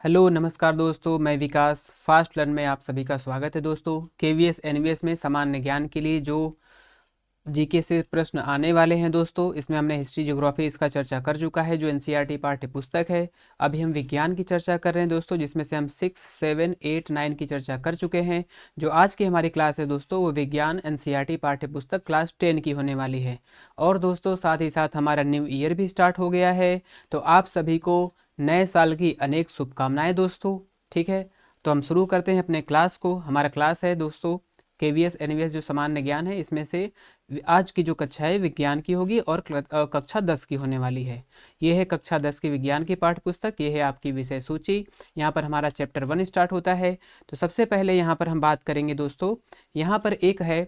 Hello नमस्कार दोस्तों, मैं विकास फास्ट लर्न में आप सभी का स्वागत है। दोस्तों केवीएस एनवीएस में सामान्य ज्ञान के लिए जो जीके से प्रश्न आने वाले हैं दोस्तों, इसमें हमने हिस्ट्री ज्योग्राफी इसका चर्चा कर चुका है जो एनसीईआरटी पाठ्य पुस्तक है। अभी हम विज्ञान की चर्चा कर रहे हैं दोस्तों, जिसमें से हम 6, 7, 8, 9 की चर्चा कर चुके हैं। जो आज की हमारी क्लास है दोस्तों, वो विज्ञान एनसीईआरटी पाठ्य पुस्तक क्लास 10 की होने वाली है। और दोस्तों साथ ही साथ हमारा न्यू ईयर भी स्टार्ट हो गया है, तो आप सभी को नए साल की अनेक शुभकामनाएं दोस्तों। ठीक है, तो हम शुरू करते हैं अपने क्लास को। हमारा क्लास है दोस्तों केवीएस एनवीएस जो सामान्य ज्ञान है, इसमें से आज की जो कक्षा है विज्ञान की होगी और कक्षा 10 की होने वाली है। ये है कक्षा 10 की विज्ञान की पाठ्य पुस्तक, ये है आपकी विषय सूची। यहाँ पर हमारा चैप्टर 1 स्टार्ट होता है। तो सबसे पहले यहाँ पर हम बात करेंगे दोस्तों, यहाँ पर एक है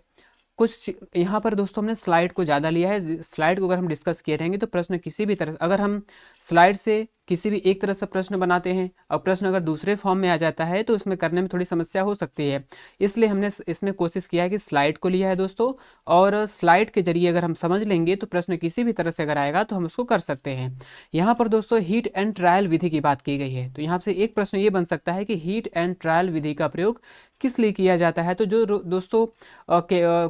कुछ, यहाँ पर दोस्तों हमने स्लाइड को ज़्यादा लिया है। स्लाइड को अगर हम डिस्कस किए रहेंगे तो प्रश्न किसी भी तरह, अगर हम स्लाइड से किसी भी एक तरह से प्रश्न बनाते हैं और प्रश्न अगर दूसरे फॉर्म में आ जाता है तो उसमें करने में थोड़ी समस्या हो सकती है। इसलिए हमने इसमें कोशिश किया है कि स्लाइड को लिया है दोस्तों, और स्लाइड के जरिए अगर हम समझ लेंगे तो प्रश्न किसी भी तरह से अगर आएगा तो हम उसको कर सकते हैं। यहाँ पर दोस्तों हीट एंड ट्रायल विधि की बात की गई है। तो यहाँ से एक प्रश्न ये बन सकता है कि हीट एंड ट्रायल विधि का प्रयोग किस लिए किया जाता है। तो जो दोस्तों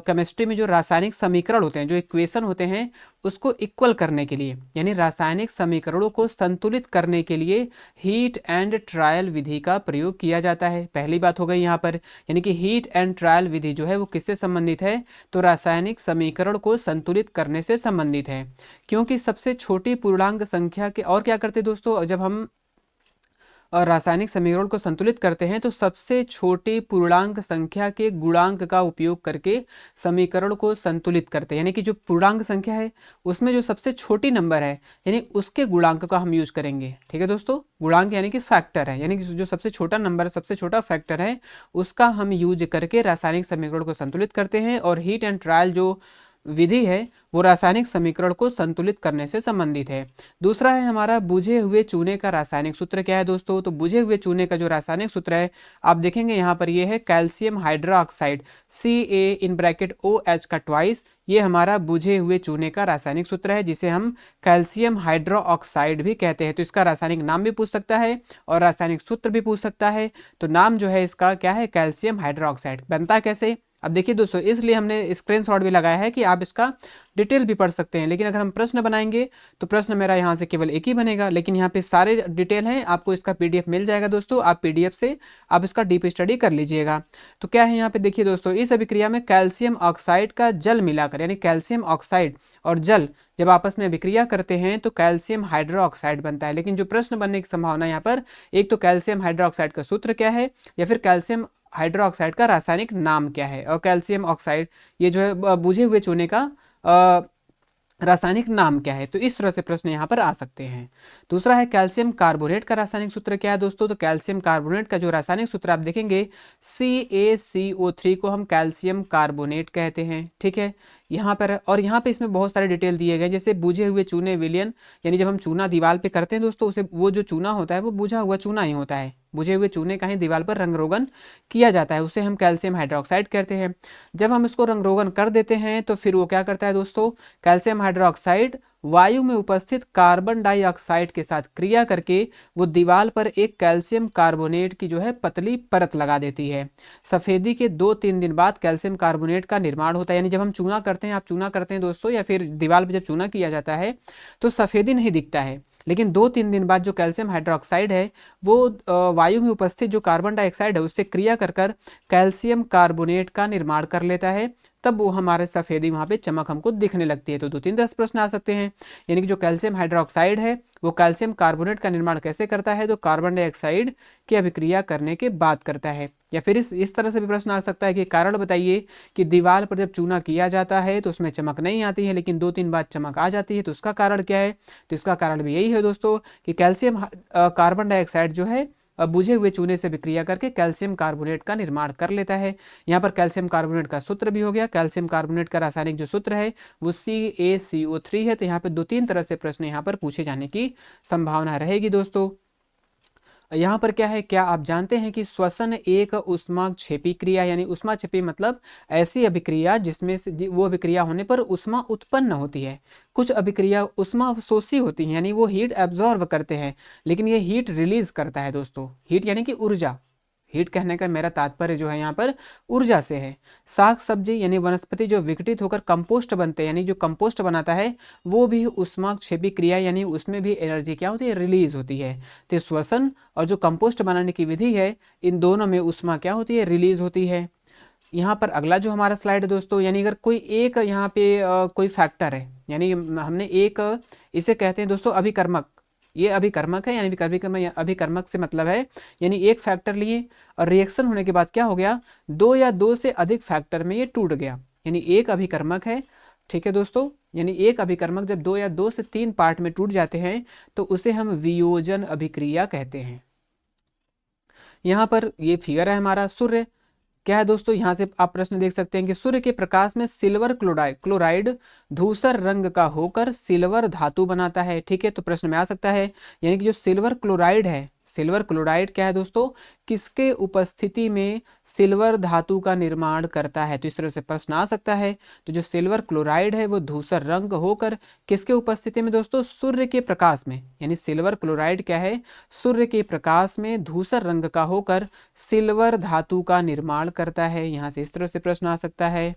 केमिस्ट्री में जो रासायनिक समीकरण होते हैं, जो इक्वेशन होते हैं, उसको इक्वल करने के लिए, यानी रासायनिक समीकरणों को संतुलित करने के लिए हीट एंड ट्रायल विधि का प्रयोग किया जाता है। पहली बात हो गई यहाँ पर, यानी कि हीट एंड ट्रायल विधि जो है वो किससे संबंधित है, तो रासायनिक समीकरण को संतुलित करने से संबंधित है। क्योंकि सबसे छोटी पूर्णांक संख्या के, और क्या करते दोस्तों, जब हम और रासायनिक समीकरण को संतुलित करते हैं तो सबसे छोटी पूर्णांक संख्या के गुणांक का उपयोग करके समीकरण को संतुलित करते हैं। यानी कि जो पूर्णांक संख्या है उसमें जो सबसे छोटी नंबर है, यानी उसके गुणांक का हम यूज करेंगे। ठीक है दोस्तों, गुणांक यानी कि फैक्टर है, यानी कि जो सबसे छोटा नंबर है, सबसे छोटा फैक्टर है, उसका हम यूज करके रासायनिक समीकरण को संतुलित करते हैं। और हीट एंड ट्रायल जो विधि है वो रासायनिक समीकरण को संतुलित करने से संबंधित है। दूसरा है हमारा बुझे हुए चूने का रासायनिक सूत्र क्या है दोस्तों, तो बुझे हुए चूने का जो रासायनिक सूत्र है आप देखेंगे यहाँ पर ये है calcium hydroxide, Ca in bracket OH का ट्वाइस, ये हमारा बुझे हुए चूने का रासायनिक सूत्र है, जिसे हम कैल्शियम हाइड्रोक्साइड भी कहते हैं। तो इसका रासायनिक नाम भी पूछ सकता है और रासायनिक सूत्र भी पूछ सकता है। तो नाम जो है इसका क्या है, कैल्शियम हाइड्रोक्साइड। बनता कैसे, अब देखिए दोस्तों, इसलिए हमने स्क्रीनशॉट भी लगाया है कि आप इसका डिटेल भी पढ़ सकते हैं। लेकिन अगर हम प्रश्न बनाएंगे तो प्रश्न मेरा यहाँ से केवल एक ही बनेगा, लेकिन यहाँ पे सारे डिटेल हैं, आपको इसका पीडीएफ मिल जाएगा दोस्तों। आप पीडीएफ से आप इसका डीप स्टडी कर लीजिएगा। तो क्या है यहाँ पे देखिए दोस्तों, इस अभिक्रिया में कैल्शियम ऑक्साइड का जल मिलाकर, यानी कैल्शियम ऑक्साइड और जल जब आपस में अभिक्रिया करते हैं तो कैल्शियम हाइड्रोक्साइड बनता है। लेकिन जो प्रश्न बनने की संभावना यहाँ पर, एक तो कैल्शियम हाइड्रोक्साइड का सूत्र क्या है, या फिर कैल्शियम हाइड्रोक्साइड का रासायनिक नाम क्या है, और कैल्शियम ऑक्साइड ये जो है बुझे हुए चूने का रासायनिक नाम क्या है। तो इस तरह से प्रश्न यहाँ पर आ सकते हैं। दूसरा है कैल्शियम कार्बोनेट का रासायनिक सूत्र क्या है दोस्तों, तो कैल्शियम कार्बोनेट का जो रासायनिक सूत्र आप देखेंगे CaCO3 को हम कैल्शियम कार्बोनेट कहते हैं। ठीक है, यहाँ पर, और यहाँ पे इसमें बहुत सारे डिटेल दिए गए, जैसे बुझे हुए चूने विलयन, यानी जब हम चूना दीवार पे करते हैं दोस्तों, उसे वो जो चूना होता है वो बुझा हुआ चूना ही होता है। बुझे हुए चूने का ही दीवार पर रंग रोगन किया जाता है, उसे हम कैल्शियम हाइड्रोक्साइड कहते हैं। जब हम इसको रंग रोगन कर देते हैं तो फिर वो क्या करता है दोस्तों, कैल्शियम हाइड्रोक्साइड वायु में उपस्थित कार्बन डाइऑक्साइड के साथ क्रिया करके वो दीवार पर एक कैल्शियम कार्बोनेट की जो है पतली परत लगा देती है। सफेदी के 2-3 दिन बाद कैल्शियम कार्बोनेट का निर्माण होता है। यानी जब हम चूना करते हैं, आप चूना करते हैं दोस्तों, या फिर दीवार पर जब चूना किया जाता है तो सफेदी नहीं दिखता है, लेकिन 2-3 दिन बाद जो कैल्शियम हाइड्रोक्साइड है वो वायु में उपस्थित जो कार्बन डाइऑक्साइड है उससे क्रिया कर कर कैल्शियम कार्बोनेट का निर्माण कर लेता है, तब वो हमारे सफेदी वहाँ पे चमक हमको दिखने लगती है। तो 2-3 प्रश्न आ सकते हैं। यानी कि जो कैल्शियम हाइड्रोक्साइड है वो कैल्शियम कार्बोनेट का निर्माण कैसे करता है, तो कार्बन डाइऑक्साइड की अभिक्रिया करने के बाद करता है। या फिर इस तरह से भी प्रश्न आ सकता है कि कारण बताइए कि दीवार पर जब चूना किया जाता है तो उसमें चमक नहीं आती है, लेकिन 2-3 बाद चमक आ जाती है, तो उसका कारण क्या है, तो इसका कारण भी यही है दोस्तों कि कैल्शियम कार्बन डाइऑक्साइड जो है बुझे हुए चूने से विक्रिया करके कैल्शियम कार्बोनेट का निर्माण कर लेता है। यहाँ पर कैल्शियम कार्बोनेट का सूत्र भी हो गया, कैल्शियम कार्बोनेट का रासायनिक जो सूत्र है वो CaCO3 है। तो यहाँ पे 2-3 तरह से प्रश्न यहाँ पर पूछे जाने की संभावना रहेगी दोस्तों। यहाँ पर क्या है, क्या आप जानते हैं कि श्वसन एक ऊष्माक्षेपी क्रिया, यानी ऊष्माक्षेपी मतलब ऐसी अभिक्रिया जिसमें से वो अभिक्रिया होने पर ऊष्मा उत्पन्न होती है। कुछ अभिक्रिया ऊष्मा अवशोषी होती हैं, यानी वो हीट एब्जॉर्ब करते हैं, लेकिन ये हीट रिलीज करता है दोस्तों। हीट यानी कि ऊर्जा, हीट कहने का मेरा तात्पर्य जो है यहाँ पर ऊर्जा से है। साग सब्जी यानी वनस्पति जो विघटित होकर कंपोस्ट बनते हैं, यानी जो कंपोस्ट बनाता है वो भी ऊष्माक्षेपी क्रिया, यानी उसमें भी एनर्जी क्या होती है, रिलीज होती है। तो श्वसन और जो कंपोस्ट बनाने की विधि है, इन दोनों में ऊष्मा क्या होती है, रिलीज होती है। यहाँ पर अगला जो हमारा स्लाइड है दोस्तों, यानी अगर कोई एक यहाँ पे कोई फैक्टर है, यानी हमने एक इसे कहते हैं दोस्तों अभिकर्मक, ये अभिकर्मक है, यानी अभिकर्मक, अभिकर्मक से मतलब है यानी एक फैक्टर लिए और रिएक्शन होने के बाद क्या हो गया, दो या दो से अधिक फैक्टर में ये टूट गया, यानी एक अभिकर्मक है। ठीक है दोस्तों, यानी एक अभिकर्मक जब दो या दो से तीन पार्ट में टूट जाते हैं तो उसे हम वियोजन अभिक्रिया कहते हैं। यहाँ पर ये फिगर है हमारा सूर्य, क्या है दोस्तों, यहाँ से आप प्रश्न देख सकते हैं कि सूर्य के प्रकाश में सिल्वर क्लोराइड धूसर रंग का होकर सिल्वर धातु बनाता है। ठीक है, तो प्रश्न में आ सकता है, यानी कि जो सिल्वर क्लोराइड है, सिल्वर क्लोराइड क्या है दोस्तों, किसके उपस्थिति में सिल्वर धातु का निर्माण करता है, तो इस तरह से प्रश्न आ सकता है। तो जो सिल्वर क्लोराइड है वो धूसर रंग होकर किसके उपस्थिति में दोस्तों, सूर्य के प्रकाश में, यानी सिल्वर क्लोराइड क्या है, सूर्य के प्रकाश में धूसर रंग का होकर सिल्वर धातु का निर्माण करता है। यहां से इस तरह से प्रश्न आ सकता है।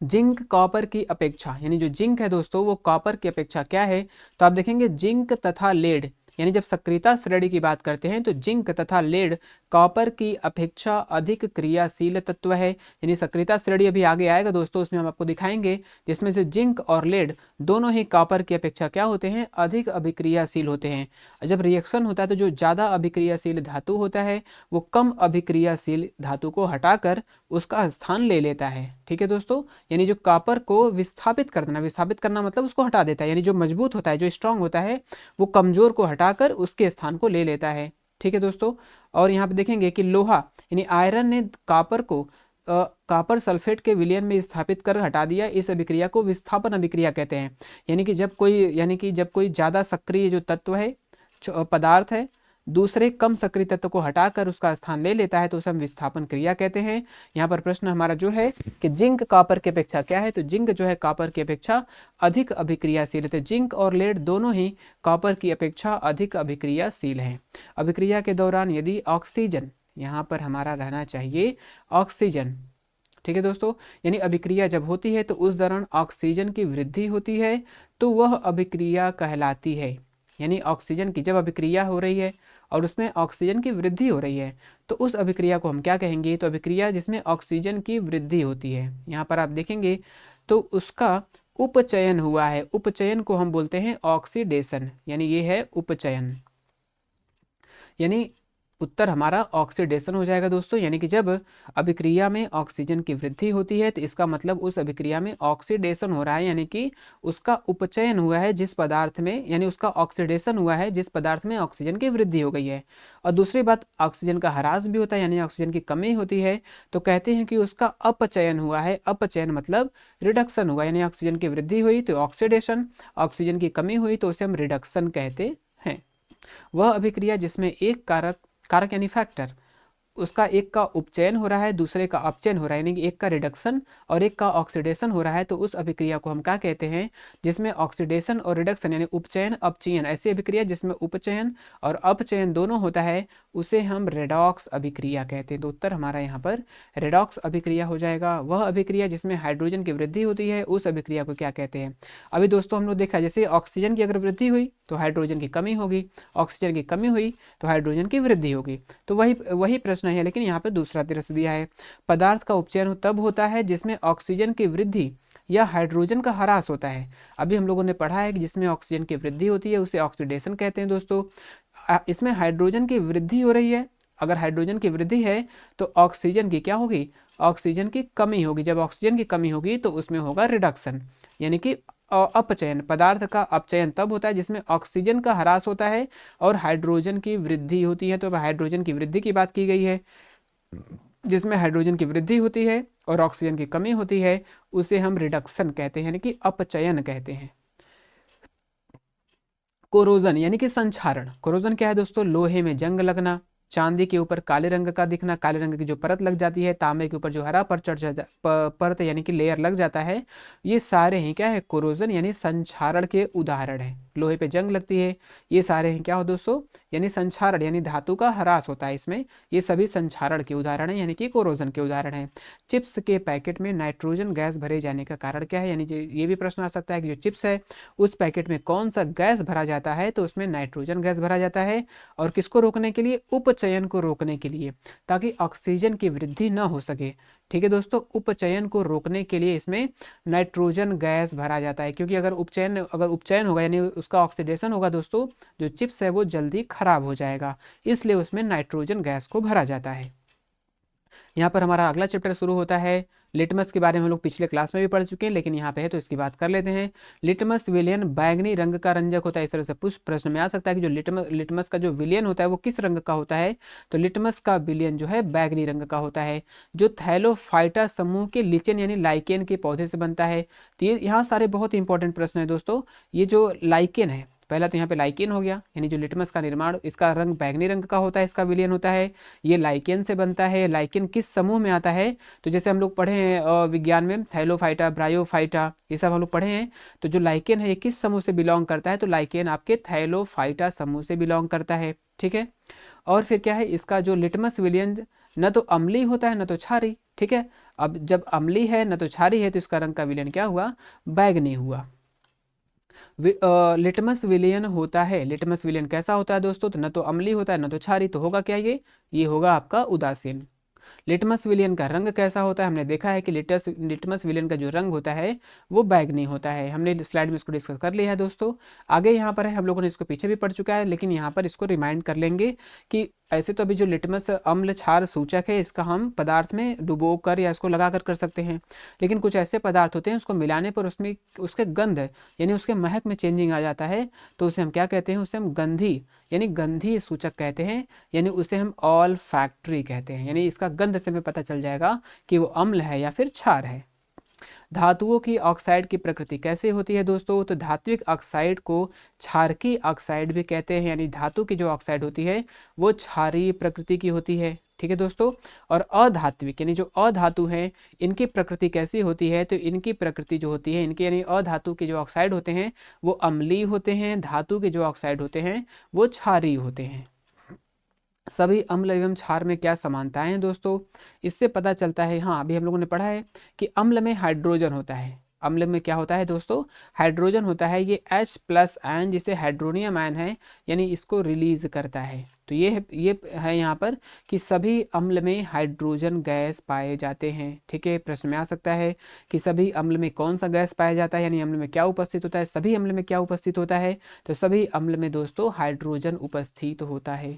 जिंक कॉपर की अपेक्षा, यानी जो जिंक है दोस्तों वो कॉपर की अपेक्षा क्या है, तो आप देखेंगे जिंक तथा लेड, यानी जब सक्रियता श्रेणी की बात करते हैं तो जिंक तथा लेड कॉपर की अपेक्षा अधिक क्रियाशील तत्व है। यानी सक्रियता श्रेणी अभी आगे आएगा दोस्तों, उसमें हम आपको दिखाएंगे, जिसमें से जिंक और लेड दोनों ही कॉपर की अपेक्षा क्या होते हैं, अधिक अभिक्रियाशील होते हैं। जब रिएक्शन होता है तो जो ज़्यादा अभिक्रियाशील धातु होता है वो कम अभिक्रियाशील धातु को हटाकर उसका स्थान ले लेता है। ठीक है दोस्तों, यानी जो कॉपर को विस्थापित कर देना, विस्थापित करना मतलब उसको हटा देता है, यानी जो मजबूत होता है, जो स्ट्रांग होता है, वो कमजोर को हटाकर उसके स्थान को ले लेता है। ठीक है दोस्तों, और यहाँ पे देखेंगे कि लोहा यानी आयरन ने कॉपर को कॉपर सल्फेट के विलयन में स्थापित कर हटा दिया। इस अभिक्रिया को विस्थापन अभिक्रिया कहते हैं। यानी कि जब कोई ज्यादा सक्रिय जो तत्व है, पदार्थ है, दूसरे कम सक्रिय तत्व को हटाकर उसका स्थान ले लेता है तो उसे हम विस्थापन क्रिया कहते हैं। यहाँ पर प्रश्न हमारा जो है कि जिंक कॉपर की अपेक्षा क्या है, तो जिंक जो है कॉपर की अपेक्षा अधिक अभिक्रियाशील है। तो जिंक और लेड दोनों ही कॉपर की अपेक्षा अधिक अभिक्रियाशील हैं। अभिक्रिया के दौरान यदि ऑक्सीजन, यहाँ पर हमारा रहना चाहिए ऑक्सीजन, ठीक है दोस्तों, यानी अभिक्रिया जब होती है तो उस दौरान ऑक्सीजन की वृद्धि होती है तो वह अभिक्रिया कहलाती है। यानी ऑक्सीजन की जब अभिक्रिया हो रही है और उसमें ऑक्सीजन की वृद्धि हो रही है तो उस अभिक्रिया को हम क्या कहेंगे, तो अभिक्रिया जिसमें ऑक्सीजन की वृद्धि होती है। यहाँ पर आप देखेंगे तो उसका उपचयन हुआ है, उपचयन को हम बोलते हैं ऑक्सीडेशन, यानी ये है उपचयन, यानी उत्तर हमारा ऑक्सीडेशन हो जाएगा दोस्तों। यानी कि जब अभिक्रिया में ऑक्सीजन की वृद्धि होती है तो इसका मतलब उस अभिक्रिया में ऑक्सीडेशन हो रहा है, यानी कि उसका उपचयन हुआ है जिस पदार्थ में, यानी उसका ऑक्सीडेशन हुआ है जिस पदार्थ में ऑक्सीजन की वृद्धि हो गई है। और दूसरी बात, ऑक्सीजन का ह्रास भी होता है, यानी ऑक्सीजन की कमी होती है तो कहते हैं कि उसका अपचयन हुआ है। अपचयन मतलब रिडक्शन हुआ, यानी ऑक्सीजन की वृद्धि हुई तो ऑक्सीडेशन, ऑक्सीजन की कमी हुई तो उसे हम रिडक्शन कहते हैं। वह अभिक्रिया जिसमें एक कारक यानी फैक्टर, उसका एक का उपचयन हो रहा है दूसरे का अपचयन हो रहा है, यानी कि एक का रिडक्शन और एक का ऑक्सीडेशन हो रहा है, तो उस अभिक्रिया को हम क्या कहते हैं, जिसमें ऑक्सीडेशन और रिडक्शन यानी उपचयन अपचयन, ऐसी अभिक्रिया जिसमें उपचयन और अपचयन दोनों होता है उसे हम रेडॉक्स अभिक्रिया कहते हैं। तो उत्तर हमारा यहाँ पर रेडॉक्स अभिक्रिया हो जाएगा। वह अभिक्रिया जिसमें हाइड्रोजन की वृद्धि होती है उस अभिक्रिया को क्या कहते हैं। अभी दोस्तों हम लोग देखा, जैसे ऑक्सीजन की अगर वृद्धि हुई तो हाइड्रोजन की कमी होगी, ऑक्सीजन की कमी हुई तो हाइड्रोजन की वृद्धि होगी। तो वही प्रश्न है, लेकिन यहाँ पे दूसरा दृश्य दिया है। पदार्थ का उपचयन तब होता है जिसमें ऑक्सीजन की वृद्धि या हाइड्रोजन का ह्रास होता है। अभी हम लोगों ने पढ़ा है कि जिसमें ऑक्सीजन की वृद्धि होती है उसे ऑक्सीडेशन कहते हैं दोस्तों। इसमें हाइड्रोजन की वृद्धि हो रही है, अगर हाइड्रोजन की वृद्धि है तो ऑक्सीजन की क्या होगी, ऑक्सीजन की कमी होगी। जब ऑक्सीजन की कमी होगी तो उसमें होगा रिडक्शन, यानी कि अपचयन। पदार्थ का अपचयन तब होता है जिसमें ऑक्सीजन का ह्रास होता है और हाइड्रोजन की वृद्धि होती है। तो हाइड्रोजन की वृद्धि की बात की गई है, जिसमें हाइड्रोजन की वृद्धि होती है और ऑक्सीजन की कमी होती है उसे हम रिडक्शन कहते हैं, यानी कि अपचयन कहते हैं। कोरोजन यानी कि संक्षारण। कोरोजन क्या है दोस्तों? लोहे में जंग लगना, चांदी के ऊपर काले रंग का दिखना, काले रंग की जो परत लग जाती है, तांबे के ऊपर जो हरा परत यानी कि लेयर लग जाता है, ये सारे हैं क्या है? कोरोजन यानी संक्षारण के उदाहरण है। लोहे पे जंग लगती है, ये सारे हैं क्या हो दोस्तों? यानी संक्षारण, यानी धातु का ह्रास होता है इसमें, ये सभी संक्षारण के उदाहरण है, यानी कि कोरोजन के उदाहरण है। चिप्स के पैकेट में नाइट्रोजन गैस भरे जाने का कारण क्या है? यानी ये भी प्रश्न आ सकता है कि जो चिप्स है उस पैकेट में कौन सा गैस भरा जाता है? तो उसमें नाइट्रोजन गैस भरा जाता है। और किसको रोकने के लिए? उपचयन को रोकने के लिए, ताकि ऑक्सीजन की वृद्धि न हो सके। ठीक है दोस्तों, उपचयन को रोकने के लिए इसमें नाइट्रोजन गैस भरा जाता है, क्योंकि अगर उपचयन होगा यानी उसका ऑक्सीडेशन होगा दोस्तों, जो चिप्स है वो जल्दी खराब हो जाएगा, इसलिए उसमें नाइट्रोजन गैस को भरा जाता है। यहाँ पर हमारा अगला चैप्टर शुरू होता है। लिटमस के बारे में हम लोग पिछले क्लास में भी पढ़ चुके हैं, लेकिन यहाँ पे है तो इसकी बात कर लेते हैं। लिटमस विलयन बैगनी रंग का रंजक होता है। इस तरह से कुछ प्रश्न में आ सकता है कि जो लिटमस का जो विलयन होता है वो किस रंग का होता है? तो लिटमस का विलयन जो है बैगनी रंग का होता है, जो थैलोफाइटा समूह के लिचेन यानी लाइकेन के पौधे से बनता है। तो ये यहाँ सारे बहुत इंपॉर्टेंट प्रश्न है दोस्तों। ये जो लाइकेन है, पहला तो यहाँ पे लाइकेन हो गया, यानी जो लिटमस का निर्माण, इसका रंग बैगनी रंग का होता है, इसका विलयन होता है, ये लाइकेन से बनता है। लाइकेन किस समूह में आता है? तो जैसे हम लोग पढ़े हैं विज्ञान में, थैलोफाइटा, ब्रायोफाइटा, ये सब हम लोग पढ़े हैं। तो जो लाइकेन है ये किस समूह से बिलोंग करता है? तो लाइकेन आपके थैलोफाइटा समूह से बिलोंग करता है। ठीक है, और फिर क्या है, इसका जो लिटमस विलयन न तो अम्लीय होता है न तो क्षारीय। ठीक है, अब जब अम्लीय है न तो क्षारीय है तो इसका रंग का विलयन क्या हुआ? बैगनी हुआ। लिटमस विलयन होता है, लिटमस विलयन कैसा होता है दोस्तों? तो न तो अम्लीय होता है न तो क्षारीय, तो होगा क्या? ये होगा आपका उदासीन। लिटमस विलयन का रंग कैसा होता है? हमने देखा है कि लिटमस विलयन का जो रंग होता है वो बैगनी होता है। हमने स्लाइड में इसको डिस्कस कर लिया है दोस्तों। आगे यहाँ पर है, हम लोगों ने इसको पीछे भी पढ़ चुका है, लेकिन यहाँ पर इसको रिमाइंड कर लेंगे कि ऐसे तो अभी जो लिटमस अम्ल क्षार सूचक है इसका हम पदार्थ में डुबो कर या इसको लगा कर सकते हैं, लेकिन कुछ ऐसे पदार्थ होते हैं उसको मिलाने पर उसमें उसके गंध यानी उसके महक में चेंजिंग आ जाता है, तो उसे हम क्या कहते हैं? उसे हम गंधी यानी गंधी सूचक कहते हैं, यानी उसे हम ऑल फैक्ट्री कहते हैं। यानी इसका गंध से हमें पता चल जाएगा कि वो अम्ल है या फिर क्षार है। धातुओं की ऑक्साइड की प्रकृति कैसे होती है दोस्तों? तो धात्विक ऑक्साइड को क्षारकीय ऑक्साइड भी कहते हैं, यानी धातु की जो ऑक्साइड होती है वो क्षारीय प्रकृति की होती है। ठीक है दोस्तों, और अधात्विक यानी जो अधातु हैं इनकी प्रकृति कैसी होती है? तो इनकी प्रकृति जो होती है, इनके यानी अधातु के जो ऑक्साइड होते हैं वो अम्लीय होते हैं, धातु के जो ऑक्साइड होते हैं वो क्षारीय होते हैं। सभी अम्ल एवं क्षार में क्या समानताएं हैं दोस्तों? इससे पता चलता है, हाँ अभी हम लोगों ने पढ़ा है कि अम्ल में हाइड्रोजन होता है। अम्ल में क्या होता है दोस्तों? हाइड्रोजन होता है। ये H+ आयन जिसे हाइड्रोनियम आयन है यानी इसको रिलीज करता है। तो ये है यहाँ पर कि सभी अम्ल में हाइड्रोजन गैस पाए जाते हैं। ठीक है, प्रश्न में आ सकता है कि सभी अम्ल में कौन सा गैस पाया जाता है, यानी अम्ल में क्या उपस्थित होता है? सभी अम्ल में क्या उपस्थित होता है? तो सभी अम्ल में दोस्तों हाइड्रोजन उपस्थित होता है।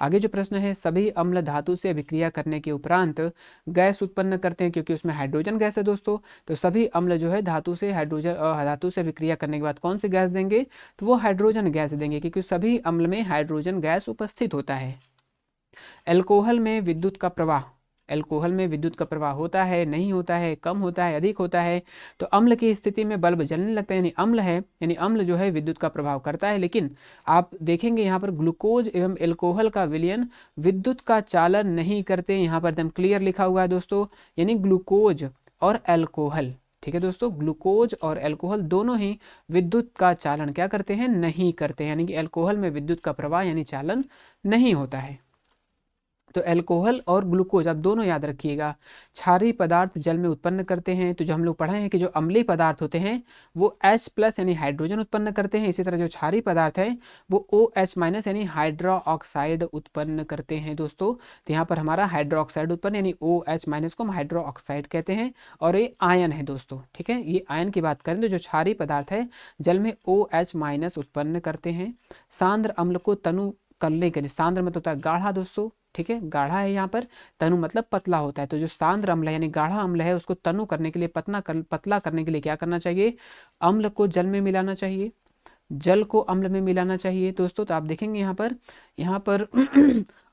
आगे जो प्रश्न है, सभी अम्ल धातु से अभिक्रिया करने के उपरांत गैस उत्पन्न करते हैं, क्योंकि उसमें हाइड्रोजन गैस है दोस्तों। तो सभी अम्ल जो है धातु से अभिक्रिया करने के बाद कौन सी गैस देंगे? तो वो हाइड्रोजन गैस देंगे, क्योंकि सभी अम्ल में हाइड्रोजन गैस उपस्थित होता है। एल्कोहल में विद्युत का प्रवाह, एल्कोहल में विद्युत का प्रवाह होता है, नहीं होता है, कम होता है, अधिक होता है? तो अम्ल की स्थिति में बल्ब जलने लगता है, यानी अम्ल है, यानी अम्ल जो है विद्युत का प्रभाव करता है। लेकिन आप देखेंगे यहाँ पर ग्लूकोज एवं एल्कोहल का विलयन विद्युत का चालन नहीं करते, यहाँ पर एकदम क्लियर लिखा हुआ है दोस्तों, यानी ग्लूकोज और एल्कोहल। ठीक है दोस्तों, ग्लूकोज और एल्कोहल दोनों ही विद्युत का चालन क्या करते हैं? नहीं करते, यानी कि एल्कोहल में विद्युत का प्रवाह यानी चालन नहीं होता है। तो एल्कोहल और ग्लूकोज आप दोनों याद रखिएगा। क्षारीय पदार्थ जल में उत्पन्न करते हैं, तो जो हम लोग पढ़े हैं कि जो अम्लीय पदार्थ होते हैं वो H+ यानी हाइड्रोजन उत्पन्न करते हैं, इसी तरह जो क्षारीय पदार्थ है वो OH- यानी हाइड्रो ऑक्साइड उत्पन्न करते हैं दोस्तों। तो यहाँ पर हमारा हाइड्रो ऑक्साइड उत्पन्न यानी OH- को हम हाइड्रो ऑक्साइड कहते हैं, और ये आयन है दोस्तों। ठीक है, ये आयन की बात करें तो जो क्षारीय पदार्थ है जल में OH- उत्पन्न करते हैं। सांद्र अम्ल को तनु करने के लिए, सांद्र मतलब होता है गाढ़ा दोस्तों। ठीक है, गाढ़ा है यहाँ पर, तनु मतलब पतला होता है। तो जो सांद्र अम्ल है यानी गाढ़ा अम्ल है उसको तनु करने के लिए, पतला करने के लिए क्या करना चाहिए? अम्ल को जल में मिलाना चाहिए, जल को अम्ल में मिलाना चाहिए दोस्तों। तो आप देखेंगे यहाँ पर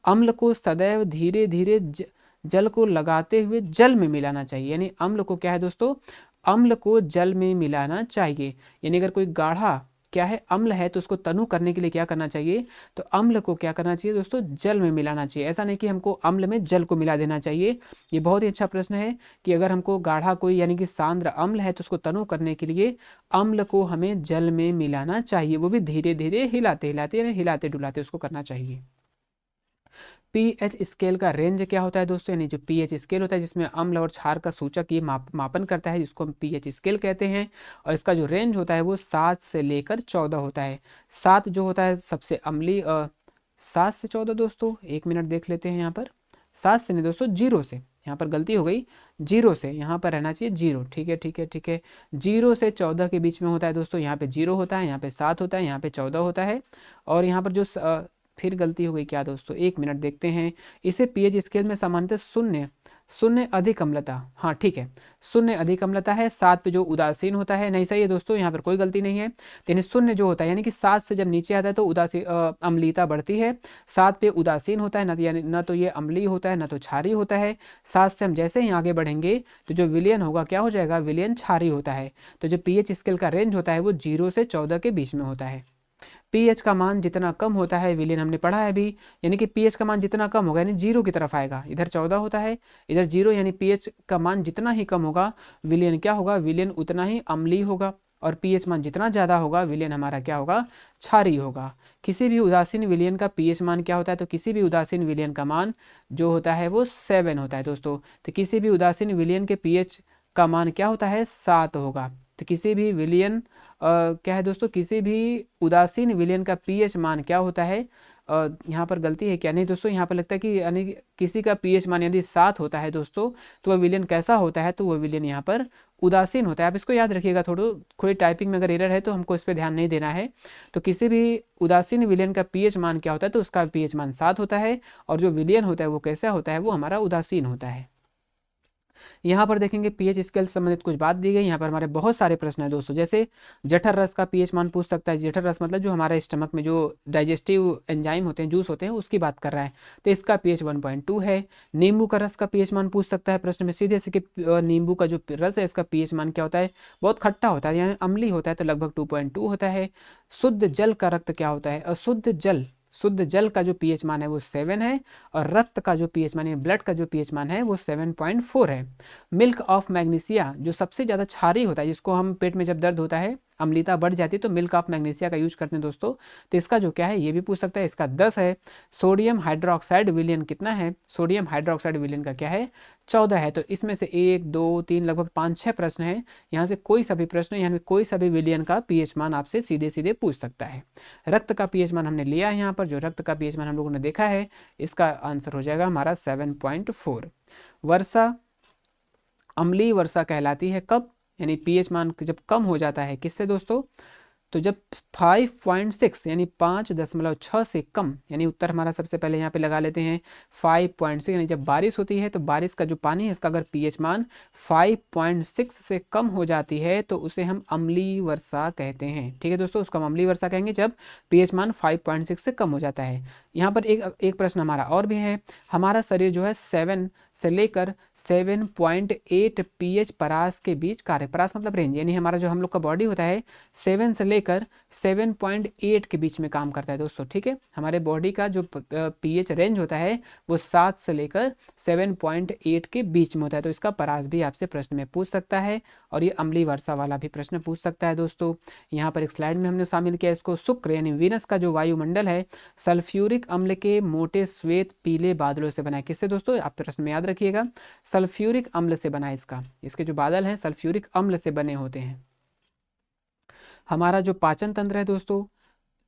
अम्ल को सदैव धीरे धीरे जल को लगाते हुए जल में मिलाना चाहिए, यानी अम्ल को क्या है दोस्तों? अम्ल को जल में मिलाना चाहिए। यानी अगर कोई गाढ़ा क्या है, अम्ल है, तो उसको तनु करने के लिए क्या करना चाहिए, तो अम्ल को क्या करना चाहिए दोस्तों, जल में मिलाना चाहिए। ऐसा नहीं कि हमको अम्ल में जल को मिला देना चाहिए। ये बहुत ही अच्छा प्रश्न है कि अगर हमको गाढ़ा कोई यानी कि सांद्र अम्ल है तो उसको तनु करने के लिए अम्ल को हमें जल में मिलाना चाहिए, वो भी धीरे धीरे हिलाते हिलाते यानी हिलाते डुलाते उसको करना चाहिए। पीएच स्केल का रेंज क्या होता है दोस्तों, यानी जो पीएच स्केल होता है जिसमें अम्ल और क्षार का सूचक ये मापन करता है, जिसको हम पीएच स्केल कहते हैं। और इसका जो रेंज होता है वो 7 से लेकर 14 होता है। 7 जो होता है सबसे अम्लीय, 7 से 14 दोस्तों, एक मिनट देख लेते हैं यहाँ पर। 7 से नहीं दोस्तों, 0 से, यहाँ पर गलती हो गई, 0 से, यहाँ पर रहना चाहिए 0। ठीक है ठीक है ठीक है, 0 से 14 के बीच में होता है दोस्तों। यहाँ पे 0 होता है, यहाँ पे 7 होता है, यहाँ पे 14 होता है। और यहाँ पर जो फिर गलती हो गई क्या दोस्तों, एक मिनट देखते हैं। इसे पीएच स्केल में सामान्यतः शून्य, शून्य अधिक अम्लता, हाँ ठीक है, शून्य अधिक अम्लता है। 7 पे जो उदासीन होता है, नहीं सही है दोस्तों, यहाँ पर कोई गलती नहीं है। यानी शून्य जो होता है यानी कि 7 से जब नीचे आता है तो उदासीन अम्लीयता बढ़ती है। 7 पे उदासीन होता है ना, यानी न तो ये अम्लीय होता है ना तो क्षारीय होता है। 7 से हम जैसे ही आगे बढ़ेंगे तो जो विलयन होगा क्या हो जाएगा, विलयन क्षारीय होता है। तो जो पीएच स्केल का रेंज होता है वो 0 से 14 के बीच में होता है। पीएच का मान जितना कम होता है, विलियन हमने पढ़ा है अभी, यानी कि पीएच का मान जितना कम होगा यानी 0 की तरफ आएगा। इधर 14 होता है, इधर 0, यानी पीएच का मान जितना ही कम होगा विलियन क्या होगा, विलियन उतना ही अम्लीय होगा। और पीएच मान जितना ज़्यादा होगा विलियन हमारा क्या होगा, क्षारीय होगा। किसी भी उदासीन विलियन का पीएच मान क्या होता है, तो किसी भी उदासीन विलियन का मान जो होता है वो 7 होता है दोस्तों। तो किसी भी उदासीन विलियन के पीएच का मान क्या होता है, 7 होगा। तो किसी भी विलियन क्या है दोस्तों, किसी भी उदासीन विलयन का पीएच मान क्या होता है, यहाँ पर गलती है क्या, नहीं दोस्तों, यहाँ पर लगता है कि यानी किसी का पीएच मान यदि 7 होता है दोस्तों तो वह विलयन कैसा होता है, तो वह विलयन यहाँ पर उदासीन होता है। आप इसको याद रखिएगा, थोड़ी टाइपिंग में अगर एरर है तो हमको इस पर ध्यान नहीं देना है। तो किसी भी उदासीन विलयन का पीएच मान क्या होता है, तो उसका पीएच मान 7 होता है। और जो विलयन होता है वो कैसा होता है, वो हमारा उदासीन होता है। यहाँ पर देखेंगे पीएच स्केल से संबंधित कुछ बात दी गई। यहाँ पर हमारे बहुत सारे प्रश्न है दोस्तों, जैसे जठर रस का पीएच मान पूछ सकता है। जठर रस मतलब जो हमारे स्टमक में जो डाइजेस्टिव एंजाइम होते हैं, जूस होते हैं, उसकी बात कर रहा है, तो इसका पीएच 1.2 है। नींबू का रस का पीएच मान पूछ सकता है प्रश्न में सीधे से कि नींबू का जो रस है इसका पीएच मान क्या होता है, बहुत खट्टा होता है यानी अम्लीय होता है, तो लगभग 2.2 होता है। शुद्ध जल का रक्त क्या होता है, अशुद्ध जल, शुद्ध जल का जो पीएच मान है वो 7 है। और रक्त का जो पीएच मान है, ब्लड का जो पीएच मान है वो 7.4 है। मिल्क ऑफ मैग्नीशिया जो सबसे ज़्यादा क्षारीय होता है, जिसको हम पेट में जब दर्द होता है, अम्लता बढ़ जाती है, तो मिल्क ऑफ मैग्नीशिया का यूज करते हैं दोस्तों। तो इसका जो क्या है ये भी पूछ सकता है, इसका 10 है। सोडियम हाइड्रोक्साइड विलयन कितना है, सोडियम हाइड्रोक्साइड विलयन का क्या है, 14 है। तो इसमें से 1 2 3 लगभग 5-6 प्रश्न है, यहाँ से कोई सा भी प्रश्न, यहाँ में कोई सा भी विलयन का पीएच मान आपसे सीधे सीधे पूछ सकता है। रक्त का पीएच मान हमने लिया है, यहाँ पर जो रक्त का पीएच मान हम लोगों ने देखा है, इसका आंसर हो जाएगा हमारा 7.4। वर्षा अम्लीय वर्षा कहलाती है कब, यानी पीएच मान जब कम हो जाता है किससे दोस्तों, तो जब 5.6 यानी 5.6 से कम, यानी उत्तर हमारा सबसे पहले यहाँ पे लगा लेते हैं 5.6, यानी जब बारिश होती है तो बारिश का जो पानी है इसका अगर पीएच मान 5.6 से कम हो जाती है तो उसे हम अम्लीय वर्षा कहते हैं। ठीक है दोस्तों, उसको हम अम्लीय वर्षा कहेंगे जब पीएच मान 5.6 से कम हो जाता है। यहाँ पर एक प्रश्न हमारा और भी है, हमारा शरीर जो है 7 से लेकर 7.8 पीएच परास के बीच कार्य, परास मतलब रेंज, यानी हमारा जो हम लोग का बॉडी होता है 7 से लेकर 7.8 के बीच में काम करता है दोस्तों। ठीक है, हमारे बॉडी का जो पीएच रेंज होता है वो 7 से लेकर 7.8 के बीच में होता है। तो इसका परास भी आपसे प्रश्न में पूछ सकता है, और ये अम्लीय वर्षा वाला भी प्रश्न पूछ सकता है दोस्तों। यहाँ पर एक स्लाइड में हमने शामिल किया इसको, शुक्र यानी वीनस का जो वायुमंडल है सल्फ्यूरिक अम्ल के मोटे श्वेत पीले बादलों से बना है। किससे दोस्तों, आप प्रश्न में याद रखिएगा, सल्फ्यूरिक अम्ल से बना है। इसके जो बादल हैं सल्फ्यूरिक अम्ल से बने होते हैं। हमारा जो पाचन तंत्र है दोस्तों,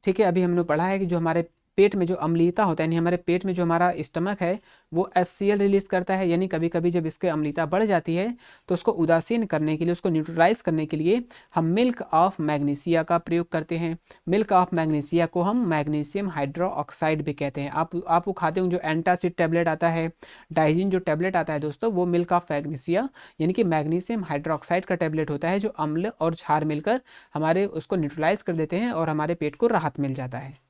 ठीक है, अभी हमने पढ़ा है कि जो हमारे पेट में जो अम्लीयता होता है, यानी हमारे पेट में जो हमारा स्टमक है वो HCl रिलीज करता है, यानी कभी कभी जब इसके अम्लीयता बढ़ जाती है तो उसको उदासीन करने के लिए, उसको न्यूट्रलाइज करने के लिए हम मिल्क ऑफ मैग्नीशिया का प्रयोग करते हैं। मिल्क ऑफ मैग्नीशिया को हम मैग्नीशियम हाइड्रोक्साइड भी कहते हैं। आप वो खाते हो जो एंटासिड टैबलेट आता है, डाइजिन जो टैबलेट आता है दोस्तों, वो मिल्क ऑफ मैग्नीशिया यानी कि मैग्नीशियम हाइड्रोक्साइड का टैबलेट होता है, जो अम्ल और क्षार मिलकर हमारे उसको न्यूट्रलाइज कर देते हैं और हमारे पेट को राहत मिल जाता है।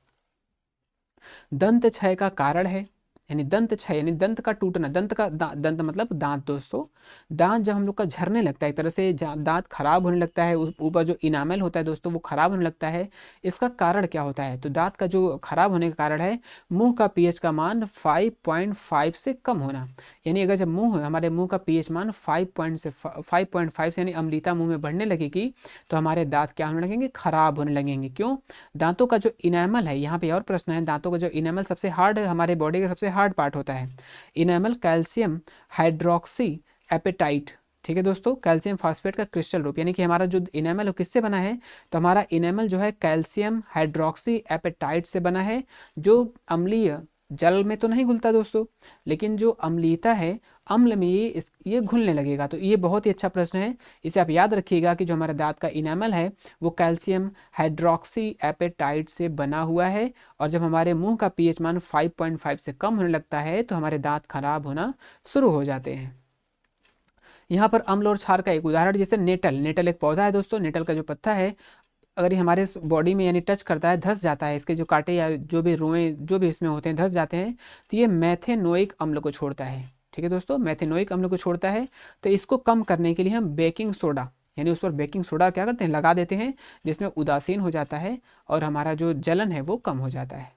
दंत क्षय का कारण है, यानी दंत क्षय यानी दंत का टूटना, दंत का दंत मतलब दांत दोस्तों। दांत जब हम लोग का झरने लगता है, एक तरह से दांत खराब होने लगता है, ऊपर जो इनामल होता है दोस्तों वो खराब होने लगता है, इसका कारण क्या होता है? तो दांत का जो खराब होने का कारण है मुंह का पीएच का मान 5.5 से कम होना। यानी अगर जब हमारे मुंह का पीएच मान 5.5 से यानी अम्लता मुंह में बढ़ने लगेगी तो हमारे दांत क्या होने लगेंगे? खराब होने लगेंगे। क्यों? दांतों का जो इनेमल है, यहाँ पे और प्रश्न है, दांतों का जो इनेमल सबसे हार्ड हमारे बॉडी का सबसे हार्ड पार्ट होता है। इनेमल कैल्शियम हाइड्रोक्सी एपेटाइट, ठीक है दोस्तों, कैल्शियम फास्फेट का क्रिस्टल रूप, यानी कि हमारा जो इनेमल है किससे बना है? तो हमारा इनेमल जो है कैल्शियम हाइड्रोक्सी एपेटाइट से बना है, जो अम्लीय जल में तो नहीं घुलता दोस्तों, लेकिन जो अम्लीयता है अम्ल में ये घुलने लगेगा। तो ये बहुत ही अच्छा प्रश्न है, इसे आप याद रखिएगा कि जो हमारे दांत का इनेमल है वो कैल्शियम हाइड्रोक्सी एपेटाइट से बना हुआ है, और जब हमारे मुंह का पीएच मान 5.5 से कम होने लगता है तो हमारे दांत खराब होना शुरू हो जाते हैं। यहाँ पर अम्ल और क्षार का एक उदाहरण, जैसे नेटल, नेटल एक पौधा है दोस्तों, नेटल का जो पत्ता है अगर ये हमारे बॉडी में यानी टच करता है, धस जाता है, इसके जो कांटे या जो भी रुएं जो भी इसमें होते हैं धस जाते हैं, तो ये मैथेनोइक अम्ल को छोड़ता है। ठीक है दोस्तों, मैथेनोइक अम्ल को छोड़ता है। तो इसको कम करने के लिए हम बेकिंग सोडा यानी उस पर बेकिंग सोडा क्या करते हैं? लगा देते हैं, जिसमें उदासीन हो जाता है और हमारा जो जलन है वो कम हो जाता है।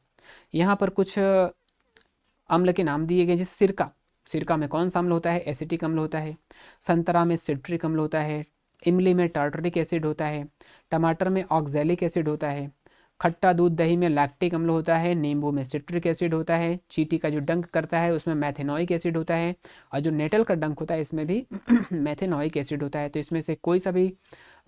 यहाँ पर कुछ अम्ल के नाम दिए गए, जैसे सिरका, सिरका में कौन सा अम्ल होता है? एसिटिक अम्ल होता है। संतरा में सिट्रिक अम्ल होता है। इमली में टार्टरिक एसिड होता है। टमाटर में ऑक्जेलिक एसिड होता है। खट्टा दूध दही में लैक्टिक अम्ल होता है। नींबू में सिट्रिक एसिड होता है। चींटी का जो डंक करता है उसमें मैथेनोइक एसिड होता है, और जो नेटल का डंक होता है इसमें भी मैथेनोइक एसिड होता है। तो इसमें से कोई सा भी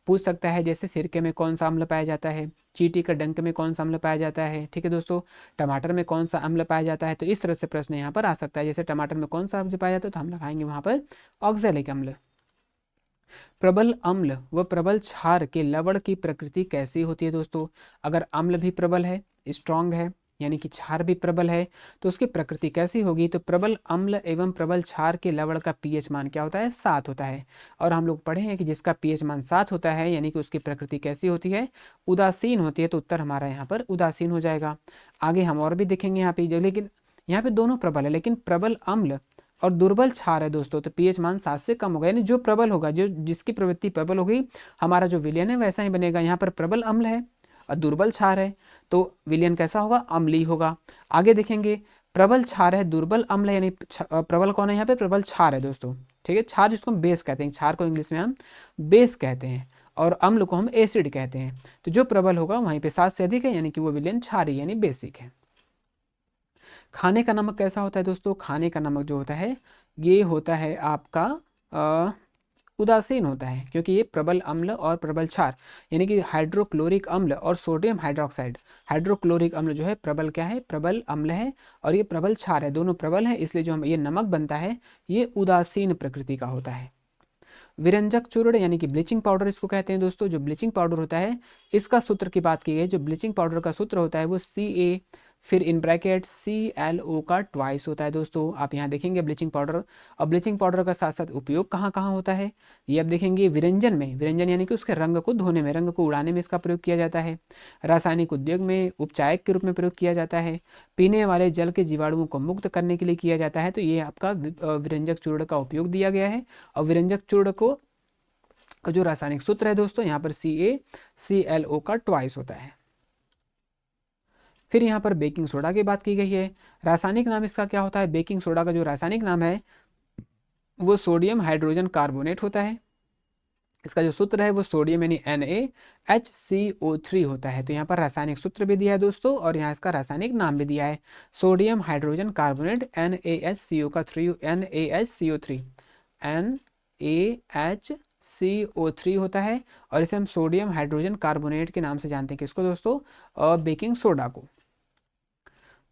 पूछ सकता है, जैसे सिरके में कौन सा अम्ल पाया जाता है, चींटी का डंक में कौन सा अम्ल पाया जाता है, ठीक है दोस्तों, टमाटर में कौन सा अम्ल पाया जाता है। तो इस तरह से प्रश्न यहाँ पर आ सकता है, जैसे टमाटर में कौन सा अम्ल पाया जाता है तो हम लगाएंगे वहाँ पर ऑक्जेलिक अम्ल। प्रबल अम्ल व प्रबल क्षार के लवण की प्रकृति कैसी होती है दोस्तों? अगर अम्ल भी प्रबल है, स्ट्रांग है, यानी कि क्षार भी प्रबल है, तो उसकी प्रकृति कैसी होगी? तो प्रबल अम्ल एवं प्रबल क्षार के लवण का पीएच मान क्या होता है? 7 होता है। और हम लोग पढ़े हैं कि जिसका पीएच मान 7 होता है यानी कि उसकी प्रकृति कैसी होती है? उदासीन होती है। तो उत्तर हमारा यहाँ पर उदासीन हो जाएगा। आगे हम और भी देखेंगे यहाँ पे लेकिन यहाँ पे दोनों प्रबल है, लेकिन प्रबल अम्ल और दुर्बल क्षार है दोस्तों, तो पीएच मान 7 से कम होगा, यानी जो प्रबल होगा, जो जिसकी प्रवृत्ति प्रबल होगी, हमारा जो विलयन है वैसा ही बनेगा। यहाँ पर प्रबल अम्ल है और दुर्बल क्षार है, तो विलयन कैसा होगा? अम्लीय होगा। आगे देखेंगे, प्रबल क्षार है दुर्बल अम्ल है, यानी प्रबल कौन है यहाँ पे? प्रबल क्षार है दोस्तों, ठीक है। क्षार जिसको हम बेस कहते हैं, क्षार को इंग्लिश में हम बेस कहते हैं, और अम्ल को हम एसिड कहते हैं। तो जो प्रबल होगा वहीं पे 7 से अधिक है, यानी कि वो विलयन क्षारी यानी बेसिक है। खाने का नमक कैसा होता है दोस्तों? खाने का नमक जो होता है ये होता है आपका उदासीन होता है, क्योंकि ये प्रबल अम्ल और प्रबल क्षार यानी कि हाइड्रोक्लोरिक अम्ल और सोडियम हाइड्रोक्साइड, हाइड्रोक्लोरिक अम्ल जो है प्रबल क्या है? प्रबल अम्ल है, और ये प्रबल क्षार है, दोनों प्रबल है, इसलिए जो हम ये नमक बनता है ये उदासीन प्रकृति का होता है। विरंजक चूर्ण यानी कि ब्लीचिंग पाउडर इसको कहते हैं दोस्तों। जो ब्लीचिंग पाउडर होता है इसका सूत्र की बात की गई, जो ब्लीचिंग पाउडर का सूत्र होता है वो Ca फिर इन ब्रैकेट ClO का ट्वाइस होता है दोस्तों। आप यहाँ देखेंगे ब्लीचिंग पाउडर, और ब्लीचिंग पाउडर का साथ साथ उपयोग कहाँ कहाँ होता है ये आप देखेंगे। विरंजन में, विरंजन यानी कि उसके रंग को धोने में, रंग को उड़ाने में इसका प्रयोग किया जाता है। रासायनिक उद्योग में उपचायक के रूप में प्रयोग किया जाता है। पीने वाले जल के जीवाणुओं को मुक्त करने के लिए किया जाता है। तो ये आपका विरंजक चूर्ण का उपयोग दिया गया है। और विरंजक चूर्ण को जो रासायनिक सूत्र है दोस्तों यहाँ पर CaClO का ट्वाइस होता है। फिर यहाँ पर बेकिंग सोडा की बात की गई है। रासायनिक नाम इसका क्या होता है? बेकिंग सोडा का जो रासायनिक नाम है वो सोडियम हाइड्रोजन कार्बोनेट होता है। इसका जो सूत्र है वो सोडियम यानी NaHCO3 होता है। तो यहाँ पर रासायनिक सूत्र भी दिया है दोस्तों, और यहाँ इसका रासायनिक नाम भी दिया है, sodium hydrogen carbonate NaHCO3 NaHCO3 होता है। और इसे हम सोडियम हाइड्रोजन कार्बोनेट के नाम से जानते हैं, किसको दोस्तों? बेकिंग सोडा को।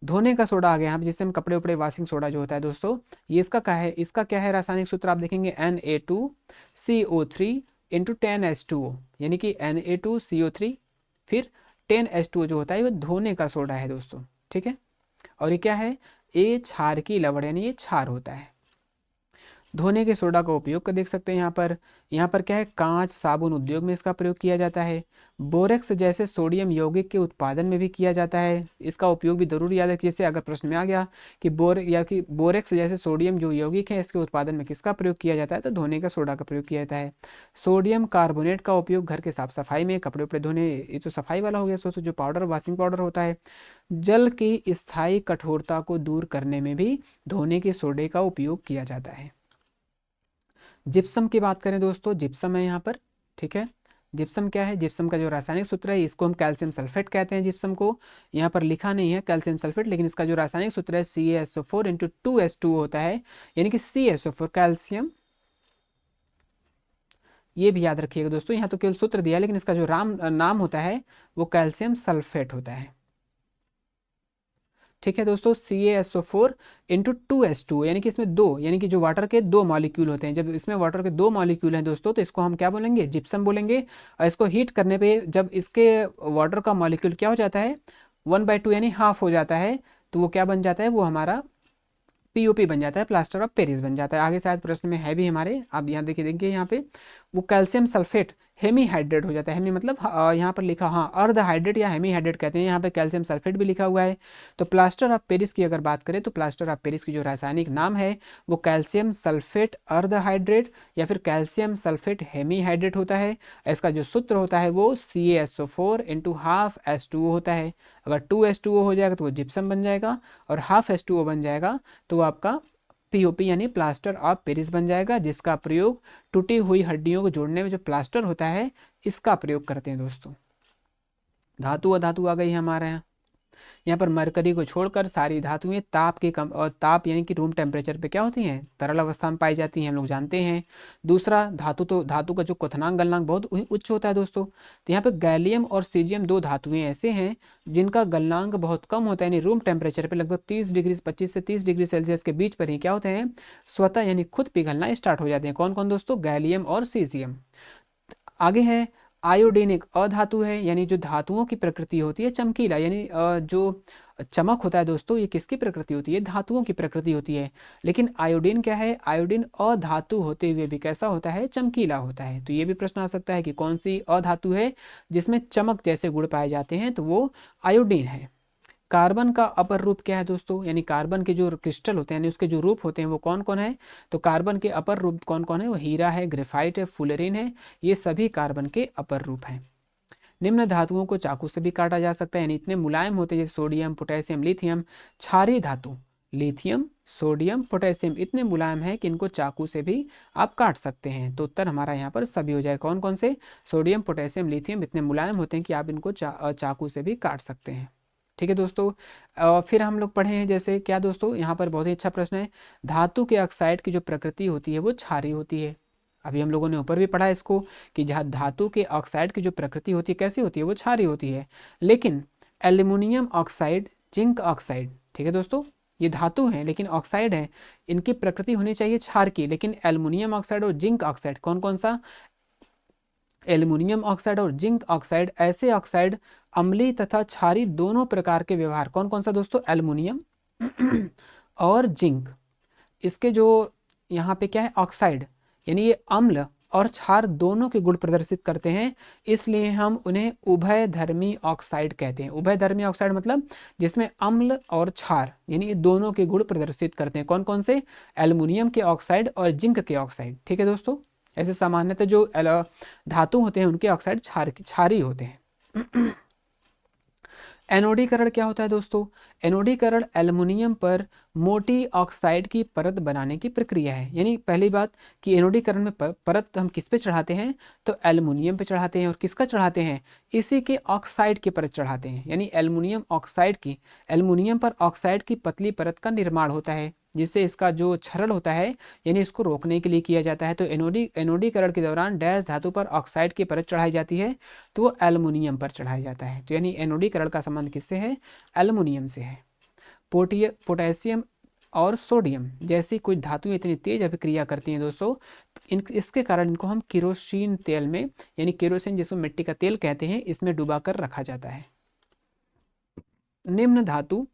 धोने का सोडा आ गया यहाँ पे, जिससे हम कपड़े उपड़े, वॉशिंग सोडा जो होता है दोस्तों, ये इसका क्या है? इसका क्या है रासायनिक सूत्र? आप देखेंगे Na2CO3 इंटू 10H2O, यानी कि Na2CO3 फिर 10H2O जो होता है वो धोने का सोडा है दोस्तों, ठीक है। और ये क्या है? ये क्षार की लवण यानी ये क्षार होता है। धोने के सोडा का उपयोग कर देख सकते हैं यहाँ पर क्या है, कांच साबुन उद्योग में इसका प्रयोग किया जाता है। बोरेक्स जैसे सोडियम यौगिक के उत्पादन में भी किया जाता है, इसका उपयोग भी जरूर याद रखिए। जैसे अगर प्रश्न में आ गया कि बोरेक्स जैसे सोडियम जो यौगिक है इसके उत्पादन में किसका प्रयोग किया जाता है, तो धोने का सोडा का प्रयोग किया जाता है। सोडियम कार्बोनेट का उपयोग घर के साफ सफाई में, कपड़े उपड़े धोने, ये तो सफाई वाला हो गया, सोचो जो पाउडर वॉशिंग पाउडर होता है। जल की स्थायी कठोरता को दूर करने में भी धोने के सोडे का उपयोग किया जाता है। जिप्सम की बात करें दोस्तों, जिप्सम है यहाँ पर, ठीक है। जिप्सम क्या है, जिप्सम का जो रासायनिक सूत्र है, इसको हम कैल्शियम सल्फेट कहते हैं। जिप्सम को यहाँ पर लिखा नहीं है कैल्शियम सल्फेट, लेकिन इसका जो रासायनिक सूत्र है CaSO4 इंटू 2H2O होता है, यानी कि CaSO4 कैल्शियम। ये भी याद रखिएगा दोस्तों, यहाँ तो केवल सूत्र दिया है, लेकिन इसका जो नाम होता है वो कैल्शियम सल्फेट होता है, ठीक है दोस्तों। CaSO4 इंटू 2H2, यानी कि इसमें दो, यानी कि जो वाटर के दो मॉलिक्यूल होते हैं, जब इसमें वाटर के दो मॉलिक्यूल हैं दोस्तों, तो इसको हम क्या बोलेंगे, जिप्सम बोलेंगे। और इसको हीट करने पे जब इसके वाटर का मॉलिक्यूल क्या हो जाता है, 1/2 यानी हाफ हो जाता है, तो वो क्या बन जाता है, वो हमारा POP बन जाता है, प्लास्टर ऑफ पेरिस बन जाता है। आगे शायद प्रश्न में है भी हमारे, आप यहाँ देखिए यहाँ पे वो कैल्शियम सल्फेट हेमी हाइड्रेट हो जाता है। हेमी मतलब यहाँ पर लिखा, हाँ, अर्ध हाइड्रेट या हेमी हाइड्रेट कहते हैं, यहाँ पे कैल्शियम सल्फेट भी लिखा हुआ है। तो प्लास्टर ऑफ पेरिस की अगर बात करें, तो प्लास्टर ऑफ पेरिस की जो रासायनिक नाम है वो कैल्शियम सल्फेट अर्ध हाइड्रेट या फिर कैल्शियम सल्फेट हेमी हाइड्रेट होता है। इसका जो सूत्र होता है वो CaSO4 इंटू हाफ H2O होता है। अगर 2H2O हो जाएगा तो वो जिप्सम बन जाएगा, और हाफ H2O बन जाएगा तो वो आपका POP यानी प्लास्टर ऑफ पेरिस बन जाएगा, जिसका प्रयोग टूटी हुई हड्डियों को जोड़ने में जो प्लास्टर होता है इसका प्रयोग करते हैं दोस्तों। धातु अधातु आ गई है हमारे यहाँ पर मरकरी को छोड़कर सारी धातुएं ताप के कम और ताप यानी कि रूम टेम्परेचर पे क्या होती हैं, तरल अवस्था में पाई जाती हैं, हम लोग जानते हैं। दूसरा धातु का जो क्वथनांक गलनांक बहुत उच्च होता है दोस्तों। तो यहाँ पे गैलियम और सीजियम दो धातुएं ऐसे हैं जिनका गलनांक बहुत कम होता है, यानी रूम टेम्परेचर पे लगभग 25 से 30 डिग्री सेल्सियस के बीच पर ही क्या होते हैं, स्वतः यानी खुद पिघलना स्टार्ट हो जाते हैं। कौन कौन दोस्तों, गैलियम और सीजियम। आगे है आयोडीन, एक अधातु है, यानी जो धातुओं की प्रकृति होती है चमकीला, यानी जो चमक होता है दोस्तों, ये किसकी प्रकृति होती है, धातुओं की प्रकृति होती है। लेकिन आयोडीन क्या है, आयोडीन अधातु होते हुए भी कैसा होता है, चमकीला होता है। तो ये भी प्रश्न आ सकता है कि कौन सी अधातु है जिसमें चमक जैसे गुण पाए जाते हैं, तो वो आयोडीन है। कार्बन का अपर रूप क्या है दोस्तों, यानी कार्बन के जो क्रिस्टल होते हैं, यानी उसके जो रूप होते हैं वो कौन कौन है, तो कार्बन के अपर रूप कौन कौन है, वो हीरा है, ग्रेफाइट है, फुलेरिन है, ये सभी कार्बन के अपर रूप हैं। निम्न धातुओं को चाकू से भी काटा जा सकता है, यानी इतने मुलायम होते हैं जैसे सोडियम, पोटेशियम, लिथियम। क्षारीय धातु लिथियम, सोडियम, पोटेशियम इतने मुलायम है कि इनको चाकू से भी आप काट सकते हैं। तो उत्तर हमारा यहाँ पर सभी हो जाए, कौन कौन से, सोडियम, पोटेशियम, लिथियम इतने मुलायम होते हैं कि आप इनको चाकू से भी काट सकते हैं, ठीक है दोस्तों। फिर हम लोग पढ़े हैं जैसे क्या दोस्तों, यहाँ पर बहुत ही अच्छा प्रश्न है, धातु के ऑक्साइड की जो प्रकृति होती है वो क्षारीय होती है। अभी हम लोगों ने ऊपर भी पढ़ा इसको कि जहाँ धातु के ऑक्साइड की जो प्रकृति होती है कैसी होती है, वो क्षारीय होती है। लेकिन एल्यूमिनियम ऑक्साइड, जिंक ऑक्साइड, ठीक है दोस्तों, ये धातु हैं लेकिन ऑक्साइड है, इनकी प्रकृति होनी चाहिए क्षार की। लेकिन एल्यूमिनियम ऑक्साइड और जिंक ऑक्साइड, कौन कौन सा, एल्यूमिनियम ऑक्साइड और जिंक ऑक्साइड ऐसे ऑक्साइड अम्लीय तथा क्षारीय दोनों प्रकार के व्यवहार, कौन कौन सा दोस्तों, एल्यूमिनियम और जिंक, इसके जो यहाँ पे क्या है ऑक्साइड, यानी ये अम्ल और क्षार दोनों के गुण प्रदर्शित करते हैं, इसलिए हम उन्हें उभयधर्मी ऑक्साइड कहते हैं। उभयधर्मी ऑक्साइड मतलब जिसमें अम्ल और क्षार यानी ये दोनों के गुण प्रदर्शित करते हैं, कौन कौन से, एल्यूमिनियम के ऑक्साइड और जिंक के ऑक्साइड, ठीक है दोस्तों। ऐसे सामान्यतः जो धातु होते हैं उनके ऑक्साइड क्षारीय होते हैं। एनोडीकरण क्या होता है दोस्तों, एनोडीकरण एल्युमिनियम पर मोटी ऑक्साइड की परत बनाने की प्रक्रिया है। यानी पहली बात कि एनोडीकरण में परत हम किस पे चढ़ाते हैं, तो एल्युमिनियम पे चढ़ाते हैं, और किसका चढ़ाते हैं, इसी के ऑक्साइड की परत चढ़ाते हैं, यानी एल्युमिनियम ऑक्साइड की, एल्युमिनियम पर ऑक्साइड की पतली परत का निर्माण होता है, जिससे इसका जो क्षरण होता है यानी इसको रोकने के लिए किया जाता है। तो एनोडीकरण के दौरान डैश धातु पर ऑक्साइड की परत चढ़ाई जाती है, तो वो एल्युमिनियम पर चढ़ाया जाता है। तो यानी एनोडीकरण का संबंध किससे है, एल्युमिनियम से है। पोटेशियम और सोडियम जैसी कुछ धातुएं इतनी तेज अभिक्रिया करती हैं दोस्तों, इसके कारण इनको हम केरोसिन तेल में, यानी केरोसिन जिसको मिट्टी का तेल कहते हैं, इसमें डुबा कर रखा जाता है। निम्न धातु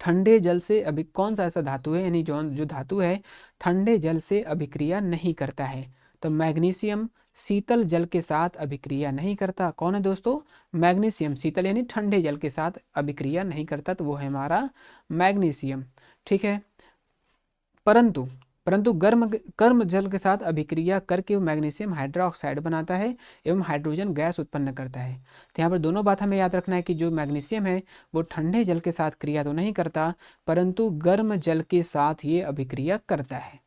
ठंडे जल से अभी कौन सा ऐसा धातु है, यानी जो जो धातु है ठंडे जल से अभिक्रिया नहीं करता है? तो मैग्नीशियम शीतल जल के साथ अभिक्रिया नहीं करता। कौन है दोस्तों? मैग्नीशियम। शीतल यानी ठंडे जल के साथ अभिक्रिया नहीं करता, तो वो है हमारा मैग्नीशियम। ठीक है। परंतु परंतु गर्म गर्म जल के साथ अभिक्रिया करके वो मैग्नीशियम हाइड्रोक्साइड बनाता है एवं हाइड्रोजन गैस उत्पन्न करता है। तो यहाँ पर दोनों बात हमें याद रखना है कि जो मैग्नीशियम है वो ठंडे जल के साथ क्रिया तो नहीं करता, परंतु गर्म जल के साथ ये अभिक्रिया करता है।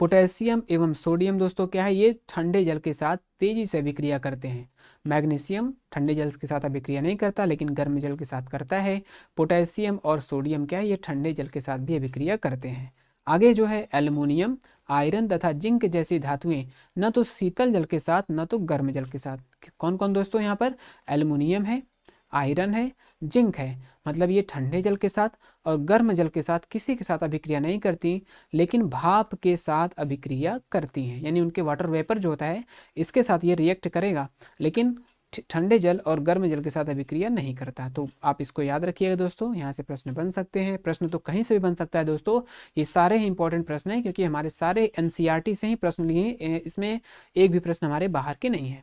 पोटेशियम एवं सोडियम दोस्तों क्या है, ये ठंडे जल के साथ तेजी से अभिक्रिया करते हैं। मैग्नीशियम ठंडे जल के साथ अभिक्रिया नहीं करता लेकिन गर्म जल के साथ करता है। पोटेशियम और सोडियम क्या है, ये ठंडे जल के साथ भी अभिक्रिया करते हैं। आगे जो है एल्युमिनियम, आयरन तथा जिंक जैसी धातुएं न तो शीतल जल के साथ न तो गर्म जल के साथ। कौन कौन दोस्तों यहाँ पर? एल्युमिनियम है, आयरन है, जिंक है। मतलब ये ठंडे जल के साथ और गर्म जल के साथ किसी के साथ अभिक्रिया नहीं करती, लेकिन भाप के साथ अभिक्रिया करती हैं। यानी उनके वाटर वेपर जो होता है इसके साथ ये रिएक्ट करेगा, लेकिन ठंडे जल और गर्म जल के साथ अभिक्रिया नहीं करता। तो आप इसको याद रखिएगा दोस्तों, यहाँ से प्रश्न बन सकते हैं। प्रश्न तो कहीं से भी बन सकता है दोस्तों, ये सारे ही इंपॉर्टेंट प्रश्न हैं क्योंकि हमारे सारे एनसीईआरटी से ही प्रश्न लिए, इसमें एक भी प्रश्न हमारे बाहर के नहीं है।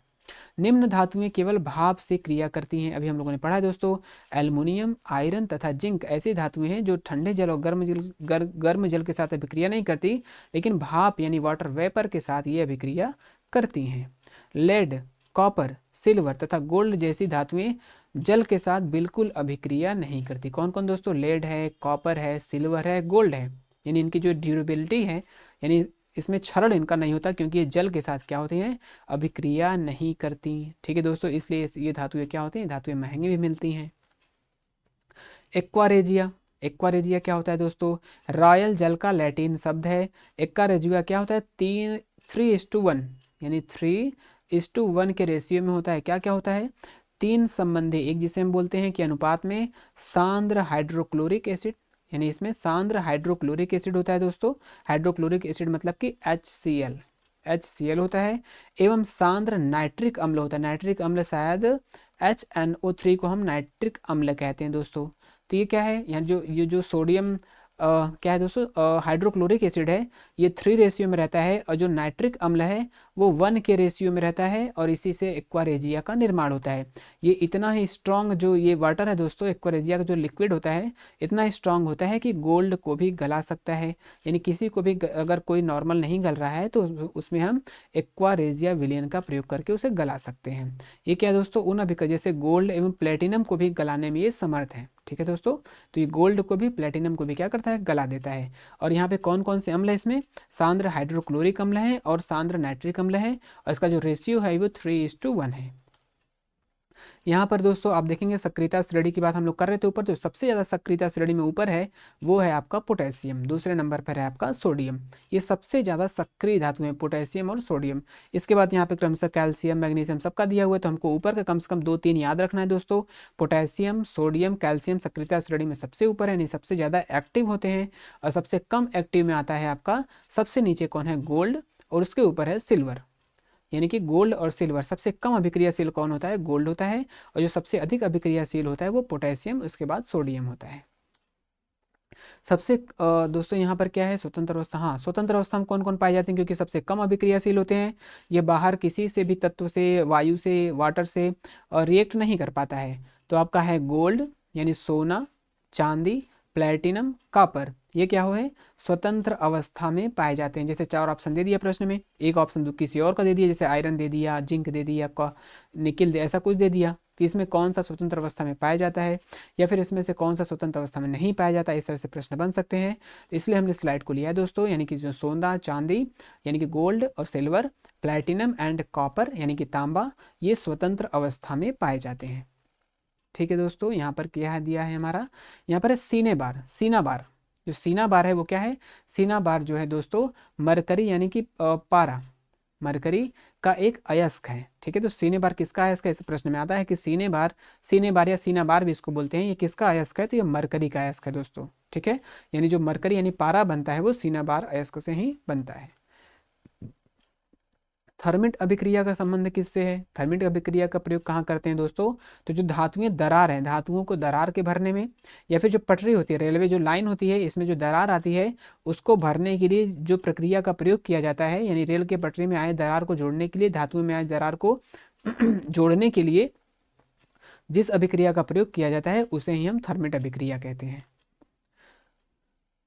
निम्न धातुएं केवल भाप से क्रिया करती हैं। अभी हम लोगों ने पढ़ा है दोस्तों, एल्युमिनियम, आयरन तथा जिंक ऐसी धातुएं हैं जो ठंडे जल और गर्म जल के साथ अभिक्रिया नहीं करती, लेकिन भाप यानी वाटर वेपर के साथ ये अभिक्रिया करती हैं। लेड, कॉपर, सिल्वर तथा गोल्ड जैसी धातुएं जल के साथ बिल्कुल अभिक्रिया नहीं करती। कौन कौन दोस्तों? लेड है, कॉपर है, सिल्वर है, गोल्ड है। यानी इनकी जो ड्यूरेबिलिटी है, यानी इसमें क्षरण इनका नहीं होता क्योंकि ये जल के साथ क्या होते हैं? अभिक्रिया नहीं करती। ठीक है दोस्तों, इसलिए ये धातुएं क्या होती हैं? धातुएं महंगी भी मिलती हैं। एक्वारेजिया, एक्वारेजिया क्या होता है दोस्तों? रॉयल जल का लैटिन शब्द है। एक्वारेजिया क्या होता है? 3:1 यानी 3:1 के रेशियो में होता है। क्या क्या होता है? तीन संबंधी, एक जिसे हम बोलते हैं कि अनुपात में सांद्र हाइड्रोक्लोरिक एसिड, यानी इसमें सांद्र हाइड्रोक्लोरिक एसिड होता है दोस्तों। हाइड्रोक्लोरिक एसिड मतलब कि HCl होता है, एवं सांद्र नाइट्रिक अम्ल होता है। नाइट्रिक अम्ल शायद HNO3 को हम नाइट्रिक अम्ल कहते हैं दोस्तों। तो ये क्या है? यहाँ जो सोडियम क्या है दोस्तों? हाइड्रोक्लोरिक एसिड है, ये 3 रेशियो में रहता है, और जो नाइट्रिक अम्ल है वो 1 के रेशियो में रहता है, और इसी से एक्वारेजिया का निर्माण होता है। ये इतना ही स्ट्रॉन्ग जो ये वाटर है दोस्तों, एक्वारेजिया का जो लिक्विड होता है इतना स्ट्रॉन्ग होता है कि गोल्ड को भी गला सकता है। यानी किसी को भी अगर कोई नॉर्मल नहीं गल रहा है तो उसमें हम एक्वारेजिया विलियन का प्रयोग करके उसे गला सकते हैं। ये क्या दोस्तों? उन अभी जैसे गोल्ड एवं प्लेटिनम को भी गलाने में ये समर्थ है। ठीक है दोस्तों, तो ये गोल्ड को भी प्लेटिनम को भी क्या करता है? गला देता है। और यहाँ पे कौन कौन से अम्ल है इसमें? सांद्र हाइड्रोक्लोरिक अम्ल है और सांद्र नाइट्रिक अम्ल है, और इसका जो रेशियो है वो 3:1 है। यहाँ पर दोस्तों आप देखेंगे सक्रियता श्रेणी की बात हम लोग कर रहे थे ऊपर, तो सबसे ज़्यादा सक्रियता श्रेणी में ऊपर है वो है आपका पोटेशियम, दूसरे नंबर पर है आपका सोडियम। ये सबसे ज़्यादा सक्रिय धातु हैं, पोटेशियम और सोडियम। इसके बाद यहाँ पे क्रमशः कैल्शियम, मैग्नीशियम सबका दिया हुआ है, तो हमको ऊपर का कम से कम 2-3 याद रखना है दोस्तों। पोटेशियम, सोडियम, कैल्शियम सक्रियता श्रेणी में सबसे ऊपर है, यानी सबसे ज़्यादा एक्टिव होते हैं। और सबसे कम एक्टिव में आता है आपका सबसे नीचे कौन है? गोल्ड, और उसके ऊपर है सिल्वर। यानी कि गोल्ड और सिल्वर, सबसे कम अभिक्रियाशील कौन होता है? गोल्ड होता है, और जो सबसे अधिक अभिक्रियाशील होता है वो पोटेशियम, उसके बाद सोडियम होता है। सबसे दोस्तों यहाँ पर क्या है? स्वतंत्र अवस्था। हाँ, स्वतंत्र अवस्था में कौन कौन पाए जाते हैं? क्योंकि सबसे कम अभिक्रियाशील होते हैं, ये बाहर किसी से भी तत्व से, वायु से, वाटर से रिएक्ट नहीं कर पाता है। तो आपका है गोल्ड यानी सोना, चांदी, प्लेटिनम, कॉपर, ये क्या हुए? स्वतंत्र अवस्था में पाए जाते हैं। जैसे 4 ऑप्शन दे दिया प्रश्न में, एक ऑप्शन किसी और का दे दिया, जैसे आयरन दे दिया, जिंक दे दिया, निकिल दे, ऐसा कुछ दे दिया, कि इसमें कौन सा स्वतंत्र अवस्था में पाया जाता है, या फिर इसमें से कौन सा स्वतंत्र अवस्था में नहीं पाया जाता, इस तरह से प्रश्न बन सकते हैं। तो इसलिए हमने स्लाइड को लिया है दोस्तों, यानी कि जो सोना, चांदी यानी कि गोल्ड और सिल्वर, प्लेटिनम एंड कॉपर यानी कि तांबा, ये स्वतंत्र अवस्था में पाए जाते हैं। ठीक है दोस्तों, यहाँ पर क्या दिया है हमारा? यहाँ पर है सीने बार, सीना बार। जो सीना बार है वो क्या है? सीना बार जो है दोस्तों मरकरी यानी कि पारा, मरकरी का एक अयस्क है। ठीक है, तो सीने बार किसका अयस्क है? इस प्रश्न में आता है कि सीने बार या सीना बार भी इसको बोलते हैं, ये किसका अयस्क है? तो ये मरकरी का अयस्क है दोस्तों। ठीक है, यानी जो मरकरी यानी पारा बनता है वो सीना बार अयस्क से ही बनता है। थर्मिट अभिक्रिया का संबंध किससे है? थर्मिट अभिक्रिया का प्रयोग कहाँ करते हैं दोस्तों? तो जो धातुएं दरार है, धातुओं को दरार के भरने में, या फिर जो पटरी होती है, रेलवे जो लाइन होती है, इसमें जो दरार आती है उसको भरने के लिए जो प्रक्रिया का प्रयोग किया जाता है, यानी रेल के पटरी में आए दरार को जोड़ने के लिए, धातुओं में आए दरार को जोड़ने के लिए जिस अभिक्रिया का प्रयोग किया जाता है उसे ही हम थर्मिट अभिक्रिया कहते हैं।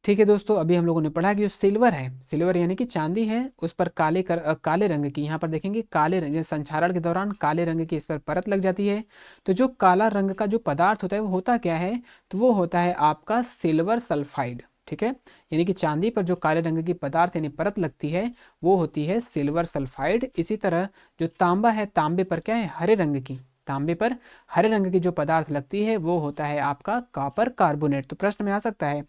ठीक है दोस्तों, अभी हम लोगों ने पढ़ा कि जो सिल्वर है, सिल्वर यानी कि चांदी है, उस पर काले रंग की, यहाँ पर देखेंगे काले रंग, जैसे संक्षारण के दौरान काले रंग की इस पर परत लग जाती है। तो जो काला रंग का जो पदार्थ होता है वो होता क्या है? तो वो होता है आपका सिल्वर सल्फाइड। ठीक है, यानी कि चांदी पर जो काले रंग की पदार्थ यानी परत लगती है वो होती है सिल्वर सल्फाइड। इसी तरह जो तांबा है, तांबे पर क्या है? हरे रंग की, तांबे पर हरे रंग की जो पदार्थ लगती है वो होता है आपका कॉपर कार्बोनेट। तो प्रश्न में आ सकता है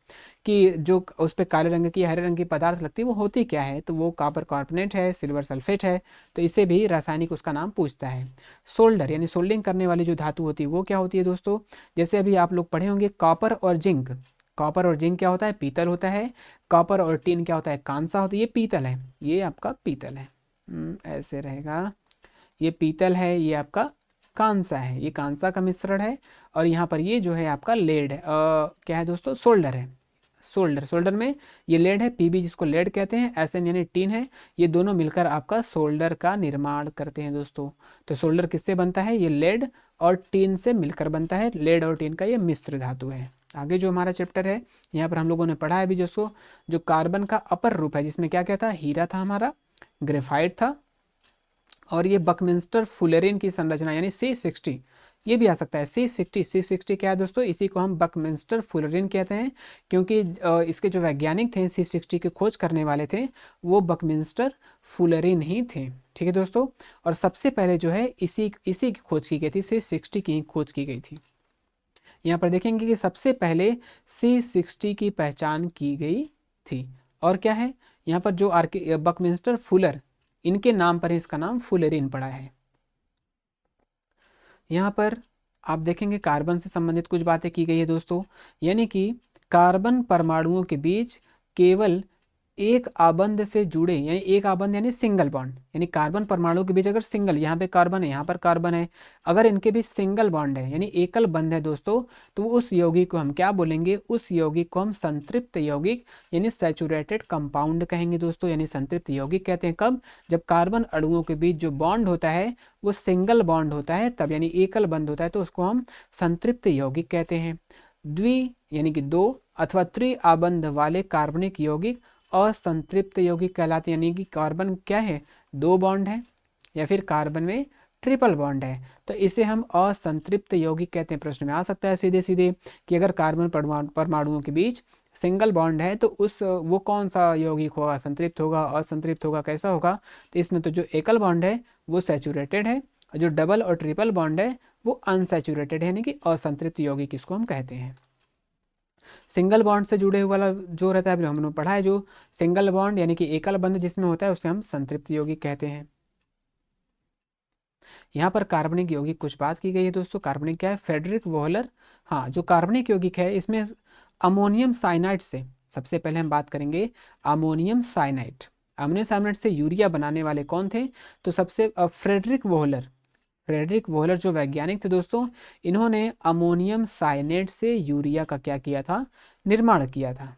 कि जो उस पर काले रंग की, हरे रंग की पदार्थ लगती है वो होती क्या है? तो वो कॉपर कार्बोनेट है, सिल्वर सल्फेट है। तो इसे भी रासायनिक उसका नाम पूछता है। सोल्डर यानी सोल्डिंग करने वाली जो धातु होती है वो क्या होती है दोस्तों? जैसे अभी आप लोग पढ़े होंगे कॉपर और जिंक। कॉपर और जिंक क्या होता है? पीतल होता है। कॉपर और टिन क्या होता है? कांसा होता है। ये पीतल है, ये आपका पीतल है। ऐसे रहेगा, ये पीतल है, ये आपका कांसा है, ये कांसा का मिश्रण है। और यहाँ पर ये जो है आपका लेड है, क्या है दोस्तों? सोल्डर है। सोल्डर, सोल्डर में ये लेड है, पीबी जिसको लेड कहते हैं, एसएन यानी टीन है। ये दोनों मिलकर आपका सोल्डर का निर्माण करते हैं दोस्तों। तो सोल्डर किससे बनता है? ये लेड और टीन से मिलकर बनता है। लेड और टीन का ये मिश्र धातु है। आगे जो हमारा चैप्टर है यहाँ पर हम लोगों ने पढ़ा है अभी जिसको, जो कार्बन का अपर रूप है, जिसमें क्या क्या था? हीरा था हमारा, ग्रेफाइट था, और ये बकमिंस्टर फुलेरिन की संरचना यानी C60, ये भी आ सकता है C60 क्या है दोस्तों? इसी को हम बकमिंस्टर फुलेरिन कहते हैं, क्योंकि इसके जो वैज्ञानिक थे, C60 के खोज करने वाले थे, वो बकमिंस्टर फुलेरिन ही थे। ठीक है दोस्तों, और सबसे पहले जो है इसी इसी की खोज की गई थी, C60 की खोज की गई थी। यहाँ पर देखेंगे कि सबसे पहले C60 की पहचान की गई थी। और क्या है यहाँ पर? जो बकमिंस्टर फुलर, इनके नाम पर ही इसका नाम फुलेरिन पड़ा है। यहाँ पर आप देखेंगे कार्बन से संबंधित कुछ बातें की गई है दोस्तों, यानी कि कार्बन परमाणुओं के बीच केवल एक आबंध से जुड़े, यानी एक आबंध यानी सिंगल बॉन्ड, यानी कार्बन परमाणु के बीच अगर सिंगल, यहाँ पे कार्बन है, यहाँ पर कार्बन है, अगर इनके बीच सिंगल बॉन्ड है यानी एकल बंध है दोस्तों, तो उस यौगिक को हम क्या बोलेंगे? उस यौगिक को हम संतृप्त यौगिक यानी सैचुरेटेड कंपाउंड कहेंगे दोस्तों। यानी संतृप्त यौगिक कहते हैं कब? जब कार्बन अणुओं के बीच जो बॉन्ड होता है वो सिंगल बॉन्ड होता है तब, यानी एकल बंध होता है, तो उसको हम संतृप्त यौगिक कहते हैं। द्वि यानी कि दो अथवा त्रि आबंध वाले कार्बनिक यौगिक असंतृप्त यौगिक कहलाते हैं, यानी कि कार्बन क्या है? दो बॉन्ड है, या फिर कार्बन में ट्रिपल बॉन्ड है, तो इसे हम असंतृप्त यौगिक कहते हैं। प्रश्न में आ सकता है सीधे सीधे कि अगर कार्बन परमाणुओं के बीच सिंगल बॉन्ड है तो उस वो कौन सा यौगिक होगा? संतृप्त होगा, असंतृप्त होगा, कैसा होगा? तो इसमें तो जो एकल बॉन्ड है वो सैचुरेटेड है, और जो डबल और ट्रिपल बॉन्ड है वो अनसैचुरेटेड है, यानी कि असंतृप्त यौगिक इसको हम कहते हैं। सिंगल बॉन्ड से जुड़े हुए वाला जो रहता है, अभी हमने पढ़ा है, जो सिंगल बॉन्ड यानी कि एकल बंध जिसमें होता है उसे हम संतृप्त यौगिक कहते हैं। यहाँ पर कार्बनिक यौगिक कुछ बात की गई है दोस्तों। कार्बनिक क्या है? फ्रेडरिक वोहलर, हाँ, जो कार्बनिक यौगिक है इसमें अमोनियम साइनाइड से, सबसे पहले हम बात करेंगे अमोनियम साइनाइड। अमोनियम साइनाइड से यूरिया बनाने वाले कौन थे? तो सबसे फ्रेडरिक वोहलर, फ्रेडरिक वोहलर जो वैज्ञानिक थे दोस्तों, इन्होंने अमोनियम साइनेट से यूरिया का क्या किया था? निर्माण किया था।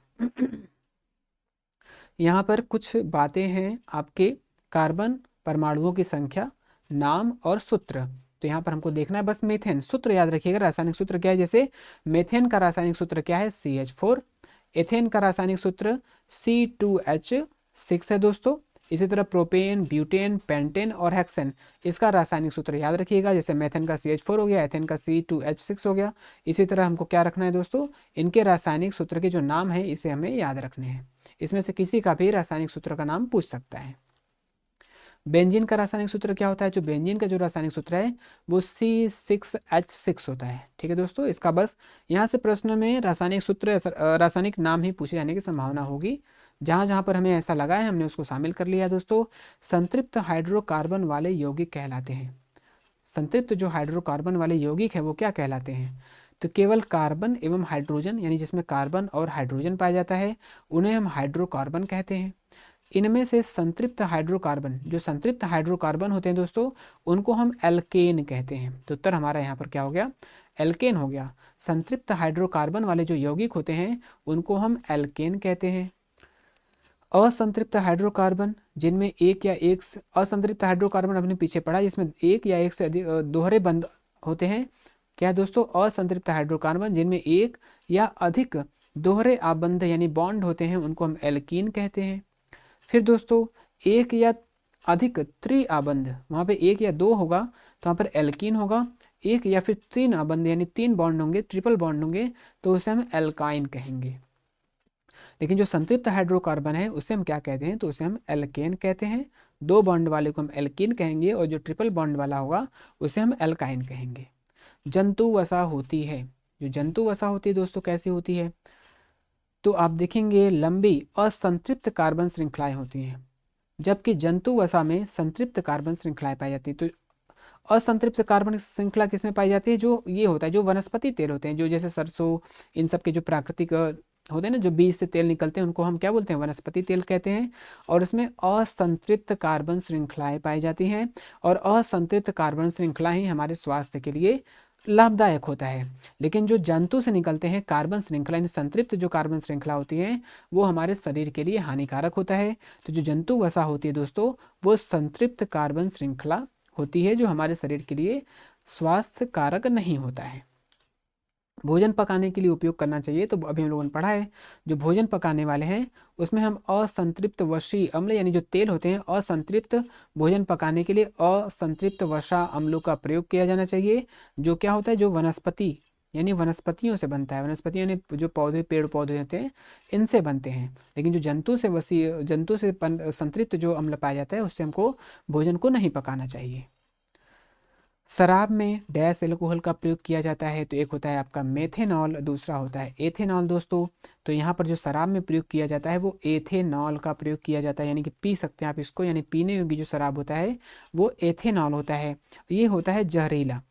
यहाँ पर कुछ बातें हैं आपके कार्बन परमाणुओं की संख्या, नाम और सूत्र। तो यहाँ पर हमको देखना है बस मीथेन, सूत्र याद रखिएगा। रासायनिक सूत्र क्या है? जैसे मेथेन का रासायनिक सूत्र क्या है? CH4। एथेन का रासायनिक सूत्र C2H6 है दोस्तों। इसी तरह प्रोपेन, ब्यूटेन, पेंटेन और हेक्सेन, इसका रासायनिक सूत्र याद रखिएगा। जैसे मेथेन का CH4 हो गया, एथेन का C2H6 हो गया। इसी तरह हमको क्या रखना है दोस्तों? इनके रासायनिक सूत्र के जो नाम है इसे हमें याद रखने हैं। इसमें से किसी का भी रासायनिक सूत्र का नाम पूछ सकता है। बेंजीन का रासायनिक सूत्र क्या होता है? जो बेंजीन का जो रासायनिक सूत्र है वो C6H6 होता है। ठीक है दोस्तों, इसका बस यहाँ से प्रश्न में रासायनिक सूत्र, रासायनिक नाम ही पूछे जाने की संभावना होगी। जहाँ जहाँ पर हमें ऐसा लगा है हमने उसको शामिल कर लिया दोस्तों। संतृप्त हाइड्रोकार्बन वाले यौगिक कहलाते हैं। संतृप्त जो हाइड्रोकार्बन वाले यौगिक है वो क्या कहलाते हैं? तो केवल कार्बन एवं हाइड्रोजन, यानी जिसमें कार्बन और हाइड्रोजन पाया जाता है, उन्हें हम हाइड्रोकार्बन कहते हैं। इनमें से संतृप्त हाइड्रोकार्बन, जो संतृप्त हाइड्रोकार्बन होते हैं दोस्तों, उनको हम एल्केन कहते हैं। तो उत्तर हमारा यहाँ पर क्या हो गया, एल्केन हो गया। संतृप्त हाइड्रोकार्बन वाले जो यौगिक होते हैं उनको हम एल्केन कहते हैं। असंतृप्त हाइड्रोकार्बन जिनमें एक या एक असंतृप्त हाइड्रोकार्बन अपने पीछे पड़ा जिसमें एक या एक से अधिक दोहरे बंध होते हैं। क्या है दोस्तों, असंतृप्त हाइड्रोकार्बन जिनमें एक या अधिक दोहरे आबंध यानी बॉन्ड होते हैं उनको हम एल्कीन कहते हैं। फिर दोस्तों एक या अधिक त्रि आबंध, वहाँ पे एक या दो होगा तो वहाँ पर एल्कीन होगा। एक या फिर तीन आबंध यानी तीन बॉन्ड होंगे, ट्रिपल बॉन्ड होंगे, तो उसे हम एल्काइन कहेंगे। लेकिन जो संतृप्त हाइड्रोकार्बन है उसे हम क्या कहते हैं, तो उसे हम एल्केन कहते हैं। दो बॉन्ड वाले को हम एल्कीन कहेंगे और जो ट्रिपल बॉन्ड वाला होगा उसे हम एल्काइन कहेंगे। जंतु वसा होती है, जो जंतु वसा होती है दोस्तों कैसी होती है, तो आप देखेंगे लंबी असंतृप्त कार्बन श्रृंखलाएं होती हैं, जबकि जंतु वसा में संतृप्त कार्बन श्रृंखलाएं पाई जाती है। तो असंतृप्त कार्बन श्रृंखला किसमें पाई जाती है, जो ये होता है जो वनस्पति तेल होते हैं, जो जैसे सरसों, इन सब के जो प्राकृतिक होते हैं ना, जो बीज से तेल निकलते हैं उनको हम क्या बोलते हैं, वनस्पति तेल कहते हैं। और इसमें असंतृप्त कार्बन श्रृंखलाएं पाई जाती हैं, और असंतृप्त कार्बन श्रृंखला ही हमारे स्वास्थ्य के लिए लाभदायक होता है। लेकिन जो जंतु से निकलते हैं कार्बन श्रृंखला, यानी संतृप्त जो कार्बन श्रृंखला होती है वो हमारे शरीर के लिए हानिकारक होता है। तो जो जंतु वसा होती है दोस्तों वो संतृप्त कार्बन श्रृंखला होती है, जो हमारे शरीर के लिए स्वास्थ्य कारक नहीं होता है। भोजन पकाने के लिए उपयोग करना चाहिए, तो अभी हम लोगों ने पढ़ा है जो भोजन पकाने वाले हैं उसमें हम असंतृप्त वशी अम्ल यानी जो तेल होते हैं, असंतृप्त भोजन पकाने के लिए असंतृप्त वसा अम्लों का प्रयोग किया जाना चाहिए, जो क्या होता है, जो वनस्पति यानी वनस्पतियों से बनता है। वनस्पति यानी जो पौधे, पेड़ पौधे होते हैं इनसे बनते हैं। लेकिन जो जंतु से संतृप्त जो अम्ल पाया जाता है उससे हमको भोजन को नहीं पकाना चाहिए। शराब में डैश एल्कोहल का प्रयोग किया जाता है, तो एक होता है आपका मेथेनॉल, दूसरा होता है एथेनॉल दोस्तों। तो यहाँ पर जो शराब में प्रयोग किया जाता है वो एथेनॉल का प्रयोग किया जाता है, यानी कि पी सकते हैं आप इसको, यानी पीने योग्य जो शराब होता है वो एथेनॉल होता है। ये होता है जहरीला।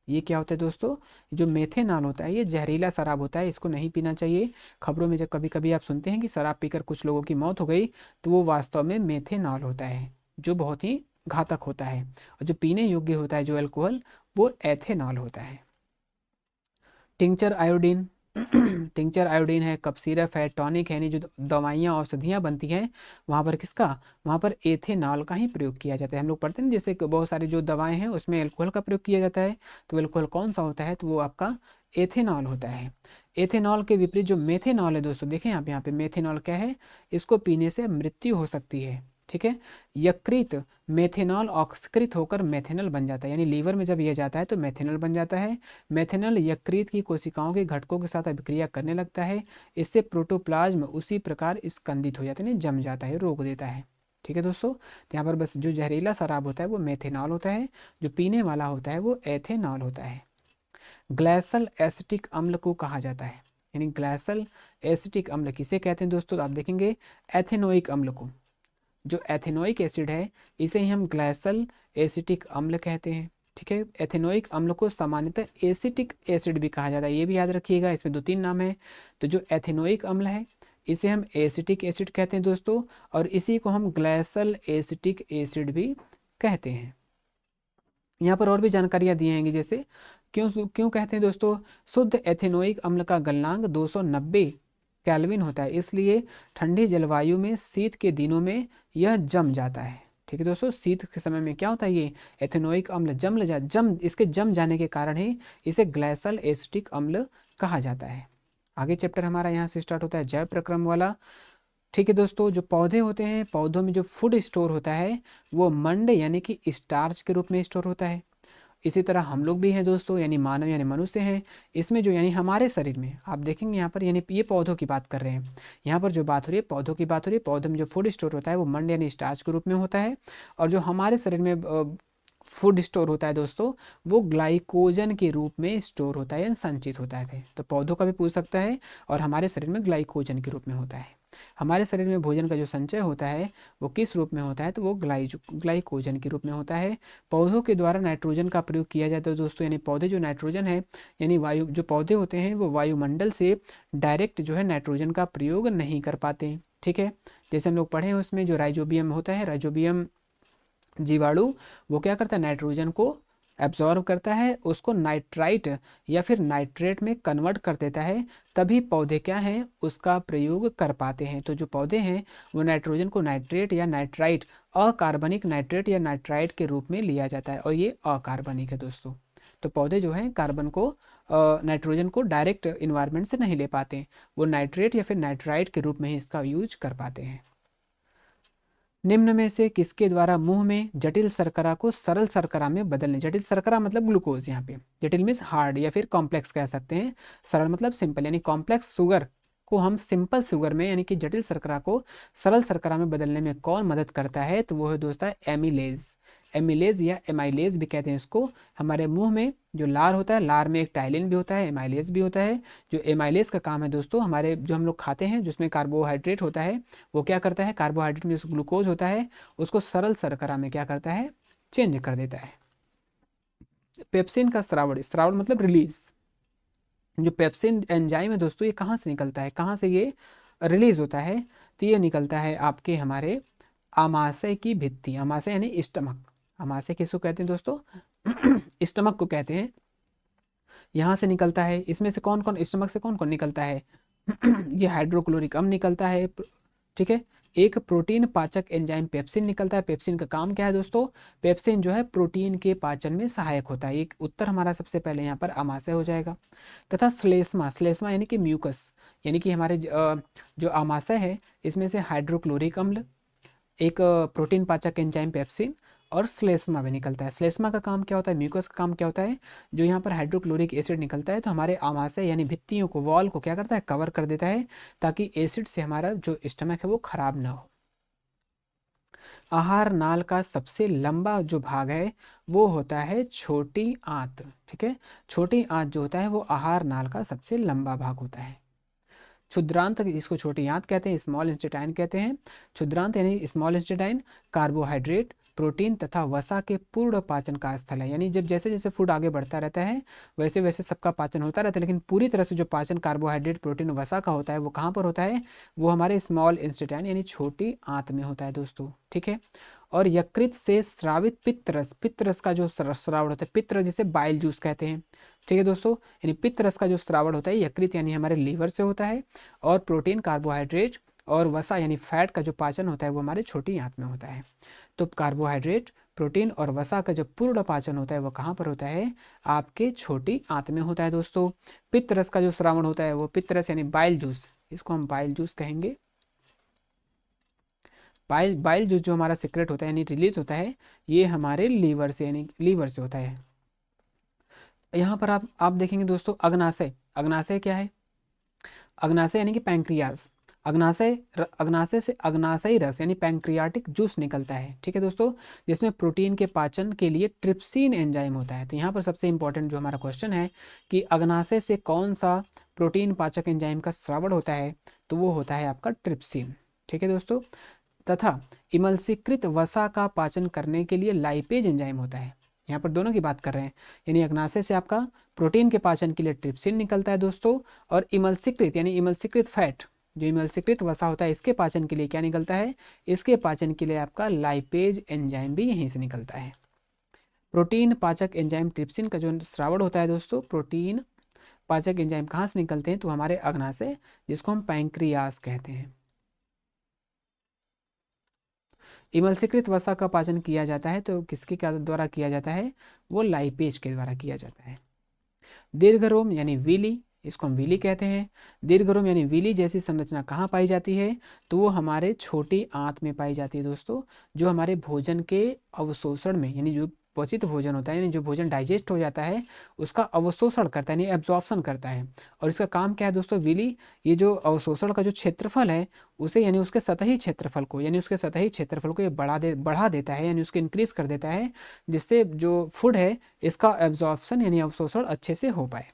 ये क्या होता है दोस्तों, जो मेथेनॉल होता है ये जहरीला शराब होता है, इसको नहीं पीना चाहिए। खबरों में जब कभी कभी आप सुनते हैं कि शराब पीकर कुछ लोगों की मौत हो गई, तो वो वास्तव में मेथेनॉल होता है, जो बहुत ही घातक होता है। और जो पीने योग्य होता है जो अल्कोहल, वो एथेनॉल होता है। टिंचर आयोडीन टिंचर आयोडीन है, कफ सिरप है, टॉनिक है, यानी जो दवाइयाँ औषधियाँ बनती हैं वहाँ पर किसका, वहाँ पर एथेनॉल का ही प्रयोग किया जाता है। हम लोग पढ़ते हैं ना, जैसे कि बहुत सारी जो दवाएं हैं उसमें एल्कोहल का प्रयोग किया जाता है, तो एल्कोहल कौन सा होता है, तो वो आपका एथेनॉल होता है। एथेनॉल के विपरीत जो मेथेनॉल है दोस्तों, देखें आप यहाँ पे मेथेनॉल क्या है, इसको पीने से मृत्यु हो सकती है। ठीक है, यकृत मेथेनॉल ऑक्सीकृत होकर मेथेनॉल बन जाता है, यानी लीवर में जब यह जाता है तो मेथेनॉल बन जाता है। मेथेनॉल यकृत की कोशिकाओं के घटकों के साथ अभिक्रिया करने लगता है, इससे प्रोटोप्लाज्म उसी प्रकार स्कंदित हो जाता है, जम जाता है, रोक देता है। ठीक है दोस्तों, तो यहाँ पर बस जो जहरीला शराब होता है वो मेथेनॉल होता है, जो पीने वाला होता है वो एथेनॉल होता है। ग्लाइसल एसिटिक अम्ल को कहा जाता है, यानी ग्लाइसल एसिटिक अम्ल किसे कहते हैं दोस्तों, तो आप देखेंगे एथेनोइक अम्ल को। जो एथेनोइक एसिड है इसे ही हम ग्लाइसल एसिटिक अम्ल कहते हैं। ठीक है, एथेनोइक अम्ल को सामान्यतः एसिटिक एसिड भी कहा जाता है, ये भी याद रखिएगा, इसमें दो तीन नाम है। तो जो एथेनोइक अम्ल है इसे हम एसिटिक एसिड कहते हैं दोस्तों, और इसी को हम ग्लाइसल एसिटिक एसिड भी कहते हैं। यहाँ पर और भी जानकारियाँ दी जाएंगी, जैसे क्यों क्यों कहते हैं दोस्तों, शुद्ध एथेनोइक अम्ल का गलनांक 290 केल्विन होता है, इसलिए ठंडी जलवायु में शीत के दिनों में यह जम जाता है। ठीक है दोस्तों, शीत के समय में क्या होता है, ये एथेनोइक अम्ल इसके जम जाने के कारण ही इसे ग्लाइसल एसिटिक अम्ल कहा जाता है। आगे चैप्टर हमारा यहाँ से स्टार्ट होता है जैव प्रक्रम वाला। ठीक है दोस्तों, जो पौधे होते हैं, पौधों में जो फूड स्टोर होता है वो मंड यानी कि स्टार्च के रूप में स्टोर होता है। इसी तरह हम लोग भी हैं दोस्तों, यानी मानव यानी मनुष्य हैं, इसमें जो यानी हमारे शरीर में आप देखेंगे यहाँ पर, यानी ये पौधों की बात कर रहे हैं, यहाँ पर जो बात हो रही है पौधों की बात हो रही है। पौधों में जो फूड स्टोर होता है वो मंड यानी स्टार्च के रूप में होता है, और जो हमारे शरीर में फूड स्टोर होता है दोस्तों वो ग्लाइकोजन के रूप में स्टोर होता है, यानी संचित होता है। तो पौधों का भी पूछ सकता है, और हमारे शरीर में ग्लाइकोजन के रूप में होता है। हमारे शरीर में भोजन का जो संचय होता है वो किस रूप में होता है, तो वो ग्लाइकोजन के रूप में होता है। पौधों के द्वारा नाइट्रोजन का प्रयोग किया जाता है दोस्तों, यानी पौधे जो नाइट्रोजन है, यानी जो पौधे होते हैं वो वायुमंडल से डायरेक्ट जो है नाइट्रोजन का प्रयोग नहीं कर पाते। ठीक है। जैसे हम लोग पढ़े हैं उसमें जो राइजोबियम होता है, राइजोबियम जीवाणु वो क्या करता है, नाइट्रोजन को एब्जॉर्ब करता है, उसको नाइट्राइट या फिर नाइट्रेट में कन्वर्ट कर देता है, तभी पौधे क्या हैं उसका प्रयोग कर पाते हैं। तो जो पौधे हैं वो नाइट्रोजन को नाइट्रेट या नाइट्राइट, अकार्बनिक नाइट्रेट या नाइट्राइट के रूप में लिया जाता है, और ये अकार्बनिक है दोस्तों। तो पौधे जो हैं कार्बन को नाइट्रोजन को डायरेक्ट इन्वायरमेंट से नहीं ले पाते, वो नाइट्रेट या फिर नाइट्राइट के रूप में ही इसका यूज कर पाते हैं। निम्न में से किसके द्वारा मुंह में जटिल शर्करा को सरल शर्करा में बदलने, जटिल शर्करा मतलब ग्लूकोज, यहाँ पे जटिल मीन्स हार्ड या फिर कॉम्प्लेक्स कह सकते हैं, सरल मतलब सिंपल, यानी कॉम्प्लेक्स शुगर को हम सिंपल शुगर में यानी कि जटिल शर्करा को सरल शर्करा में बदलने में कौन मदद करता है, तो वो है दोस्तों एमिलेज। एमिलेज या एमाइलेज भी कहते हैं इसको। हमारे मुंह में जो लार होता है, लार में एक टाइलिन भी होता है, एमाइलेज भी होता है। जो एमाइलेज का काम है दोस्तों, हमारे जो हम लोग खाते हैं जिसमें कार्बोहाइड्रेट होता है, वो क्या करता है, कार्बोहाइड्रेट में जो ग्लूकोज होता है उसको सरल शर्करा में क्या करता है, चेंज कर देता है। पेप्सिन का स्रावण, स्रावण मतलब रिलीज, जो पेप्सिन एंजाइम है दोस्तों ये कहाँ से निकलता है, कहाँ से ये रिलीज होता है, तो ये निकलता है आपके हमारे आमाशय की भित्ति, आमाशय यानी स्टमक, आमाशय किसको कहते हैं दोस्तों स्टमक को कहते हैं, यहाँ से निकलता है। इसमें से कौन कौन, स्टमक से कौन कौन निकलता है ये हाइड्रोक्लोरिक अम्ल निकलता है, ठीक है। एक प्रोटीन पाचक एंजाइम पेप्सिन निकलता है। पेप्सिन का काम क्या है दोस्तों, पेप्सिन जो है प्रोटीन के पाचन में सहायक होता है। एक उत्तर हमारा सबसे पहले यहाँ पर आमाशय हो जाएगा। तथा श्लेष्मा, श्लेष्मा यानी कि म्यूकस, यानी कि हमारे जो आमाशय है इसमें से हाइड्रोक्लोरिक अम्ल, एक प्रोटीन पाचक एंजाइम पेप्सिन और श्लेष्मा भी निकलता है। श्लेष्मा का काम क्या होता है, म्यूकस का काम क्या होता है, जो यहाँ पर हाइड्रोक्लोरिक एसिड निकलता है तो हमारे आमाशय यानी भित्तियों को, वॉल को क्या करता है, कवर कर देता है, ताकि एसिड से हमारा जो स्टमक है वो खराब ना हो। आहार नाल का सबसे लंबा जो भाग है वो होता है छोटी आंत, ठीक है। छोटी आंत जो होता है वो आहार नाल का सबसे लंबा भाग होता है। क्षुद्रांत, इसको छोटी आंत कहते हैं, स्मॉल इंस्टेटाइन कहते हैं। क्षुद्रांत यानी स्मॉल इंस्टेटाइन कार्बोहाइड्रेट, प्रोटीन तथा वसा के पूर्ण पाचन का स्थल है। यानी जब जैसे जैसे फूड आगे बढ़ता रहता है वैसे वैसे सबका पाचन होता रहता है, लेकिन पूरी तरह से जो पाचन कार्बोहाइड्रेट प्रोटीन वसा का होता है वो कहाँ पर होता है, वो हमारे स्मॉल इंस्टेटाइन यानी छोटी आंत में होता है दोस्तों, ठीक है। और यकृत से स्रावित पित्तरस, पित्तरस का जो स्राव होता है, पित्त जिसे बाइल जूस कहते हैं, ठीक है दोस्तों। यानी पित्त रस का जो स्रावण होता है यकृत यानी हमारे लीवर से होता है, और प्रोटीन कार्बोहाइड्रेट और वसा यानी फैट का जो पाचन होता है वो हमारे छोटी आंत में होता है। तो कार्बोहाइड्रेट, प्रोटीन और वसा का जो पूर्ण पाचन होता है वो कहाँ पर होता है, आपके छोटी आंत में होता है दोस्तों। पित्त रस का जो स्रावण होता है वो पित्त रस यानी बाइल जूस, इसको हम बाइल जूस कहेंगे। बाइल बाइल जूस जो हमारा सीक्रेट होता है यानी रिलीज होता है, ये हमारे लीवर से यानी लीवर से होता है। यहाँ पर आप देखेंगे दोस्तों अग्नाशय, अग्नाशय क्या है, अग्नाशय यानी कि पैंक्रियाज, अग्नाशय से अग्नाशयी रस यानी पैंक्रियाटिक जूस निकलता है, ठीक है दोस्तों, जिसमें प्रोटीन के पाचन के लिए ट्रिप्सिन एंजाइम होता है। तो यहाँ पर सबसे इंपॉर्टेंट जो हमारा क्वेश्चन है कि अग्नाशय से कौन सा प्रोटीन पाचक एंजाइम का स्रावण होता है, तो वो होता है आपका ट्रिप्सिन, ठीक है दोस्तों। तथा इमल्सीकृत वसा का पाचन करने के लिए लाइपेज एंजाइम होता है। यहाँ पर दोनों की बात कर रहे हैं, यानी अग्नाशय से आपका प्रोटीन के पाचन के लिए ट्रिप्सिन निकलता है दोस्तों, और इमल्सीकृत यानी इमल्सीकृत फैट, जो इमल्सीकृत वसा होता है इसके पाचन के लिए क्या निकलता है, इसके पाचन के लिए आपका लाइपेज एंजाइम भी यहीं से निकलता है। प्रोटीन पाचक एंजाइम ट्रिप्सिन का जो स्रावण होता है दोस्तों, प्रोटीन पाचक एंजाइम कहाँ से निकलते हैं, तो हमारे अग्नाशय जिसको हम पैंक्रियास कहते हैं। इमल्सीकृत वसा का पाचन किया जाता है तो किसके द्वारा किया जाता है, वो लाइपेज के द्वारा किया जाता है। दीर्घरोम यानी वीली, इसको हम वीली कहते हैं। दीर्घरोम यानी वीली जैसी संरचना कहाँ पाई जाती है, तो वो हमारे छोटी आंत में पाई जाती है दोस्तों, जो हमारे भोजन के अवशोषण में, यानी जो पचित भोजन होता है यानी जो भोजन डाइजेस्ट हो जाता है उसका अवशोषण करता है यानी एब्जॉर्प्शन करता है। और इसका काम क्या है दोस्तों, विली ये जो अवशोषण का जो क्षेत्रफल है उसे यानी उसके सतही क्षेत्रफल को, यानी उसके सतही क्षेत्रफल को ये बढ़ा देता है, यानी उसको इंक्रीज कर देता है, जिससे जो फूड है इसका एब्जॉर्प्शन यानी अवशोषण अच्छे से हो पाए।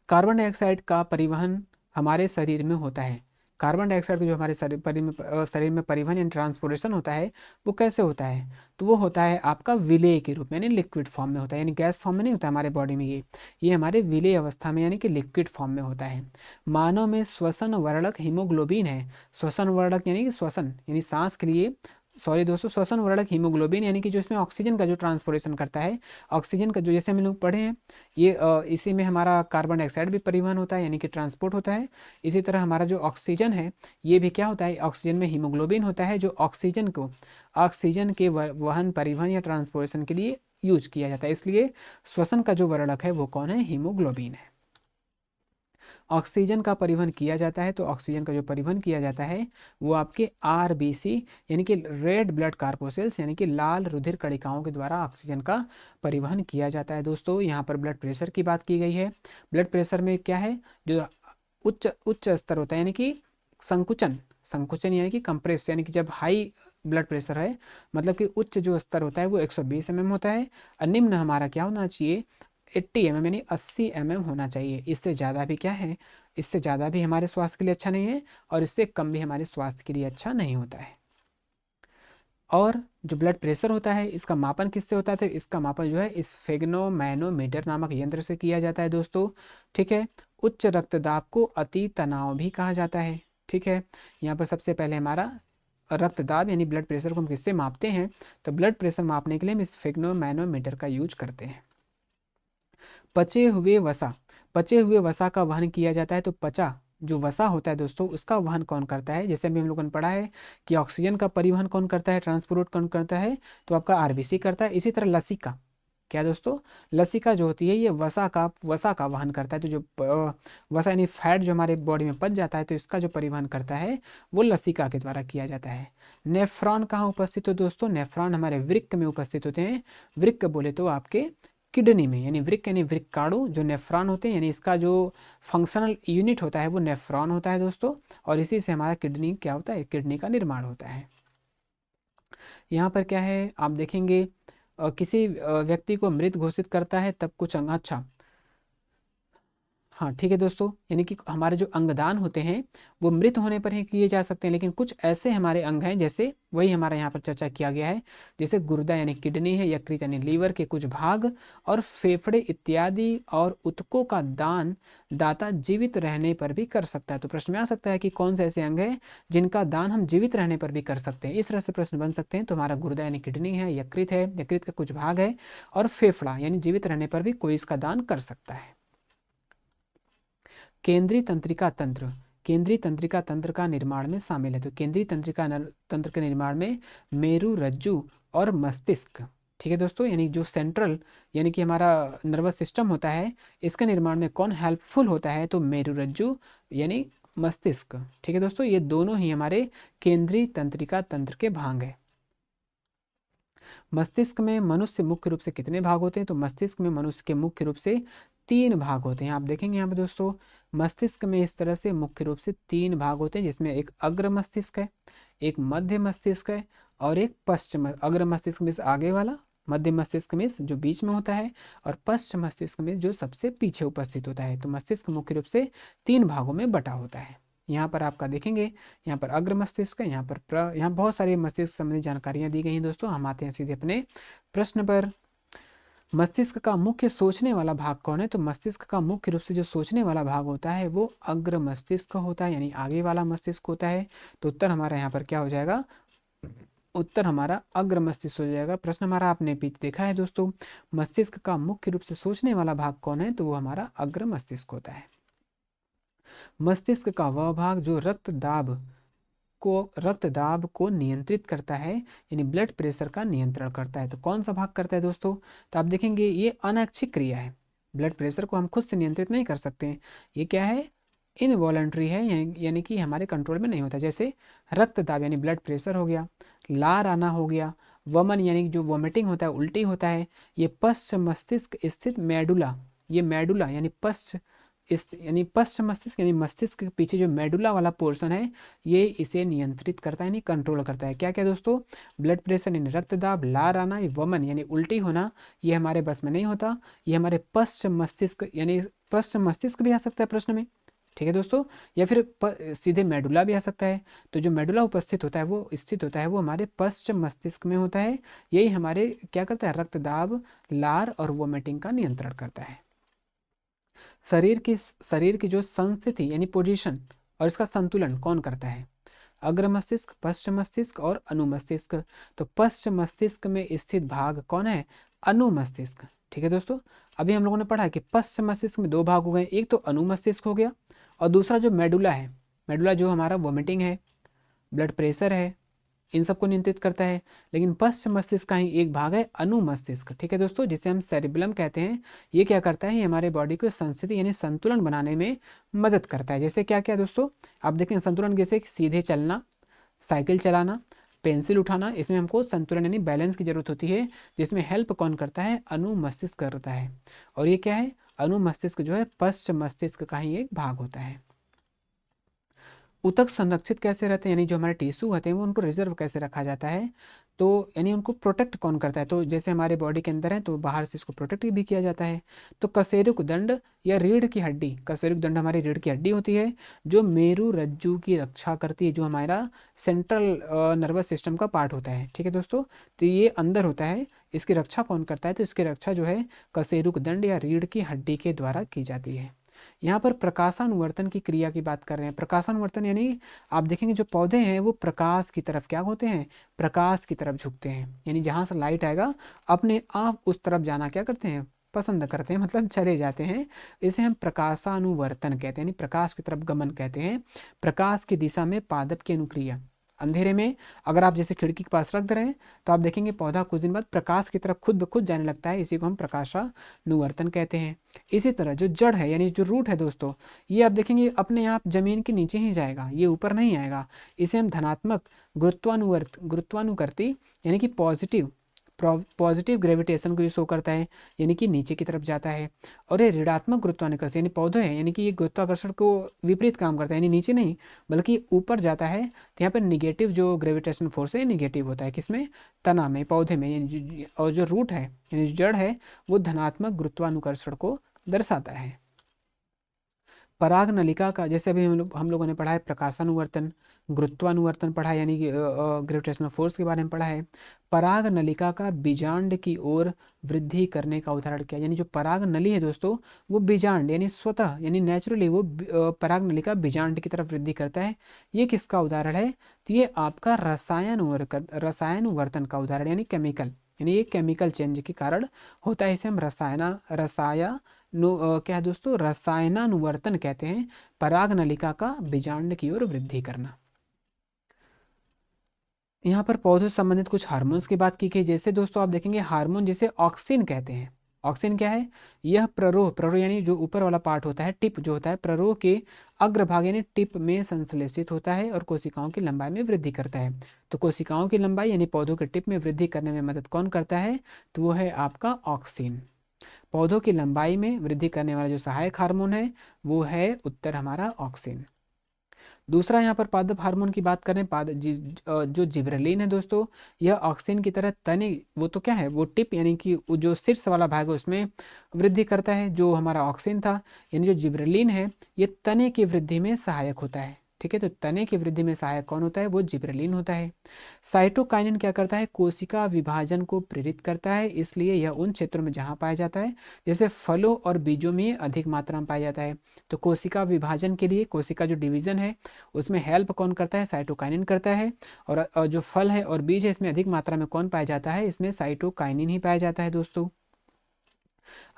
कार्बन डाइऑक्साइड का परिवहन हमारे शरीर में होता है। कार्बन डाइऑक्साइड का जो हमारे शरीर में परिवहन यानी ट्रांसपोर्टेशन होता है वो कैसे होता है, तो वो होता है आपका विलेय के रूप में, यानी लिक्विड फॉर्म में होता है, यानी गैस फॉर्म में नहीं होता हमारे बॉडी में। ये हमारे विलेय अवस्था में यानी कि लिक्विड फॉर्म में होता है। मानव में श्वसन वर्णक हीमोग्लोबिन है। श्वसन वर्णक यानी कि श्वसन यानी सांस के लिए, सॉरी दोस्तों, श्वसन वर्णक हीमोग्लोबिन यानी कि जो इसमें ऑक्सीजन का जो ट्रांसपोर्टेशन करता है, ऑक्सीजन का जो, जैसे हम लोग पढ़े हैं, ये इसी में हमारा कार्बन डाइऑक्साइड भी परिवहन होता है यानी कि ट्रांसपोर्ट होता है। इसी तरह हमारा जो ऑक्सीजन है ये भी क्या होता है, ऑक्सीजन में हीमोग्लोबिन होता है जो ऑक्सीजन के वहन, परिवहन या ट्रांसपोर्टेशन के लिए यूज किया जाता है। इसलिए श्वसन का जो वर्णक है वो कौन है, हीमोग्लोबिन है। ऑक्सीजन का परिवहन किया जाता है, तो ऑक्सीजन का जो परिवहन किया जाता है वो आपके आरबीसी यानी कि रेड ब्लड कार्पोसेल्स यानी कि लाल रुधिर कणिकाओं के द्वारा ऑक्सीजन का परिवहन किया जाता है। दोस्तों यहाँ पर ब्लड प्रेशर की बात की गई है। ब्लड प्रेशर में क्या है, जो उच्च उच्च स्तर होता है यानी कि संकुचन, संकुचन यानी कि कंप्रेस, यानी कि जब हाई ब्लड प्रेशर है, मतलब कि उच्च जो स्तर होता है वो 120 mm होता है, और निम्न हमारा क्या होना चाहिए, 80 mm यानी 80 mm होना चाहिए। इससे ज़्यादा भी क्या है, इससे ज़्यादा भी हमारे स्वास्थ्य के लिए अच्छा नहीं है, और इससे कम भी हमारे स्वास्थ्य के लिए अच्छा नहीं होता है। और जो ब्लड प्रेशर होता है इसका मापन किससे होता है, तो इसका मापन जो है स्फेग्नोमैनोमीटर नामक यंत्र से किया जाता है दोस्तों। ठीक है। उच्च रक्तदाब को अति तनाव भी कहा जाता है। ठीक है। यहाँ पर सबसे पहले हमारा रक्तदाब यानी ब्लड प्रेशर को हम किससे मापते हैं, तो ब्लड प्रेशर मापने के लिए हम स्फेग्नोमैनोमीटर का यूज करते हैं। पचे हुए वसा का वहन किया जाता है, तो पचा जो वसा होता है दोस्तों उसका वहन कौन करता है, जैसे अभी हम लोगों ने पढ़ा है कि ऑक्सीजन का परिवहन कौन करता है, ट्रांसपोर्ट कौन करता है, तो आपका आरबीसी करता है। इसी तरह लसिका, क्या दोस्तों, लसिका जो होती है ये वसा का वहन करता है। तो जो वसा यानी फैट जो हमारे बॉडी में पच जाता है, तो इसका जो परिवहन करता है वो लसिका के द्वारा किया जाता है। नेफ्रॉन कहाँ उपस्थित हो दोस्तों, नेफ्रॉन हमारे वृक्क में उपस्थित होते हैं। वृक्क बोले तो आपके किडनी में, यानी वृक्क यानी वृक्काणु, जो नेफ्रॉन होते हैं, यानी इसका जो फंक्शनल यूनिट होता है वो नेफ्रॉन होता है दोस्तों। और इसी से हमारा किडनी क्या होता है, किडनी का निर्माण होता है। यहाँ पर क्या है आप देखेंगे, किसी व्यक्ति को मृत घोषित करता है तब कुछ अंग, अच्छा हाँ ठीक है दोस्तों, यानी कि हमारे जो अंगदान होते हैं वो मृत होने पर ही किए जा सकते हैं, लेकिन कुछ ऐसे हमारे अंग हैं, जैसे वही हमारा यहाँ पर चर्चा किया गया है, जैसे गुर्दा यानी किडनी है, यकृत यानी लीवर के कुछ भाग, और फेफड़े इत्यादि और उत्तकों का दान दाता जीवित रहने पर भी कर सकता है। तो प्रश्न में आ सकता है कि कौन से ऐसे अंग हैं जिनका दान हम जीवित रहने पर भी कर सकते हैं, इस तरह से प्रश्न बन सकते हैं। तो हमारा गुर्दा यानी किडनी है, यकृत है, यकृत का कुछ भाग है, और फेफड़ा यानी जीवित रहने पर भी कोई इसका दान कर सकता है। केंद्रीय तंत्रिका तंत्र, केंद्रीय तंत्रिका तंत्र का निर्माण में शामिल है। तो केंद्रीय तंत्रिका तंत्र के निर्माण में मेरु, रज्जु और मस्तिष्क, ठीक है दोस्तों, यानी जो सेंट्रल यानी कि हमारा नर्वस सिस्टम होता है, इसके निर्माण में कौन हेल्पफुल होता है, तो मेरु रज्जु यानी मस्तिष्क। ठीक है दोस्तों, ये दोनों ही हमारे केंद्रीय तंत्रिका तंत्र के भाग हैं। मस्तिष्क में मनुष्य मुख्य रूप से कितने भाग होते हैं, तो मस्तिष्क में मनुष्य के मुख्य रूप से 3 भाग होते हैं। आप देखेंगे यहाँ पे दोस्तों, मस्तिष्क में इस तरह से मुख्य रूप से 3 भाग होते हैं, जिसमें एक अग्र मस्तिष्क है, एक मध्य मस्तिष्क है, और एक पश्चिम। अग्र मस्तिष्क में आगे वाला, मध्य मस्तिष्क में जो बीच में होता है, और पश्चिम मस्तिष्क में जो सबसे पीछे उपस्थित होता है। तो मस्तिष्क मुख्य रूप से 3 भागों में बटा होता है। यहाँ पर आपका देखेंगे, यहाँ पर अग्र मस्तिष्क है, यहाँ बहुत सारी मस्तिष्क संबंधी जानकारियाँ दी गई हैं दोस्तों। हम आते हैं सीधे अपने प्रश्न पर। मस्तिष्क का मुख्य सोचने वाला भाग कौन है, तो मस्तिष्क का मुख्य रूप से जो सोचने वाला भाग होता है वो अग्र मस्तिष्क होता है, यानी आगे वाला मस्तिष्क होता है। तो उत्तर हमारा यहाँ पर क्या हो जाएगा, उत्तर हमारा अग्र मस्तिष्क हो जाएगा। प्रश्न हमारा आपने पीछे देखा है दोस्तों, मस्तिष्क का मुख्य रूप से सोचने वाला भाग कौन है, तो वो हमारा अग्र मस्तिष्क होता है। मस्तिष्क का वह भाग जो रक्तदाब को नियंत्रित करता है, यानी ब्लड प्रेशर का नियंत्रण करता है, तो कौन सा भाग करता है दोस्तों, तो आप देखेंगे ये अनैच्छिक क्रिया है। ब्लड प्रेशर को हम खुद से नियंत्रित नहीं कर सकते हैं, ये क्या है, इनवॉलंटरी है, यानी कि हमारे कंट्रोल में नहीं होता। जैसे रक्तदाब यानी ब्लड प्रेशर हो गया, लार आना हो गया, वमन यानी जो वॉमिटिंग होता है, उल्टी होता है, ये पश्च मस्तिष्क स्थित मेडुला, ये मेडुला यानी पश्च मस्तिष्क यानी मस्तिष्क के पीछे जो मेडुला वाला पोर्शन है, ये इसे नियंत्रित करता है यानी कंट्रोल करता है। क्या क्या दोस्तों, ब्लड प्रेशर यानी रक्तदाब, लार आना, वमन यानी उल्टी होना, ये हमारे बस में नहीं होता, ये हमारे पश्च मस्तिष्क यानी पश्च मस्तिष्क भी आ सकता है प्रश्न में, ठीक है दोस्तों, या फिर सीधे मेडुला भी आ सकता है। तो जो मेडुला उपस्थित होता है वो स्थित होता है वो हमारे पश्चिम मस्तिष्क में होता है। यही हमारे क्या करता है, रक्तदाब, लार और वोमिटिंग का नियंत्रण करता है। शरीर की जो संस्थिति यानी पोजीशन और इसका संतुलन कौन करता है? अग्र मस्तिष्क, पश्चिम मस्तिष्क और अनुमस्तिष्क। तो पश्चिम मस्तिष्क में स्थित भाग कौन है? अनुमस्तिष्क। ठीक है दोस्तों, अभी हम लोगों ने पढ़ा कि पश्चिम मस्तिष्क में दो भाग हो गए, एक तो अनुमस्तिष्क हो गया और दूसरा जो मेडुला है, मेडुला जो हमारा वोमिटिंग है, ब्लड प्रेशर है, इन सबको नियंत्रित करता है। लेकिन पश्चिम मस्तिष्क का ही एक भाग है अनुमस्तिष्क। ठीक है दोस्तों, जिसे हम सेरिबेलम कहते हैं। ये क्या करता है, ये हमारे बॉडी को संस्थिति यानी संतुलन बनाने में मदद करता है। जैसे क्या क्या दोस्तों, आप देखें संतुलन जैसे सीधे चलना, साइकिल चलाना, पेंसिल उठाना, इसमें हमको संतुलन यानी बैलेंस की जरूरत होती है, जिसमें हेल्प कौन करता है? अनुमस्तिष्क करता है। और ये क्या है, अनुमस्तिष्क जो है पश्चिम मस्तिष्क का ही एक भाग होता है। ऊतक संरक्षित कैसे रहते हैं, यानी जो हमारे टिश्यू होते हैं वो उनको रिजर्व कैसे रखा जाता है? तो यानी उनको प्रोटेक्ट कौन करता है? तो जैसे हमारे बॉडी के अंदर है तो बाहर से इसको प्रोटेक्ट भी किया जाता है। तो कशेरुक दंड या रीढ़ की हड्डी, कशेरुक दंड हमारी रीढ़ की हड्डी होती है जो मेरु रज्जु की रक्षा करती है, जो हमारा सेंट्रल नर्वस सिस्टम का पार्ट होता है। ठीक है दोस्तों, तो ये अंदर होता है, इसकी रक्षा कौन करता है? तो इसकी रक्षा जो है कशेरुक दंड या रीढ़ की हड्डी के द्वारा की जाती है। यहाँ पर प्रकाशानुवर्तन की क्रिया की बात कर रहे हैं। प्रकाशानुवर्तन यानी आप देखेंगे जो पौधे हैं वो प्रकाश की तरफ क्या होते हैं? प्रकाश की तरफ झुकते हैं, यानी जहाँ से लाइट आएगा अपने आप उस तरफ जाना क्या करते हैं? पसंद करते हैं, मतलब चले जाते हैं। इसे हम प्रकाशानुवर्तन कहते हैं, यानी प्रकाश की तरफ गमन कहते हैं। प्रकाश की दिशा में पादप की अनुक्रिया। अंधेरे में अगर आप जैसे खिड़की के पास रख दे रहे हैं तो आप देखेंगे पौधा कुछ दिन बाद प्रकाश की तरफ खुद ब खुद जाने लगता है, इसी को हम प्रकाशानुवर्तन कहते हैं। इसी तरह जो जड़ है यानी जो रूट है दोस्तों, ये आप देखेंगे अपने आप जमीन के नीचे ही जाएगा, ये ऊपर नहीं आएगा। इसे हम धनात्मक गुरुत्वानुवर्ती यानी कि पॉजिटिव ग्रेविटेशन को ये शो करता है, यानी कि नीचे की तरफ जाता है। और ये ऋणात्मक गुरुत्वाकर्षण यानी पौधे हैं, यानी कि ये गुरुत्वाकर्षण को विपरीत काम करता है, यानी नीचे नहीं बल्कि ऊपर जाता है। तो यहाँ पर निगेटिव जो ग्रेविटेशन फोर्स है निगेटिव होता है, किसमें? तना में, पौधे में। और जो रूट है यानी जो जड़ है वो धनात्मक गुरुत्वानुकर्षण को दर्शाता है। पराग नलिका का, जैसे अभी हम लोगों ने पढ़ा है प्रकाशानुवर्तन, गुरुत्वानुवर्तन पढ़ा है, यानी कि ग्रेविटेशनल फोर्स के बारे में पढ़ा है। पराग नलिका का बीजांड की ओर वृद्धि करने का उदाहरण क्या है? यानी जो पराग नली है दोस्तों वो बीजांड यानी स्वतः यानी नेचुरली वो पराग नलिका बीजांड की तरफ वृद्धि करता है। ये किसका उदाहरण है? तो ये आपका रसायनवर्तन का उदाहरण, यानी केमिकल, यानी ये केमिकल चेंज के कारण होता है। इसे हम क्या है दोस्तों? रसायनानुवर्तन कहते हैं। पराग नलिका का बीजांड की ओर वृद्धि करना। यहाँ पर पौधों से संबंधित कुछ हार्मोन्स की बात की गई। जैसे दोस्तों आप देखेंगे हार्मोन जिसे ऑक्सिन कहते हैं। ऑक्सिन क्या है? यह प्ररोह, प्ररोह यानी जो ऊपर वाला पार्ट होता है, टिप जो होता है, प्ररोह के अग्रभाग यानी टिप में संश्लेषित होता है और कोशिकाओं की लंबाई में वृद्धि करता है। तो कोशिकाओं की लंबाई यानी पौधों के टिप में वृद्धि करने में मदद कौन करता है? तो वो है आपका ऑक्सिन। पौधों की लंबाई में वृद्धि करने वाला जो सहायक हार्मोन है वो है उत्तर हमारा ऑक्सिन। दूसरा यहाँ पर पादप हार्मोन की बात करें, जो जिब्रेलिन है दोस्तों, यह ऑक्सिन की तरह तने, वो तो क्या है, वो टिप यानी कि वो जो शीर्ष वाला भाग है उसमें वृद्धि करता है। जो हमारा ऑक्सिन था यानी जो जिब्रेलिन है ये तने की वृद्धि में सहायक होता है। ठीक है, तो तने की वृद्धि में सहायक कौन होता है? वो जिब्रेलिन होता है। साइटोकाइनिन क्या करता है? कोशिका विभाजन को प्रेरित करता है, इसलिए यह उन क्षेत्रों में जहाँ पाया जाता है जैसे फलों और बीजों में अधिक मात्रा में पाया जाता है। तो कोशिका विभाजन के लिए, कोशिका जो डिवीजन है उसमें हेल्प कौन करता है? साइटोकाइनिन करता है। और जो फल है और बीज है इसमें अधिक मात्रा में कौन पाया जाता है? इसमें साइटोकाइनिन ही पाया जाता है दोस्तों।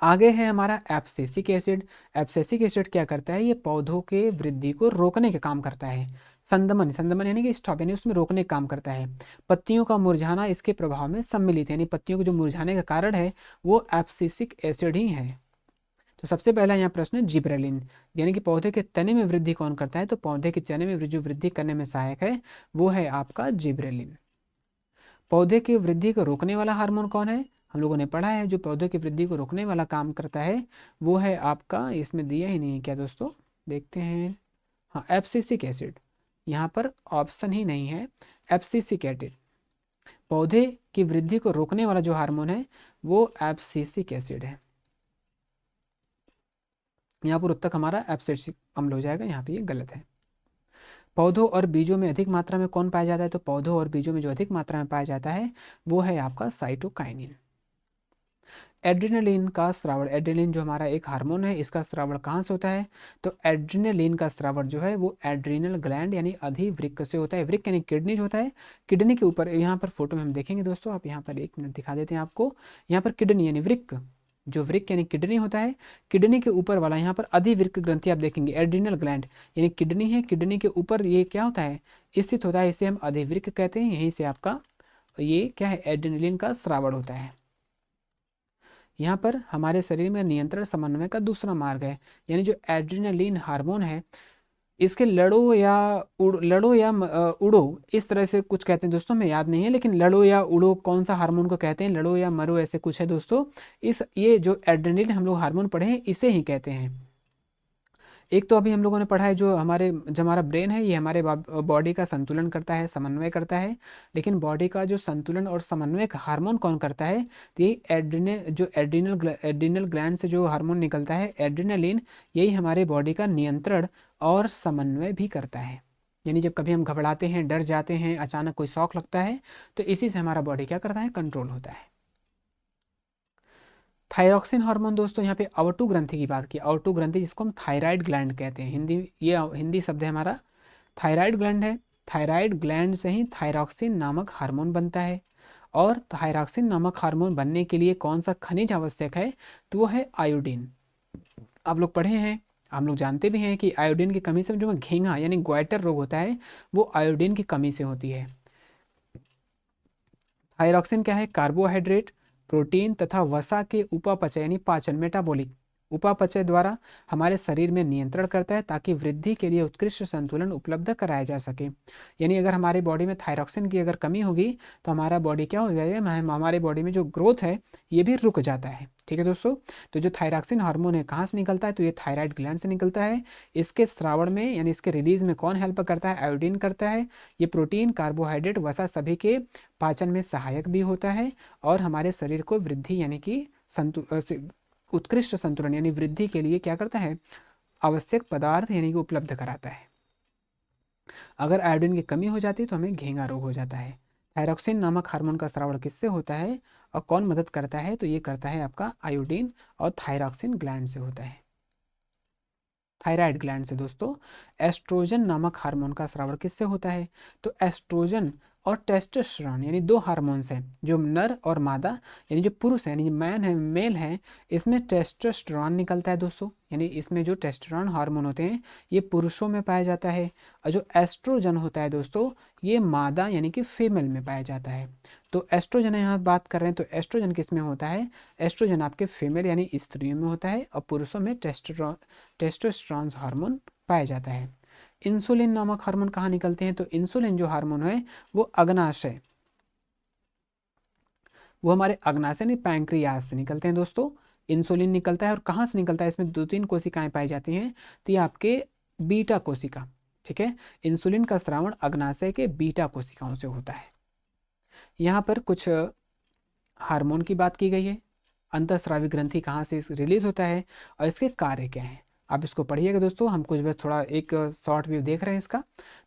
आगे है हमारा एब्सिसिक एसिड। एब्सिसिक एसिड क्या करता है? ये पौधों के वृद्धि को रोकने का काम करता है। संदमन, संदमन यानी कि स्टॉप, यानी उसमें रोकने का काम करता है। पत्तियों का मुरझाना इसके प्रभाव में सम्मिलित है, यानी पत्तियों को जो मुरझाने का कारण है वो एब्सिसिक एसिड ही है। तो सबसे पहला यहाँ प्रश्न जिब्रेलिन, यानी कि पौधे के तने में वृद्धि कौन करता है? तो पौधे के तने में जो वृद्धि करने में सहायक है वो है आपका जिब्रेलिन। पौधे की वृद्धि को रोकने वाला हार्मोन कौन है? हम लोगों ने पढ़ा है जो पौधे की वृद्धि को रोकने वाला काम करता है वो है आपका, इसमें दिया ही नहीं है क्या दोस्तों, देखते हैं। हाँ, एब्सिसिक एसिड, यहाँ पर ऑप्शन ही नहीं है। एब्सिसिक एसिड, पौधे की वृद्धि को रोकने वाला जो हार्मोन है वो एब्सिसिक एसिड है। यहाँ पर उत्तक हमारा एब्सिसिक अम्ल हो जाएगा, यहाँ पे ये गलत है। पौधों और बीजों में अधिक मात्रा में कौन पाया जाता है? तो पौधों और बीजों में जो अधिक मात्रा में पाया जाता है वो है आपका साइटोकाइनिन। एड्रेनलिन का स्रावण, एड्रेनलिन जो हमारा एक हार्मोन है, इसका स्रावण कहाँ से होता है? तो एड्रेनलिन का स्रावण जो है वो एड्रीनल ग्लैंड यानी अधिवृक्क से होता है। वृक्क यानी किडनी जो होता है, किडनी के ऊपर, यहाँ पर फोटो में हम देखेंगे दोस्तों, आप यहाँ पर 1 मिनट दिखा देते हैं आपको। यहाँ पर किडनी यानी वृक्क, जो वृक्क यानी किडनी होता है, किडनी के ऊपर वाला यहाँ पर अधिवृक्क ग्रंथि आप देखेंगे, एड्रीनल ग्लैंड यानी किडनी है, किडनी के ऊपर ये क्या होता है? स्थित होता है, इसे हम अधिवृक्क कहते हैं। यहीं से आपका ये क्या है? एड्रेनलिन का स्रावण होता है। यहाँ पर हमारे शरीर में नियंत्रण समन्वय का दूसरा मार्ग है, यानी जो एड्रेनलिन हार्मोन है, इसके लड़ो या उड़ो, इस तरह से कुछ कहते हैं दोस्तों, मैं याद नहीं है, लेकिन लड़ो या उड़ो कौन सा हार्मोन को कहते हैं, लड़ो या मरो ऐसे कुछ है दोस्तों। इस ये जो एड्रेनलिन हम लोग हार्मोन पढ़े हैं इसे ही कहते हैं। एक तो अभी हम लोगों ने पढ़ा है जो हमारा ब्रेन है, ये हमारे बॉडी का संतुलन करता है, समन्वय करता है। लेकिन बॉडी का जो संतुलन और समन्वय का हार्मोन कौन करता है? तो ये एड्रिनल ग्लैंड से जो हार्मोन निकलता है एड्रिनलिन, यही हमारे बॉडी का नियंत्रण और समन्वय भी करता है। यानी जब कभी हम घबराते हैं, डर जाते हैं, अचानक कोई शौक लगता है, तो इसी से हमारा बॉडी क्या करता है? कंट्रोल होता है। थायरॉक्सिन हार्मोन दोस्तों, यहाँ पे अवटु ग्रंथि की बात की, अवटु ग्रंथि जिसको हम थायराइड ग्लैंड कहते हैं, ये हिंदी शब्द है हमारा, थायराइड ग्लैंड है। थायराइड ग्लैंड से ही थायरॉक्सिन नामक हार्मोन बनता है। और थायरॉक्सिन नामक हार्मोन बनने के लिए कौन सा खनिज आवश्यक है? तो वो है आयोडीन। आप लोग पढ़े हैं, हम लोग जानते भी हैं कि आयोडीन की कमी से जो घेंघा यानी ग्वाइटर रोग होता है वो आयोडीन की कमी से होती है। थायरॉक्सिन क्या है? कार्बोहाइड्रेट, प्रोटीन तथा वसा के उपापचय यानी पाचन, मेटाबॉलिक उपापचय द्वारा हमारे शरीर में नियंत्रण करता है, ताकि वृद्धि के लिए उत्कृष्ट संतुलन उपलब्ध कराया जा सके। यानी अगर हमारे बॉडी में थायरॉक्सिन की अगर कमी होगी तो हमारा बॉडी क्या हो जाएगा? हमारे बॉडी में जो ग्रोथ है ये भी रुक जाता है। ठीक है दोस्तों, तो जो थायरॉक्सिन हार्मोन है कहाँ से निकलता है? तो ये थायराइड ग्लैंड से निकलता है। इसके स्रावण में यानी इसके रिलीज में कौन हेल्प करता है? आयोडीन करता है। ये प्रोटीन, कार्बोहाइड्रेट, वसा सभी के पाचन में सहायक भी होता है, और हमारे शरीर को वृद्धि यानी कि उत्कृष्ट संतुलन यानी वृद्धि के लिए क्या करता है? आवश्यक पदार्थ यानी कि उपलब्ध कराता है। अगर आयोडीन की कमी हो जाती है तो हमें घेंघा रोग हो जाता है। थायरॉक्सिन नामक हार्मोन का स्रावण किससे होता है और कौन मदद करता है? तो ये करता है आपका आयोडीन और थायरॉक्सिन ग्लैंड से होता है, थायराइड ग्लैंड से दोस्तों। एस्ट्रोजन नामक हार्मोन का स्रावण किससे होता है? तो एस्ट्रोजन और टेस्टोस्टेरोन यानी दो हार्मोन्स हैं, जो नर और मादा यानी जो पुरुष है यानी मैन है, मेल है, इसमें टेस्टोस्टेरोन निकलता है दोस्तों। यानी इसमें जो टेस्टोस्टेरोन हार्मोन होते हैं ये पुरुषों में पाया जाता है, और जो एस्ट्रोजन होता है दोस्तों ये मादा यानी कि फीमेल में पाया जाता है। तो एस्ट्रोजन यहाँ बात कर रहे हैं, तो एस्ट्रोजन किस में होता है? एस्ट्रोजन आपके फीमेल यानी स्त्रियों में होता है, और पुरुषों में टेस्टोस्टेरोन हार्मोन पाया जाता है। इंसुलिन नामक हार्मोन कहाँ निकलते हैं? तो इंसुलिन जो हार्मोन है वो अग्नाशय, वो हमारे अग्नाशय नहीं पैंक्रियास से निकलते हैं दोस्तों। इंसुलिन निकलता है, और कहाँ से निकलता है? इसमें 2-3 कोशिकाएं पाई जाती हैं, तो ये आपके बीटा कोशिका। ठीक है, इंसुलिन का स्रावण अग्नाशय के बीटा कोशिकाओं से होता है। यहाँ पर कुछ हार्मोन की बात की गई है, अंतःस्रावी ग्रंथि कहाँ से रिलीज होता है और इसके कार्य क्या हैं, आप इसको पढ़िएगा दोस्तों। हम कुछ बस थोड़ा एक शॉर्ट व्यू देख रहे हैं इसका।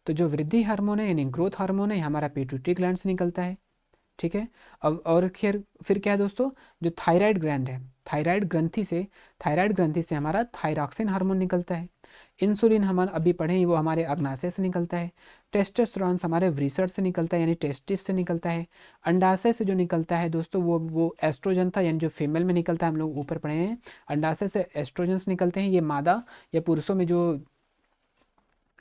तो जो वृद्धि हार्मोन है यानी ग्रोथ हार्मोन है हमारा पिट्यूटरी ग्लैंड से निकलता है। ठीक है, अब और फिर क्या है दोस्तों? जो थायराइड ग्लैंड है, थायराइड ग्रंथि से हमारा थायरॉक्सिन हार्मोन निकलता है। इंसुलिन हम अभी पढ़े ही, वो हमारे अग्नाशय से निकलता है। टेस्टोस्टेरोन हमारे वृषण से निकलता है यानी टेस्टिस से निकलता है। अंडाशय से जो निकलता है दोस्तों वो एस्ट्रोजन था, यानी जो फीमेल में निकलता है, हम लोग ऊपर पढ़े हैं। अंडाशय से एस्ट्रोजन निकलते हैं, ये मादा या पुरुषों में जो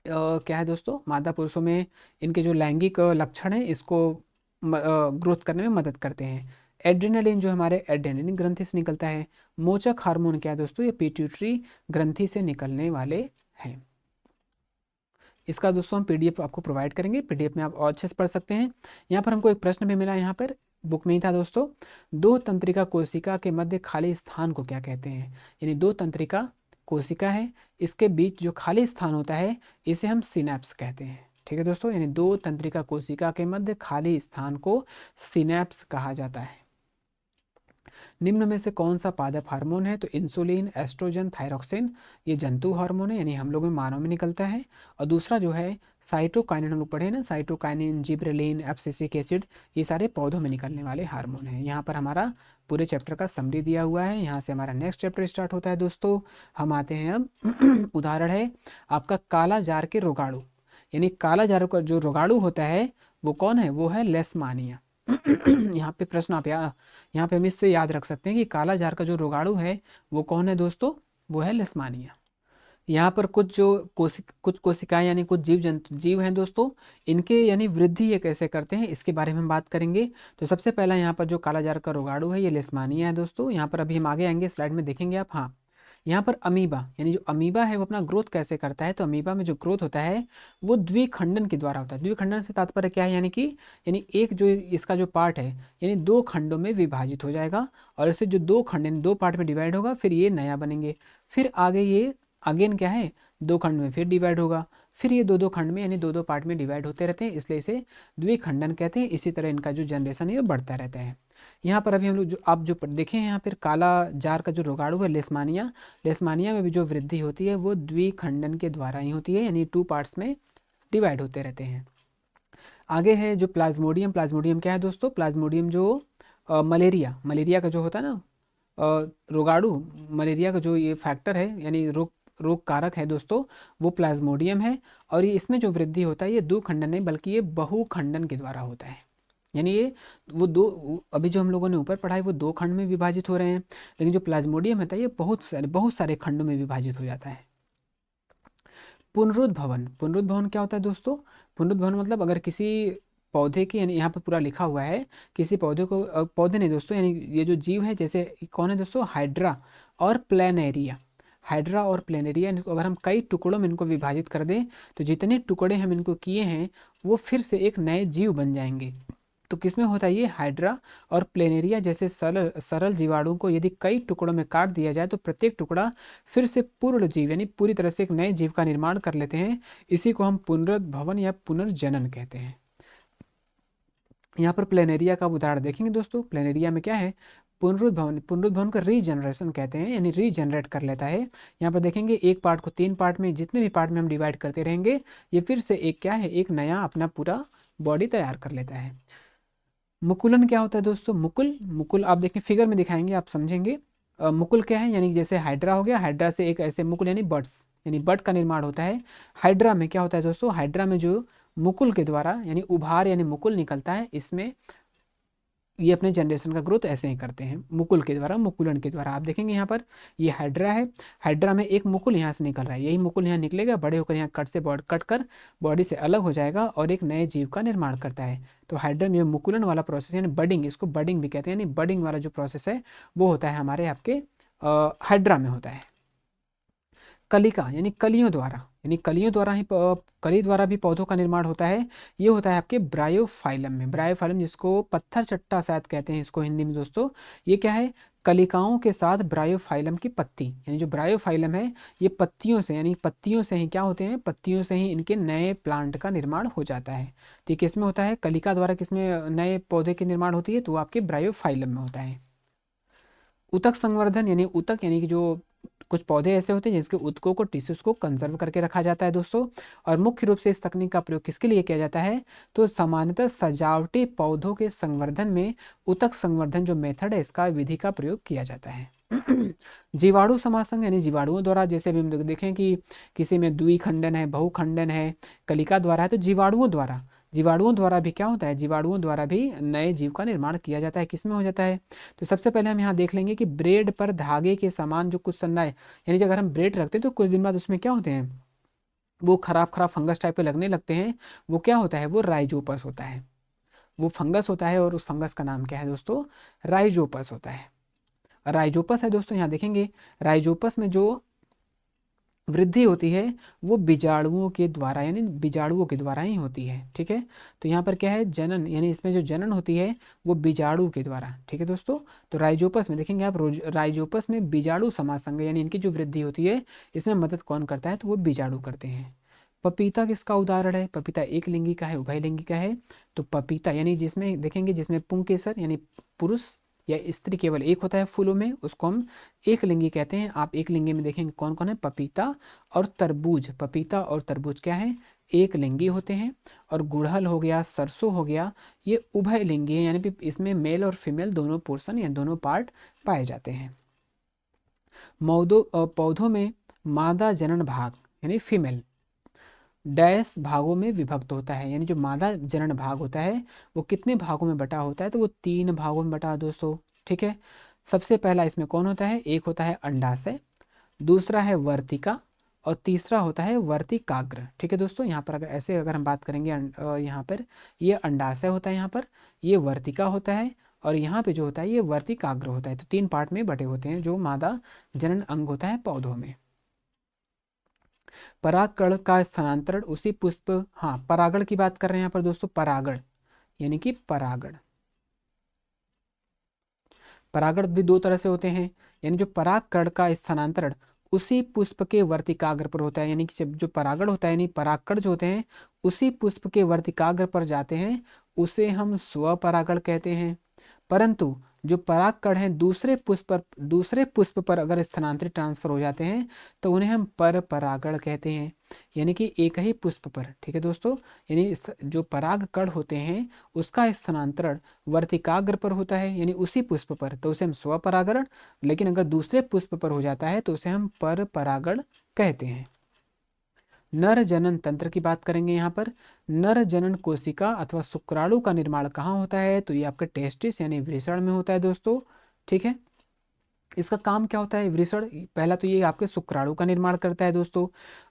क्या है दोस्तों, मादा पुरुषों में इनके जो लैंगिक लक्षण हैं इसको ग्रोथ करने में मदद करते हैं। एड्रेनलिन जो हमारे एड्रेनलिन ग्रंथि से निकलता है। मोचक हार्मोन क्या है दोस्तों? ये पिट्यूटरी ग्रंथि से निकलने वाले हैं। इसका दोस्तों हम पीडीएफ आपको प्रोवाइड करेंगे, पीडीएफ में आप और अच्छे से पढ़ सकते हैं। यहाँ पर हमको एक प्रश्न भी मिला, यहाँ पर बुक में ही था दोस्तों, दो तंत्रिका कोशिका के मध्य खाली स्थान को क्या कहते हैं? यानी दो तंत्रिका कोशिका है, इसके बीच जो खाली स्थान होता है इसे हम सिनेप्स कहते हैं। ठीक है दोस्तों, यानी दो तंत्रिका कोशिका के मध्य खाली स्थान को सिनेप्स कहा जाता है। निम्न में से कौन सा पादप हार्मोन है? तो इंसुलिन, एस्ट्रोजन, थायरोक्सिन, ये जंतु हार्मोन है, यानी हम लोग में, मानव में निकलता है। और दूसरा जो है साइटोकाइनिन, हम लोग पढ़े ना, साइटोकाइनिन, जिबरेलिन, एब्सिसिक एसिड, ये सारे पौधों में निकलने वाले हार्मोन हैं। यहाँ पर हमारा पूरे चैप्टर का समरी दिया हुआ है। यहाँ से हमारा नेक्स्ट चैप्टर स्टार्ट होता है दोस्तों। हम आते हैं अब उदाहरण है आपका काला जार के रोगाणु, यानी काला जार का जो रोगाणु होता है वो कौन है? वो है लेशमानिया। यहाँ पे प्रश्न आप यहाँ पे हम इससे याद रख सकते हैं कि काला जार का जो रोगाणु है वो कौन है दोस्तों? वो है लेशमानिया। यहाँ पर कुछ जो कुछ कोशिकाएं यानी कुछ जीव हैं दोस्तों, इनके यानी वृद्धि ये कैसे करते हैं इसके बारे में हम बात करेंगे। तो सबसे पहला यहाँ पर जो काला जार का रोगाणु है ये लेशमानिया है दोस्तों। यहाँ पर अभी हम आगे आएंगे, स्लाइड में देखेंगे आप। हाँ, यहाँ पर अमीबा, यानी जो अमीबा है वो अपना ग्रोथ कैसे करता है? तो अमीबा में जो ग्रोथ होता है वो द्विखंडन के द्वारा होता है। द्विखंडन से तात्पर्य क्या है? यानी एक जो इसका जो पार्ट है यानी दो खंडों में विभाजित हो जाएगा, और इससे जो दो खंड यानी दो पार्ट में डिवाइड होगा, फिर ये नया बनेंगे। फिर आगे ये अगेन क्या है? दो खंड में फिर डिवाइड होगा, फिर ये दो दो खंड में यानी दो दो पार्ट में डिवाइड होते रहते हैं, इसलिए इसे द्विखंडन कहते हैं। इसी तरह इनका जो जनरेशन है वो बढ़ता रहता है। यहाँ पर अभी हम लोग जो आप जो देखें यहाँ पर काला जार का जो रोगाणु है लेशमानिया, लेशमानिया में भी जो वृद्धि होती है वो द्विखंडन के द्वारा ही होती है, यानी टू पार्ट्स में डिवाइड होते रहते हैं। आगे है जो प्लाज्मोडियम। प्लाज्मोडियम क्या है दोस्तों? प्लाज्मोडियम जो मलेरिया का जो होता है ना रोगाणु, मलेरिया का जो ये फैक्टर है यानी रोग कारक है दोस्तों, वो प्लाज्मोडियम है। और ये इसमें जो वृद्धि होता है ये दो खंडन नहीं बल्कि ये बहुखंडन के द्वारा होता है। यानी ये वो दो, अभी जो हम लोगों ने ऊपर पढ़ा है वो दो खंड में विभाजित हो रहे हैं, लेकिन जो प्लाज्मोडियम होता है ये बहुत सारे खंडों में विभाजित हो जाता है। पुनरुद्भवन। पुनरुद्भवन क्या होता है दोस्तों? पुनरुद्भवन मतलब अगर किसी पौधे की, यानी यहाँ पर पूरा लिखा हुआ है, किसी पौधे को पौधे नहीं दोस्तों, यानी ये जो जीव है, जैसे कौन है दोस्तों? हाइड्रा और प्लेनेरिया। हाइड्रा और प्लेनेरिया, इनको अगर हम कई टुकड़ों में इनको विभाजित कर दें तो जितने टुकड़े हम इनको किए हैं वो फिर से एक नए जीव बन जाएंगे। तो किसमें होता है ये? हाइड्रा और प्लेनेरिया जैसे सरल सरल जीवाणुओं को यदि कई टुकड़ों में काट दिया जाए तो प्रत्येक टुकड़ा फिर से पूर्ण जीव यानी पूरी तरह से एक नए जीव का निर्माण कर लेते हैं। इसी को हम पुनरुद्भवन या पुनर्जनन कहते हैं। यहाँ पर प्लेनेरिया का उदाहरण देखेंगे दोस्तों। प्लेनेरिया में क्या है? पुनरुद्भवन। पुनरुद्भवन को रीजनरेशन कहते हैं, यानी रीजनरेट कर लेता है। यहाँ पर देखेंगे एक पार्ट को तीन पार्ट में, जितने भी पार्ट में हम डिवाइड करते रहेंगे ये फिर से एक क्या है? एक नया अपना पूरा बॉडी तैयार कर लेता है। मुकुलन क्या होता है दोस्तों? मुकुल आप देखें, फिगर में दिखाएंगे आप समझेंगे। मुकुल क्या है? यानी जैसे हाइड्रा हो गया, हाइड्रा से एक ऐसे मुकुल यानी बर्ड्स, यानी बर्ड का निर्माण होता है। हाइड्रा में क्या होता है दोस्तों? हाइड्रा में जो मुकुल के द्वारा यानी उभार यानी मुकुल निकलता है, इसमें ये अपने जनरेशन का ग्रोथ ऐसे ही करते हैं, मुकुल के द्वारा, मुकुलन के द्वारा। आप देखेंगे यहाँ पर ये हाइड्रा है, हाइड्रा में एक मुकुल यहाँ से निकल रहा है, यही मुकुल यहाँ निकलेगा, बड़े होकर यहाँ कट कर बॉडी से अलग हो जाएगा और एक नए जीव का निर्माण करता है। तो हाइड्रा में मुकुलन वाला प्रोसेस यानी बडिंग, इसको बडिंग भी कहते हैं, यानी बडिंग वाला जो प्रोसेस है वो होता है हमारे आपके हाइड्रा में होता है। कलिका यानी कलियों द्वारा, यानी कलियों द्वारा ही कली द्वारा भी पौधों का निर्माण होता है। ये होता है आपके ब्रायोफाइलम में। ब्रायोफाइलम जिसको पत्थर चट्टा शायद कहते हैं इसको हिंदी में दोस्तों, ये क्या है? कलिकाओं के साथ ब्रायोफाइलम की पत्ती, यानी जो ब्रायोफाइलम है ये पत्तियों से, यानी पत्तियों से ही क्या होते हैं? पत्तियों से ही इनके नए प्लांट का निर्माण हो जाता है। तो ये किसमें होता है? कलिका द्वारा किसमें नए पौधे की निर्माण होती है? तो वो आपके ब्रायोफाइलम में होता है। उतक संवर्धन, यानी उतक यानी कि जो कुछ पौधे ऐसे होते हैं जिसके उत्कों को, टिश्यूज को कंजर्व करके रखा जाता है दोस्तों। और मुख्य रूप से इस तकनीक का प्रयोग किसके लिए किया जाता है? तो सामान्यतः सजावटी पौधों के संवर्धन में उतक संवर्धन जो मेथड है इसका, विधि का प्रयोग किया जाता है। जीवाणु समासंग यानी जीवाणुओं द्वारा, जैसे अभी हम देखें कि किसी में द्विखंडन है, बहुखंडन है, कलिका द्वारा है, तो जीवाणुओं द्वारा भी क्या होता है? जीवाणुओं द्वारा भी नए जीव का निर्माण किया जाता है। किसमें हो जाता है? तो सबसे पहले हम यहाँ देख लेंगे कि ब्रेड पर धागे के समान जो कुछ संदाय, यानी अगर हम ब्रेड रखते हैं तो कुछ दिन बाद उसमें क्या होते हैं? वो खराब खराब फंगस टाइप के लगने लगते हैं। वो क्या होता है? वो राइजोपस होता है, वो फंगस होता है। और उस फंगस का नाम क्या है दोस्तों? राइजोपस होता है। राइजोपस है दोस्तों, यहाँ देखेंगे राइजोपस में जो वृद्धि होती है वो बीजाणुओं के द्वारा, यानी बीजाणुओं के द्वारा ही होती है। ठीक है, तो यहाँ पर क्या है? जनन, यानी इसमें जो जनन होती है वो बीजाणु के द्वारा। ठीक है दोस्तों, तो राइजोपस में देखेंगे आप, राइजोपस में बीजाणु समासंग यानी इनकी जो वृद्धि होती है इसमें मदद कौन करता है? तो वो बीजाणु करते हैं। पपीता किसका उदाहरण है? पपीता एक लिंगी का है, उभयलिंगी का है। तो पपीता यानी जिसमें देखेंगे जिसमें पुंकेसर यानी पुरुष या स्त्री केवल एक होता है फूलों में, उसको हम एक लिंगी कहते हैं। आप एक लिंगी में देखेंगे कौन कौन है, पपीता और तरबूज। पपीता और तरबूज क्या है, एक लिंगी होते हैं। और गुड़हल हो गया, सरसों हो गया, ये उभय लिंगी है, यानी कि इसमें मेल और फीमेल दोनों पोर्शन या दोनों पार्ट पाए जाते हैं। पौधों में मादा जनन भाग यानी फीमेल डैश भागों में विभक्त होता है, यानी जो मादा जनन भाग होता है वो कितने भागों में बटा होता है, तो वो 3 भागों में बटा दोस्तों। ठीक है, सबसे पहला इसमें कौन होता है, एक होता है अंडाशय, दूसरा है वर्तिका, और तीसरा होता है वर्तिकाग्र। ठीक है दोस्तों, यहाँ पर अगर हम बात करेंगे यहाँ पर ये अंडाशय होता है, यहाँ पर ये वर्तिका होता है, और यहाँ पे जो होता है ये वर्तिकाग्र होता है। तो 3 पार्ट में बटे होते हैं जो मादा जनन अंग होता है पौधों में। परागकण का स्थानांतरण उसी पुष्प, हाँ परागण की बात कर रहे हैं यहाँ पर दोस्तों, परागण यानी कि परागण। परागण भी 2 तरह से होते हैं, यानी जो परागकण का स्थानांतरण उसी पुष्प के वर्तिकाग्र पर होता है, यानी कि जब जो परागण होता है यानी परागकण जो होते हैं उसी पुष्प के वर्तिकाग्र पर जाते हैं, उसे हम स्वपरागण कहते हैं। परंतु जो परागकण हैं दूसरे पुष्प पर अगर स्थानांतरित ट्रांसफर हो जाते हैं तो उन्हें हम पर परागण कहते हैं, यानी कि एक ही पुष्प पर। ठीक है दोस्तों, यानी जो परागकण होते हैं उसका स्थानांतरण वर्तिकाग्र पर होता है यानी उसी पुष्प पर, तो उसे हम स्वपरागण, लेकिन अगर दूसरे पुष्प पर हो जाता है तो उसे हम पर परागण कहते हैं। नर जनन तंत्र की बात करेंगे यहाँ पर। नर जनन कोशिका अथवा शुक्राणु का निर्माण कहाँ होता है, तो ये आपके टेस्टिस यानी वृषण में होता है दोस्तों। ठीक है, इसका काम क्या होता है वृषण, पहला तो ये आपके शुक्राणु का निर्माण करता है दोस्तों।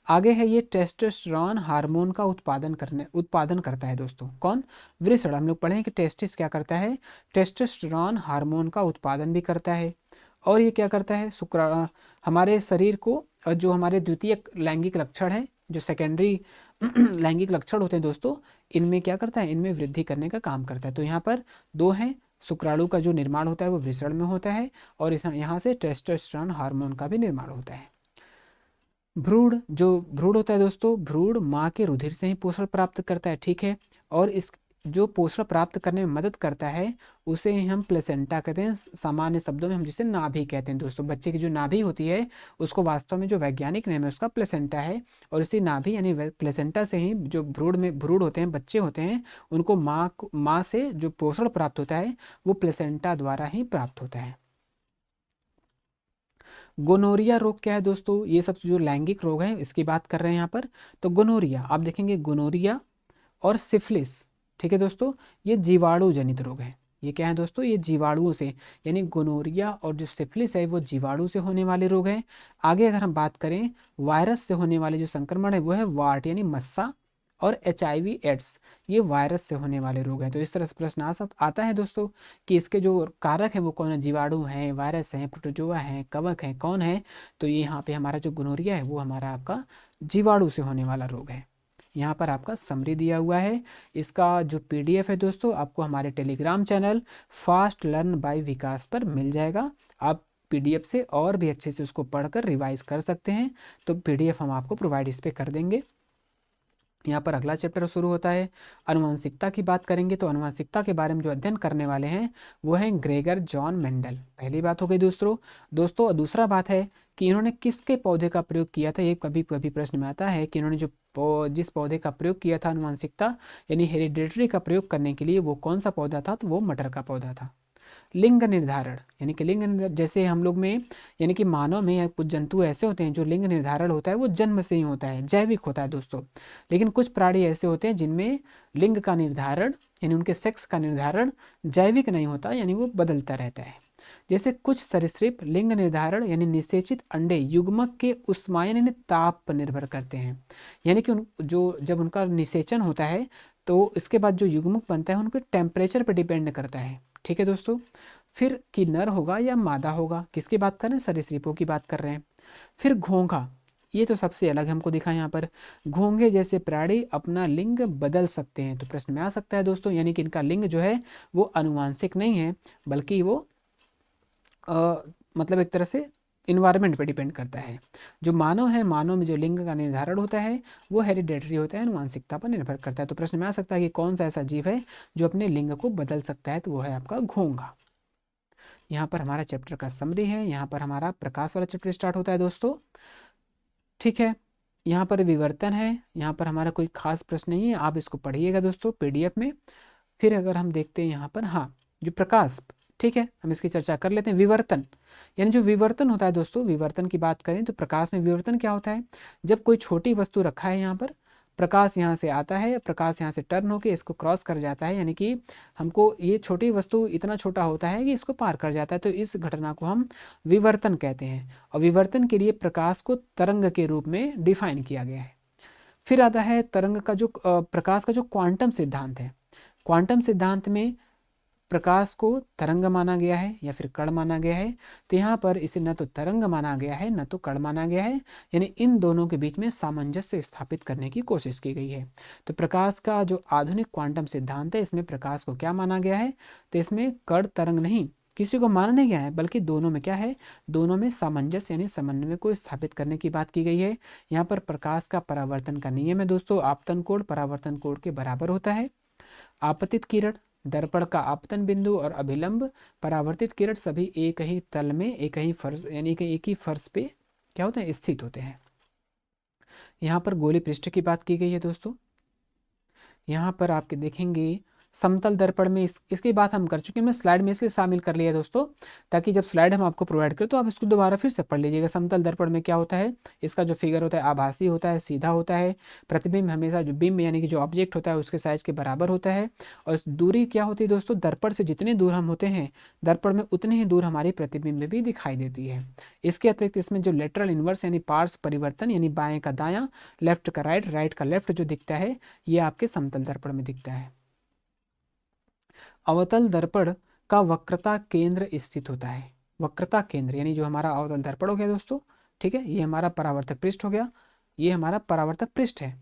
आगे है ये टेस्टोस्टेरोन हार्मोन का उत्पादन करता है दोस्तों। कौन, वृषण। हम लोग पढ़े कि टेस्टिस क्या करता है, टेस्टोस्टेरोन हार्मोन का उत्पादन भी करता है। और ये क्या करता है, हमारे शरीर को जो हमारे द्वितीयक लैंगिक लक्षण है, जो सेकेंडरी लैंगिक लक्षण होते हैं दोस्तों, इनमें क्या करता है, इनमें वृद्धि करने का काम करता है। तो यहाँ पर 2 हैं, शुक्राणु का जो निर्माण होता है वो वृषण में होता है, और यहाँ से टेस्टोस्टेरोन हार्मोन का भी निर्माण होता है। भ्रूण होता है दोस्तों, भ्रूण माँ के रुधिर से ही पोषण प्राप्त करता है। ठीक है, और इस जो पोषण प्राप्त करने में मदद करता है उसे हम प्लेसेंटा कहते हैं, सामान्य शब्दों में हम जिसे नाभि कहते हैं दोस्तों। बच्चे की जो नाभि होती है उसको वास्तव में जो वैज्ञानिक नाम है उसका प्लेसेंटा है, और इसी नाभि यानी प्लेसेंटा से ही जो भ्रूण होते हैं, बच्चे होते हैं, उनको माँ से जो पोषण प्राप्त होता है वो प्लेसेंटा द्वारा ही प्राप्त होता है। गोनोरिया रोग क्या है दोस्तों, ये सब जो लैंगिक रोग है इसकी बात कर रहे हैं यहाँ पर। तो गोनोरिया आप देखेंगे, गोनोरिया और सिफिलिस, ठीक है दोस्तों, ये जीवाणु जनित रोग है। ये क्या है दोस्तों, ये जीवाणुओं से, यानी गोनोरिया और जो सिफिलिस है वो जीवाणु से होने वाले रोग हैं। आगे अगर हम बात करें वायरस से होने वाले जो संक्रमण है वो है वार्ट यानी मस्सा, और HIV एड्स, ये वायरस से होने वाले रोग हैं। तो इस तरह से प्रश्न आता है दोस्तों कि इसके जो कारक हैं वो कौन है, जीवाणु हैं, वायरस हैं, प्रोटोजोआ हैं, कवक हैं, कौन है, तो ये यहाँ पे हमारा जो गोनोरिया है वो हमारा आपका जीवाणु से होने वाला रोग है। यहाँ पर आपका समरी दिया हुआ है। इसका जो PDF है दोस्तों आपको हमारे Telegram channel fast learn by Vikas पर मिल जाएगा। आप PDF से और भी अच्छे से उसको पढ़कर रिवाइज कर सकते हैं, तो PDF हम आपको प्रोवाइड इस पर कर देंगे। यहाँ पर अगला चैप्टर शुरू होता है। अनुवांशिकता की बात करेंगे तो अनुवांशिकता के बारे में जो अध्ययन करने वाले हैं वो हैं ग्रेगर जॉन मेंडल। पहली बात हो गई दोस्तों दूसरा बात है कि इन्होंने किसके पौधे का प्रयोग किया था। ये कभी कभी प्रश्न में आता है कि इन्होंने जिस पौधे का प्रयोग किया था अनुवांशिकता यानी हेरिडेटरी का प्रयोग करने के लिए, वो कौन सा पौधा था, तो वो मटर का पौधा था। लिंग निर्धारण यानी कि जैसे हम लोग में यानी कि मानव में या कुछ जंतु ऐसे होते हैं जो लिंग निर्धारण होता है वो जन्म से ही होता है, जैविक होता है दोस्तों। लेकिन कुछ प्राणी ऐसे होते हैं जिनमें लिंग का निर्धारण यानी उनके सेक्स का निर्धारण जैविक नहीं होता, यानी वो बदलता रहता है। जैसे कुछ सरीसृप लिंग निर्धारण यानी निषेचित अंडे युग्मक के उष्मायन यानी ताप पर निर्भर करते हैं, यानी कि जब उनका निषेचन होता है तो इसके बाद जो युग्मक बनता है उनके टेम्परेचर पर डिपेंड करता है। ठीक है दोस्तों, फिर कि नर होगा या मादा होगा, किसकी बात कर रहे हैं, सरीसृपों की बात कर रहे हैं। फिर घोंघा, ये तो सबसे अलग हमको दिखा यहाँ पर। घोंघे जैसे प्राणी अपना लिंग बदल सकते हैं, तो प्रश्न में आ सकता है दोस्तों, यानी कि इनका लिंग जो है वो अनुवांशिक नहीं है बल्कि वो मतलब एक तरह से इन्वायरमेंट पे डिपेंड करता है। जो मानव है, मानव में जो लिंग का निर्धारण होता है वो हेरिडेटरी होता है, अनुवांशिकता पर निर्भर करता है। तो प्रश्न में आ सकता है कि कौन सा ऐसा जीव है जो अपने लिंग को बदल सकता है, तो वो है आपका घोंघा। यहाँ पर हमारा चैप्टर का समरी है, यहाँ पर हमारा प्रकाश वाला चैप्टर स्टार्ट होता है दोस्तों। ठीक है, यहाँ पर विवर्तन है, यहाँ पर हमारा कोई खास प्रश्न नहीं है, आप इसको पढ़िएगा दोस्तों पीडीएफ में। फिर अगर हम देखते हैं यहाँ पर, हाँ, जो प्रकाश, ठीक है, हम इसकी चर्चा कर लेते हैं। विवर्तन यानी जो विवर्तन होता है दोस्तों, विवर्तन की बात करें तो प्रकाश में विवर्तन क्या होता है, जब कोई छोटी वस्तु रखा है यहाँ पर, प्रकाश यहाँ से आता है, प्रकाश यहाँ से टर्न होकर इसको क्रॉस कर जाता है, यानी कि हमको ये छोटी वस्तु इतना छोटा होता है कि इसको पार कर जाता है, तो इस घटना को हम विवर्तन कहते हैं। और विवर्तन के लिए प्रकाश को तरंग के रूप में डिफाइन किया गया है। फिर आता है तरंग का जो प्रकाश का जो क्वांटम सिद्धांत है। क्वांटम सिद्धांत में प्रकाश को तरंग माना गया है या फिर कण माना गया है, तो यहाँ पर इसे न तो तरंग माना गया है न तो कण माना गया है, यानी इन दोनों के बीच में सामंजस्य स्थापित करने की कोशिश की गई है। तो प्रकाश का जो आधुनिक क्वांटम सिद्धांत है, इसमें प्रकाश को क्या माना गया है, तो इसमें कण तरंग नहीं किसी को माना नहीं गया है, बल्कि दोनों में क्या है, दोनों में सामंजस्य यानी समन्वय को स्थापित करने की बात की गई है। यहाँ पर प्रकाश का परावर्तन का नियम है दोस्तों, आपतन कोण परावर्तन कोण के बराबर होता है। आपतित किरण, दर्पण का आपतन बिंदु और अभिलंब परावर्तित किरण सभी एक ही तल में, एक ही फर्श यानी कि एक ही फर्श पे क्या होते हैं, स्थित होते हैं। यहाँ पर गोली पृष्ठ की बात की गई है दोस्तों। यहाँ पर आपके देखेंगे समतल दर्पण में इसकी बात हम कर चुके हैं, मैं स्लाइड में इसलिए शामिल कर लिया दोस्तों, ताकि जब स्लाइड हम आपको प्रोवाइड करें तो आप इसको दोबारा फिर से पढ़ लीजिएगा। समतल दर्पण में क्या होता है, इसका जो फिगर होता है आभासी होता है, सीधा होता है। प्रतिबिंब हमेशा जो बिंब यानी कि जो ऑब्जेक्ट होता है उसके साइज के बराबर होता है। और दूरी क्या होती है दोस्तों, दर्पण से जितने दूर हम होते हैं दर्पण में उतनी ही दूर हमारी प्रतिबिंब भी दिखाई देती है। इसके अतिरिक्त इसमें जो लेटरल इन्वर्स यानी पार्श्व परिवर्तन, यानी बाएं का दायां, लेफ्ट का राइट, राइट का लेफ्ट जो दिखता है, ये आपके समतल दर्पण में दिखता है। अवतल दर्पण का वक्रता केंद्र स्थित होता है। वक्रता केंद्र यानी जो हमारा अवतल दर्पण हो गया दोस्तों, ठीक है, ये हमारा परावर्तक पृष्ठ हो गया, ये हमारा परावर्तक पृष्ठ है।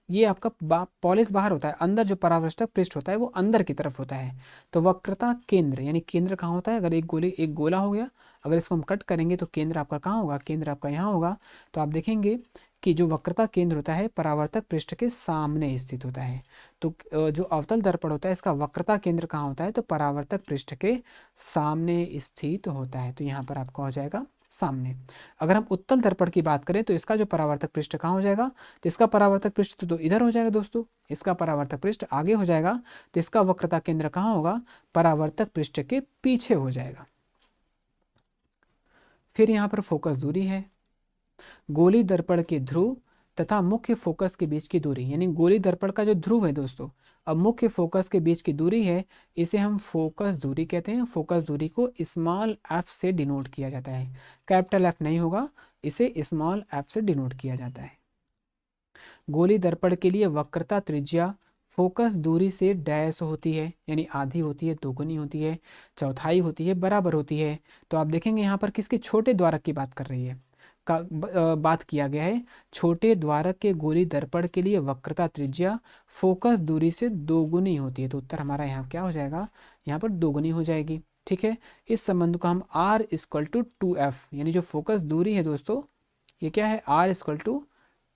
ये आपका पॉलिश बाहर होता है, अंदर जो परावर्तक पृष्ठ होता है वो अंदर की तरफ होता है। तो वक्रता केंद्र यानी केंद्र कहाँ होता है, अगर एक गोला हो गया, अगर इसको हम कट करेंगे तो केंद्र आपका कहाँ होगा, केंद्र आपका यहाँ होगा। तो आप देखेंगे कि जो वक्रता केंद्र होता है परावर्तक पृष्ठ के सामने स्थित होता है। तो जो अवतल दर्पण होता है इसका वक्रता केंद्र कहाँ होता है, तो परावर्तक पृष्ठ के सामने स्थित होता है। तो यहाँ पर आपका हो जाएगा सामने। अगर हम उत्तल दर्पण की बात करें तो इसका जो परावर्तक पृष्ठ कहाँ हो जाएगा, तो इसका परावर्तक पृष्ठ तो इधर हो जाएगा दोस्तों, इसका परावर्तक पृष्ठ आगे हो जाएगा, तो इसका वक्रता केंद्र कहाँ होगा, परावर्तक पृष्ठ के पीछे हो जाएगा। फिर यहाँ पर फोकस दूरी है। गोली दर्पण के ध्रुव तथा मुख्य फोकस के बीच की दूरी, यानी गोली दर्पण का जो ध्रुव है दोस्तों अब मुख्य फोकस के बीच की दूरी है, इसे हम फोकस दूरी कहते हैं। फोकस दूरी को स्मॉल एफ से डिनोट किया जाता है, कैपिटल एफ नहीं होगा, इसे स्मॉल एफ से डिनोट किया जाता है। गोली दर्पण के लिए वक्रता त्रिज्या फोकस दूरी से डैश होती है, यानी आधी होती है, दोगुनी होती है, चौथाई होती है, बराबर होती है। तो आप देखेंगे यहाँ पर किसके, छोटे द्वारक की बात कर रही है, बात किया गया है। छोटे द्वारक के गोली दर्पण के लिए वक्रता त्रिज्या फोकस दूरी से दोगुनी होती है। तो उत्तर हमारा यहाँ क्या हो जाएगा, यहाँ पर दोगुनी हो जाएगी। ठीक है, इस संबंध को हम R इक्वल टू 2F, यानी जो फोकस दूरी है दोस्तों ये क्या है, R इक्वल टू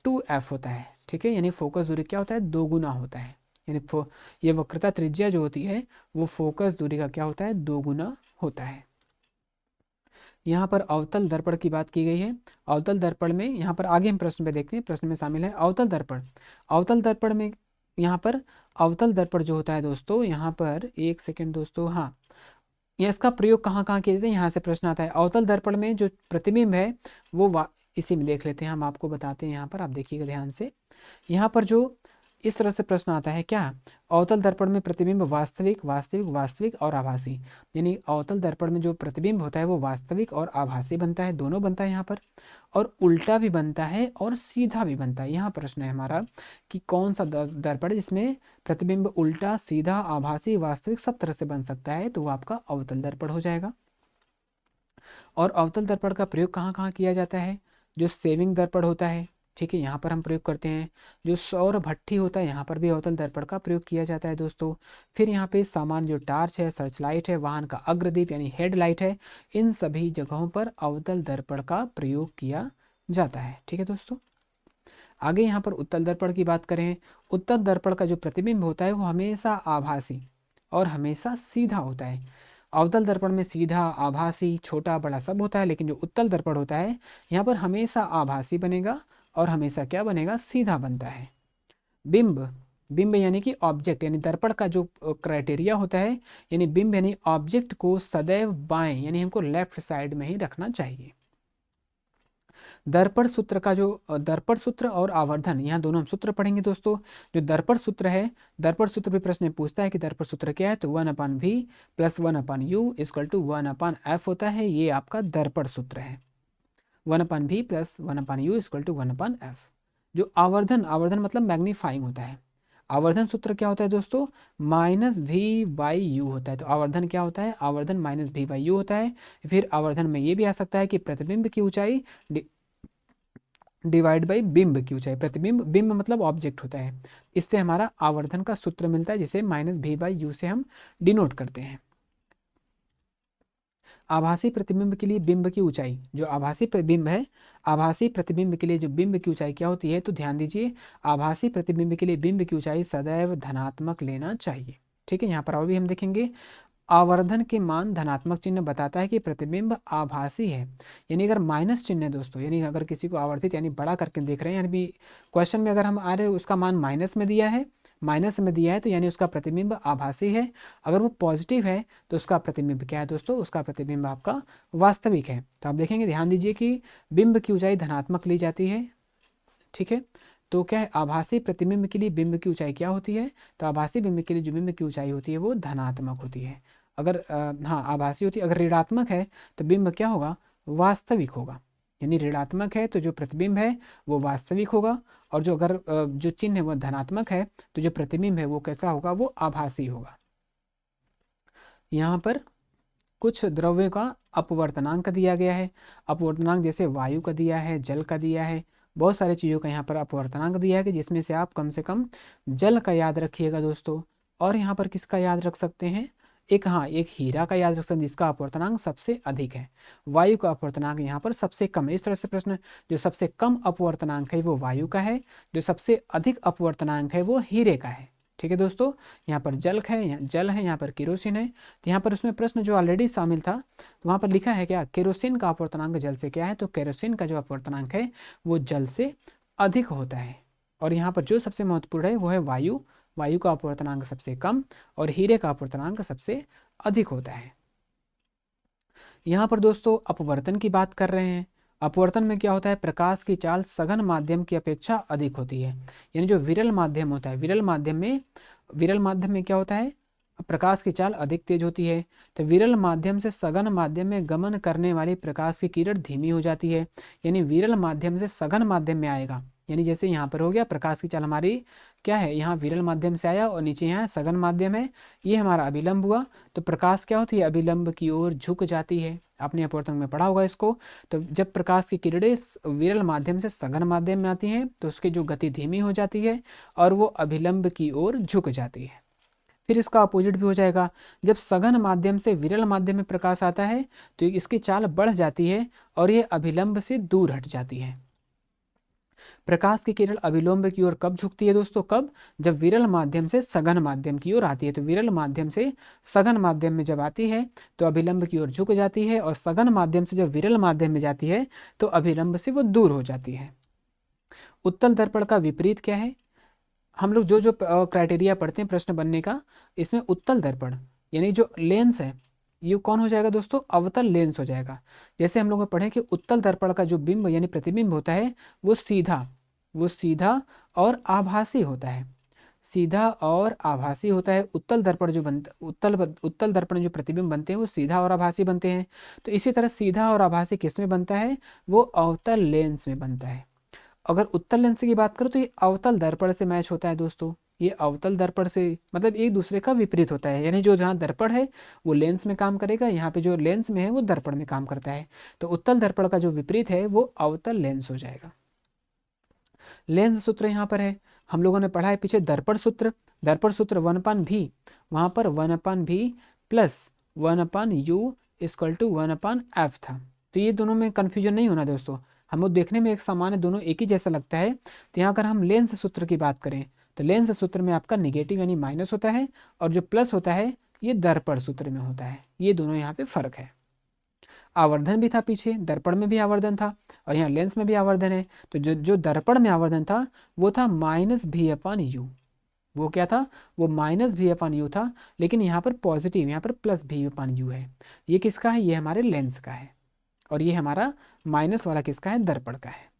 2F होता है। ठीक है, यानी फोकस दूरी क्या होता है, दोगुना होता है, यानी ये वक्रता त्रिज्या जो होती है वो फोकस दूरी का क्या होता है, दोगुना होता है। यहाँ पर अवतल दर्पण की बात की गई है। अवतल दर्पण में यहाँ पर आगे हम प्रश्न पे देखते हैं, प्रश्न में शामिल है अवतल दर्पण। अवतल दर्पण में यहाँ पर अवतल दर्पण जो होता है दोस्तों, यहाँ पर एक सेकेंड दोस्तों, हाँ, ये इसका प्रयोग कहाँ कहाँ किए जाते हैं, यहाँ से प्रश्न आता है। अवतल दर्पण में जो प्रतिबिंब है वो इसी में देख लेते हैं, हम आपको बताते हैं। यहाँ पर आप देखिएगा ध्यान से, यहाँ पर जो इस तरह से प्रश्न आता है, क्या अवतल दर्पण में प्रतिबिंब वास्तविक वास्तविक वास्तविक और आभासी, यानी अवतल दर्पण में जो प्रतिबिंब होता है वो वास्तविक और आभासी बनता है, दोनों बनता है यहाँ पर, और उल्टा भी बनता है और सीधा भी बनता है। यहाँ प्रश्न है हमारा कि कौन सा दर्पण जिसमें प्रतिबिंब उल्टा, सीधा, आभासी, वास्तविक सब तरह से बन सकता है, तो वो आपका अवतल दर्पण हो जाएगा। और अवतल दर्पण का प्रयोग कहाँ कहाँ किया जाता है, जो सेविंग दर्पण होता है, ठीक है, यहाँ पर हम प्रयोग करते हैं। जो सौर भट्ठी होता है यहाँ पर भी अवतल दर्पण का प्रयोग किया जाता है दोस्तों। फिर यहाँ पे सामान्य जो टार्च है, सर्च लाइट है, वाहन का अग्रदीप यानी हेडलाइट है, इन सभी जगहों पर अवतल दर्पण का प्रयोग किया जाता है। ठीक है दोस्तों, आगे यहाँ पर उत्तल दर्पण की बात करें, उत्तल दर्पण का जो प्रतिबिंब होता है वो हमेशा आभासी और हमेशा सीधा होता है। अवतल दर्पण में सीधा, आभासी, छोटा, बड़ा सब होता है, लेकिन जो उत्तल दर्पण होता है यहाँ पर हमेशा आभासी बनेगा और हमेशा क्या बनेगा, सीधा बनता है। बिंब, बिंब यानी कि ऑब्जेक्ट, यानी दर्पण का जो क्राइटेरिया होता है, यानी बिंब यानी ऑब्जेक्ट को सदैव बाएं यानी हमको लेफ्ट साइड में ही रखना चाहिए। दर्पण सूत्र का जो दर्पण सूत्र और आवर्धन, यहाँ दोनों हम सूत्र पढ़ेंगे दोस्तों। जो दर्पण सूत्र है, दर्पण सूत्र भी प्रश्न में पूछता है कि दर्पण सूत्र क्या है, तो 1/v plus 1/u equal to 1/f होता है। ये आपका दर्पण सूत्र है, 1/v plus 1/u equal to 1/f। जो आवर्धन, आवर्धन मतलब मैग्नीफाइंग होता है। आवर्धन सूत्र क्या होता है दोस्तों, -v/u होता है। तो आवर्धन क्या होता है, आवर्धन -v/u होता है। फिर आवर्धन में ये भी आ सकता है कि प्रतिबिंब की ऊंचाई डिवाइड बाई बिंब की ऊंचाई। प्रतिबिंब, बिंब मतलब ऑब्जेक्ट होता है, इससे हमारा आवर्धन का सूत्र मिलता है, जिसे -v/u से हम डिनोट करते हैं। आभासी प्रतिबिंब के लिए बिंब की ऊंचाई, जो आभासी प्रतिबिंब है, आभासी प्रतिबिंब के लिए जो बिंब की ऊंचाई क्या होती है, तो ध्यान दीजिए, आभासी प्रतिबिंब के लिए बिंब की ऊंचाई सदैव धनात्मक लेना चाहिए। ठीक है, यहाँ पर और भी हम देखेंगे। आवर्धन के मान धनात्मक चिन्ह बताता है कि प्रतिबिंब आभासी है। यानी अगर माइनस चिन्ह है दोस्तों, यानी अगर किसी को आवर्धित यानी बड़ा करके देख रहे हैं, यानी क्वेश्चन में अगर हम आ रहे हैं उसका मान माइनस में दिया है, माइनस में दिया है, तो यानी उसका प्रतिबिंब आभासी है। अगर वो पॉजिटिव है तो उसका प्रतिबिंब क्या है दोस्तों, उसका प्रतिबिंब आपका वास्तविक है। तो आप देखेंगे, ध्यान दीजिए कि बिंब की ऊंचाई धनात्मक ली जाती है। ठीक है, तो क्या है, आभासी प्रतिबिंब के लिए बिंब की ऊंचाई क्या होती है, तो आभासी बिंब के लिए जो बिंब की ऊंचाई होती है वो धनात्मक होती है। अगर हाँ आभासी होती है, अगर ऋणात्मक है तो बिंब क्या होगा, वास्तविक होगा। यानी ऋणात्मक है तो जो प्रतिबिंब है वो वास्तविक होगा, और जो अगर जो चिन्ह है वो धनात्मक है तो जो प्रतिबिंब है वो कैसा होगा, वो आभासी होगा। यहाँ पर कुछ द्रव्यों का अपवर्तनांक दिया गया है। अपवर्तनांक जैसे वायु का दिया है, जल का दिया है, बहुत सारी चीज़ों का यहाँ पर अपवर्तनांक दिया है, कि जिसमें से आप कम से कम जल का याद रखिएगा दोस्तों। और यहाँ पर किसका याद रख सकते हैं, एक, हाँ, एक हीरा का याद रख सकते हैं जिसका अपवर्तनांक सबसे अधिक है। वायु का अपवर्तनांक यहाँ पर सबसे कम है। इस तरह से प्रश्न, जो सबसे कम अपवर्तनांक है वो वायु का है, जो सबसे अधिक अपवर्तनांक है वो हीरे का है। ठीक है दोस्तों, यहाँ पर जल है, जल है, यहाँ पर केरोसिन है। तो यहाँ पर उसमें प्रश्न जो ऑलरेडी शामिल था, तो वहाँ पर लिखा है क्या, केरोसिन का अपवर्तनांक जल से क्या है, तो केरोसिन का जो अपवर्तनांक है वो जल से अधिक होता है। और यहाँ पर जो सबसे महत्वपूर्ण है वो है वायु, वायु का अपवर्तनांक सबसे कम और हीरे का अपवर्तनांक सबसे अधिक होता है। यहाँ पर दोस्तों अपवर्तन की बात कर रहे हैं। अपवर्तन में क्या होता है, प्रकाश की चाल सघन माध्यम की अपेक्षा अधिक होती है। यानी जो विरल माध्यम होता है, विरल माध्यम में क्या होता है, प्रकाश की चाल अधिक तेज होती है। तो विरल माध्यम से सघन माध्यम में गमन करने वाली प्रकाश की किरण धीमी हो जाती है। यानी विरल माध्यम से सघन माध्यम में आएगा, यानी जैसे यहाँ पर हो गया, प्रकाश की चाल हमारी क्या है, यहाँ विरल माध्यम से आया और नीचे यहाँ सघन माध्यम है, ये हमारा अभिलंब हुआ। तो प्रकाश क्या होती है, अभिलंब की ओर झुक जाती है। आपने अपवर्तन में पढ़ा होगा इसको। तो जब प्रकाश की किरणें विरल माध्यम से सघन माध्यम में आती हैं तो उसकी जो गति धीमी हो जाती है और वो अभिलंब की ओर झुक जाती है। फिर इसका अपोजिट भी हो जाएगा, जब सघन माध्यम से विरल माध्यम में प्रकाश आता है तो इसकी चाल बढ़ जाती है और ये अभिलंब से दूर हट जाती है। प्रकाश की किरण अभिलंब की ओर कब झुकती है दोस्तों, कब, जब विरल माध्यम से सघन माध्यम की ओर आती है। तो विरल माध्यम से सघन माध्यम में जब आती है तो अभिलंब की ओर झुक जाती है, और सघन माध्यम से जब विरल माध्यम में जाती है तो अभिलंब से वो दूर हो जाती है। उत्तल दर्पण का विपरीत क्या है, हम लोग जो जो क्राइटेरिया पढ़ते हैं प्रश्न बनने का, इसमें उत्तल दर्पण यानी जो लेंस है ये कौन हो जाएगा दोस्तों, अवतल लेंस हो जाएगा। जैसे हम लोग ने पढ़े कि उत्तल दर्पण का जो बिंब यानी प्रतिबिंब होता है वो सीधा और आभासी होता है, सीधा और आभासी होता है। उत्तल दर्पण जो बनता, उत्तल दर्पण जो प्रतिबिंब बनते हैं वो सीधा और आभासी बनते हैं। तो इसी तरह सीधा और आभासी किस में बनता है, वो अवतल लेंस में बनता है। अगर उत्तल लेंस की बात करो तो ये अवतल दर्पण से मैच होता है दोस्तों। ये अवतल दर्पण से मतलब एक दूसरे का विपरीत होता है, यानी जो जहाँ दर्पण है वो लेंस में काम करेगा, यहाँ पे जो लेंस में है वो दर्पण में काम करता है। तो उत्तल दर्पण का जो विपरीत है वो अवतल लेंस हो जाएगा। लेंस सूत्र यहाँ पर है, हम लोगों ने पढ़ा है पीछे दर्पण सूत्र। दर्पण सूत्र 1/v, वहाँ पर 1/v plus 1/u equal to 1/f था। तो ये दोनों में कन्फ्यूजन नहीं होना दोस्तों, हम लोग देखने में एक समान है, दोनों एक ही जैसा लगता है। तो यहाँ अगर हम लेंस सूत्र की बात करें तो लेंस सूत्र में आपका निगेटिव यानी माइनस होता है, और जो प्लस होता है ये दर्पण सूत्र में होता है। ये दोनों यहाँ पे फर्क है। आवर्धन भी था पीछे, दर्पण में भी आवर्धन था और यहाँ लेंस में भी आवर्धन है। तो जो जो दर्पण में आवर्धन था वो था -v/u। वो क्या था? वो -v/u था, लेकिन यहाँ पर पॉजिटिव, यहाँ पर +v/u है। ये किसका है? ये हमारे लेंस का है। और ये हमारा माइनस वाला किसका है? दर्पण का है।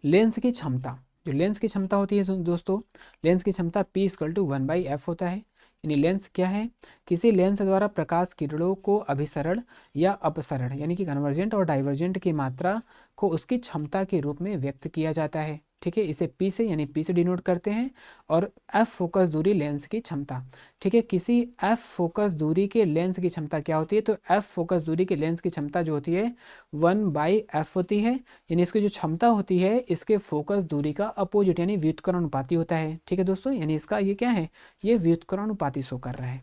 लेंस की क्षमता, जो लेंस की क्षमता होती है दोस्तों, लेंस की क्षमता P=1/f होता है। यानी लेंस क्या है? किसी लेंस द्वारा प्रकाश किरणों को अभिसरण या अपसरण यानी कि कन्वर्जेंट और डाइवर्जेंट की मात्रा को उसकी क्षमता के रूप में व्यक्त किया जाता है। ठीक है, इसे P से यानी P से डिनोट करते हैं। और F फोकस दूरी लेंस की क्षमता। ठीक है, किसी F फोकस दूरी के लेंस की क्षमता क्या होती है? तो F फोकस दूरी के लेंस की क्षमता जो होती है 1/f होती है। यानी इसकी जो क्षमता होती है इसके फोकस दूरी का अपोजिट यानी व्युत्क्रमानुपाती होता है। ठीक है दोस्तों, यानी इसका ये क्या है? ये व्युत्क्रमानुपाती शो कर रहा है।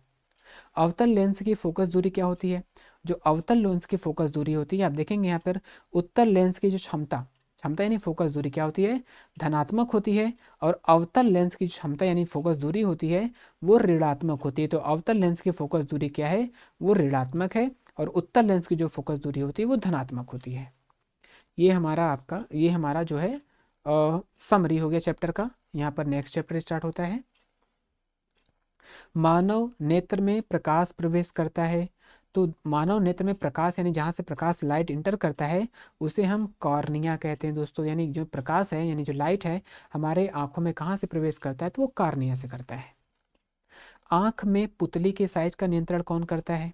अवतल लेंस की फोकस दूरी क्या होती है? जो अवतल लेंस की फोकस दूरी होती है, आप देखेंगे यहाँ पर उत्तल लेंस की जो क्षमता, क्षमता यानी फोकस दूरी क्या होती है? धनात्मक होती है। और अवतल लेंस की क्षमता यानी फोकस दूरी होती है वो ऋणात्मक होती है। तो अवतल लेंस की फोकस दूरी क्या है? वो ऋणात्मक है। और उत्तल लेंस की जो फोकस दूरी होती है वो धनात्मक होती है। ये हमारा जो है समरी हो गया चैप्टर का। यहाँ पर नेक्स्ट चैप्टर स्टार्ट होता है। मानव नेत्र में प्रकाश प्रवेश करता है। तो मानव नेत्र में प्रकाश यानी जहाँ से प्रकाश लाइट इंटर करता है उसे हम कॉर्निया कहते हैं दोस्तों। यानी जो प्रकाश है यानी जो लाइट है हमारे आंखों में कहाँ से प्रवेश करता है? तो वो कॉर्निया से करता है। आंख में पुतली के साइज का नियंत्रण कौन करता है?